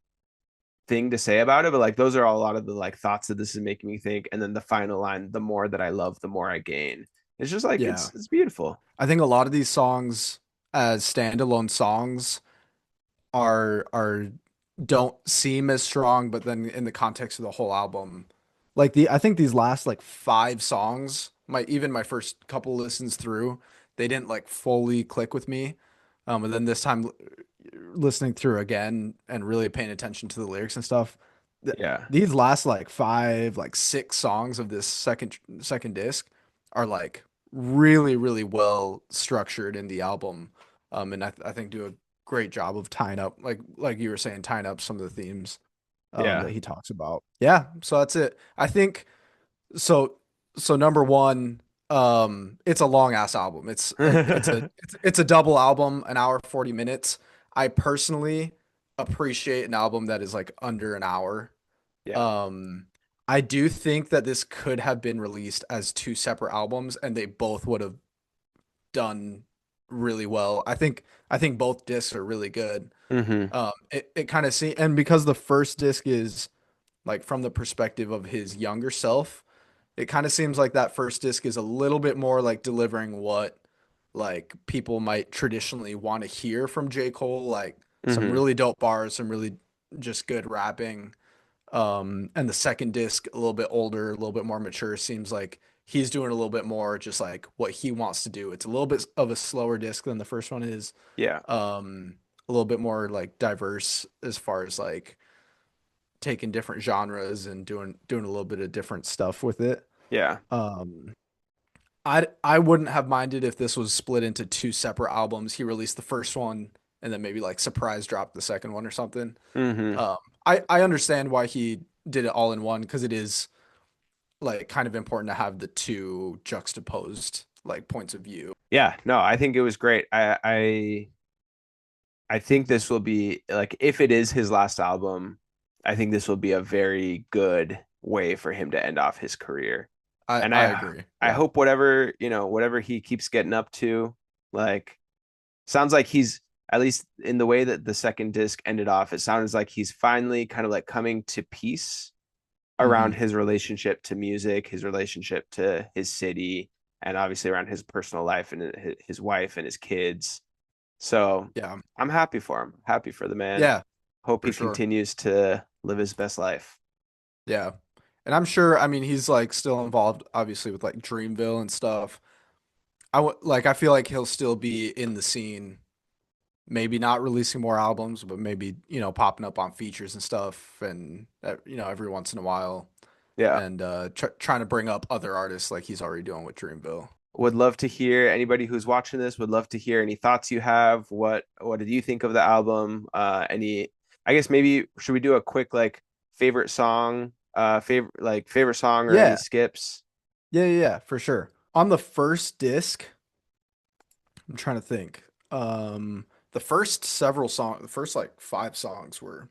thing to say about it, but like those are a lot of the like thoughts that this is making me think. And then the final line, the more that I love, the more I gain. It's just like Yeah. it's beautiful. I think a lot of these songs as standalone songs are don't seem as strong, but then in the context of the whole album, like I think these last like 5 songs, my first couple listens through, they didn't like fully click with me. But then this time listening through again and really paying attention to the lyrics and stuff, Yeah. these last like 5, like 6 songs of this second disc are like really, really well structured in the album. And I think do a great job of tying up, like you were saying, tying up some of the themes Yeah. that he talks about. Yeah, so that's it. I think so. So number one, it's a long ass album. It's a double album, an hour 40 minutes. I personally appreciate an album that is like under an hour. Yeah. I do think that this could have been released as two separate albums, and they both would have done really well. I think both discs are really good. Mm-hmm. It kind of see, and because the first disc is like from the perspective of his younger self, it kind of seems like that first disc is a little bit more like delivering what like people might traditionally want to hear from J. Cole, like some Mm-hmm. really dope bars, some really just good rapping. And the second disc, a little bit older, a little bit more mature, seems like he's doing a little bit more just like what he wants to do. It's a little bit of a slower disc than the first one is. Yeah. A little bit more like diverse as far as like taking different genres and doing a little bit of different stuff with it. Yeah. Um, I wouldn't have minded if this was split into two separate albums. He released the first one and then maybe like surprise drop the second one or something. Mm-hmm. Um, I understand why he did it all in one because it is like kind of important to have the two juxtaposed like points of view. Yeah. No, I think it was great. I think this will be like if it is his last album, I think this will be a very good way for him to end off his career. And I agree. I Yeah. hope whatever he keeps getting up to, like sounds like he's at least in the way that the second disc ended off, it sounds like he's finally kind of like coming to peace around Hmm. his relationship to music, his relationship to his city, and obviously around his personal life and his wife and his kids. So Yeah. I'm happy for him, happy for the man. Yeah, Hope for he sure. continues to live his best life. Yeah. And I'm sure, I mean, he's like still involved obviously with like Dreamville and stuff. I feel like he'll still be in the scene, maybe not releasing more albums, but maybe, popping up on features and stuff and every once in a while Yeah. and trying to bring up other artists like he's already doing with Dreamville. Would love to hear anybody who's watching this would love to hear any thoughts you have. What did you think of the album? Any I guess maybe should we do a quick like favorite song, favorite song or any Yeah. skips? Yeah, for sure. On the first disc, I'm trying to think. The first like five songs were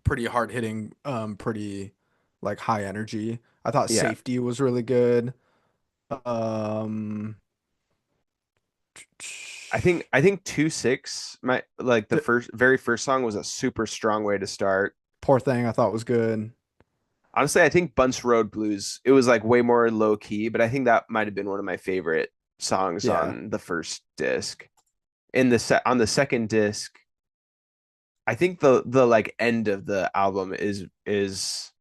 pretty hard hitting, pretty like high energy. I thought Yeah. Safety was really good. Um, I think 2-6 my like the the very first song was a super strong way to start. Poor Thing I thought was good. Honestly, I think Bunce Road Blues, it was like way more low key, but I think that might have been one of my favorite songs Yeah, on the first disc. In the set on the second disc, I think the like end of the album is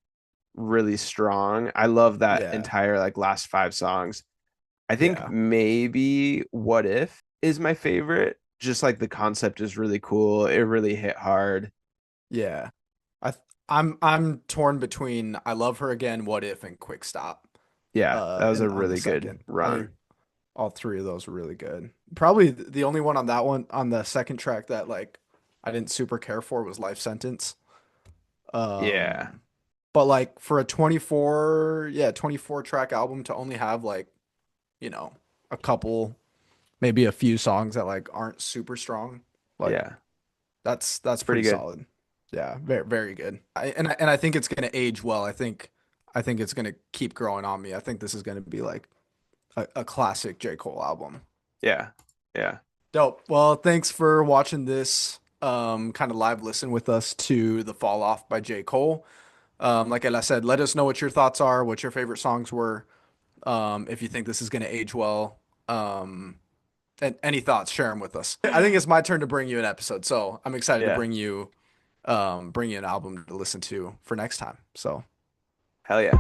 really strong. I love that yeah, entire like last five songs. I think yeah, maybe What If is my favorite. Just like the concept is really cool. It really hit hard. yeah. I'm torn between I Love Her Again, What If, and Quick Stop. Yeah, that was a And on the really good second, I think run. all three of those were really good. Probably the only one on that one on the second track that like I didn't super care for was Life Sentence. Yeah. Um, but like for a 24 track album to only have like, you know, a couple, maybe a few songs that like aren't super strong, like Yeah. that's Pretty pretty good. solid. Yeah, very very good. And I think it's gonna age well. I think it's gonna keep growing on me. I think this is gonna be like a classic J. Cole album. Yeah. Yeah. Dope. Well, thanks for watching this kind of live listen with us to The Fall Off by J. Cole. Like I said, let us know what your thoughts are, what your favorite songs were, if you think this is going to age well. And any thoughts, share them with us. I think it's my turn to bring you an episode, so I'm excited to Yeah. bring you an album to listen to for next time. So Hell yeah.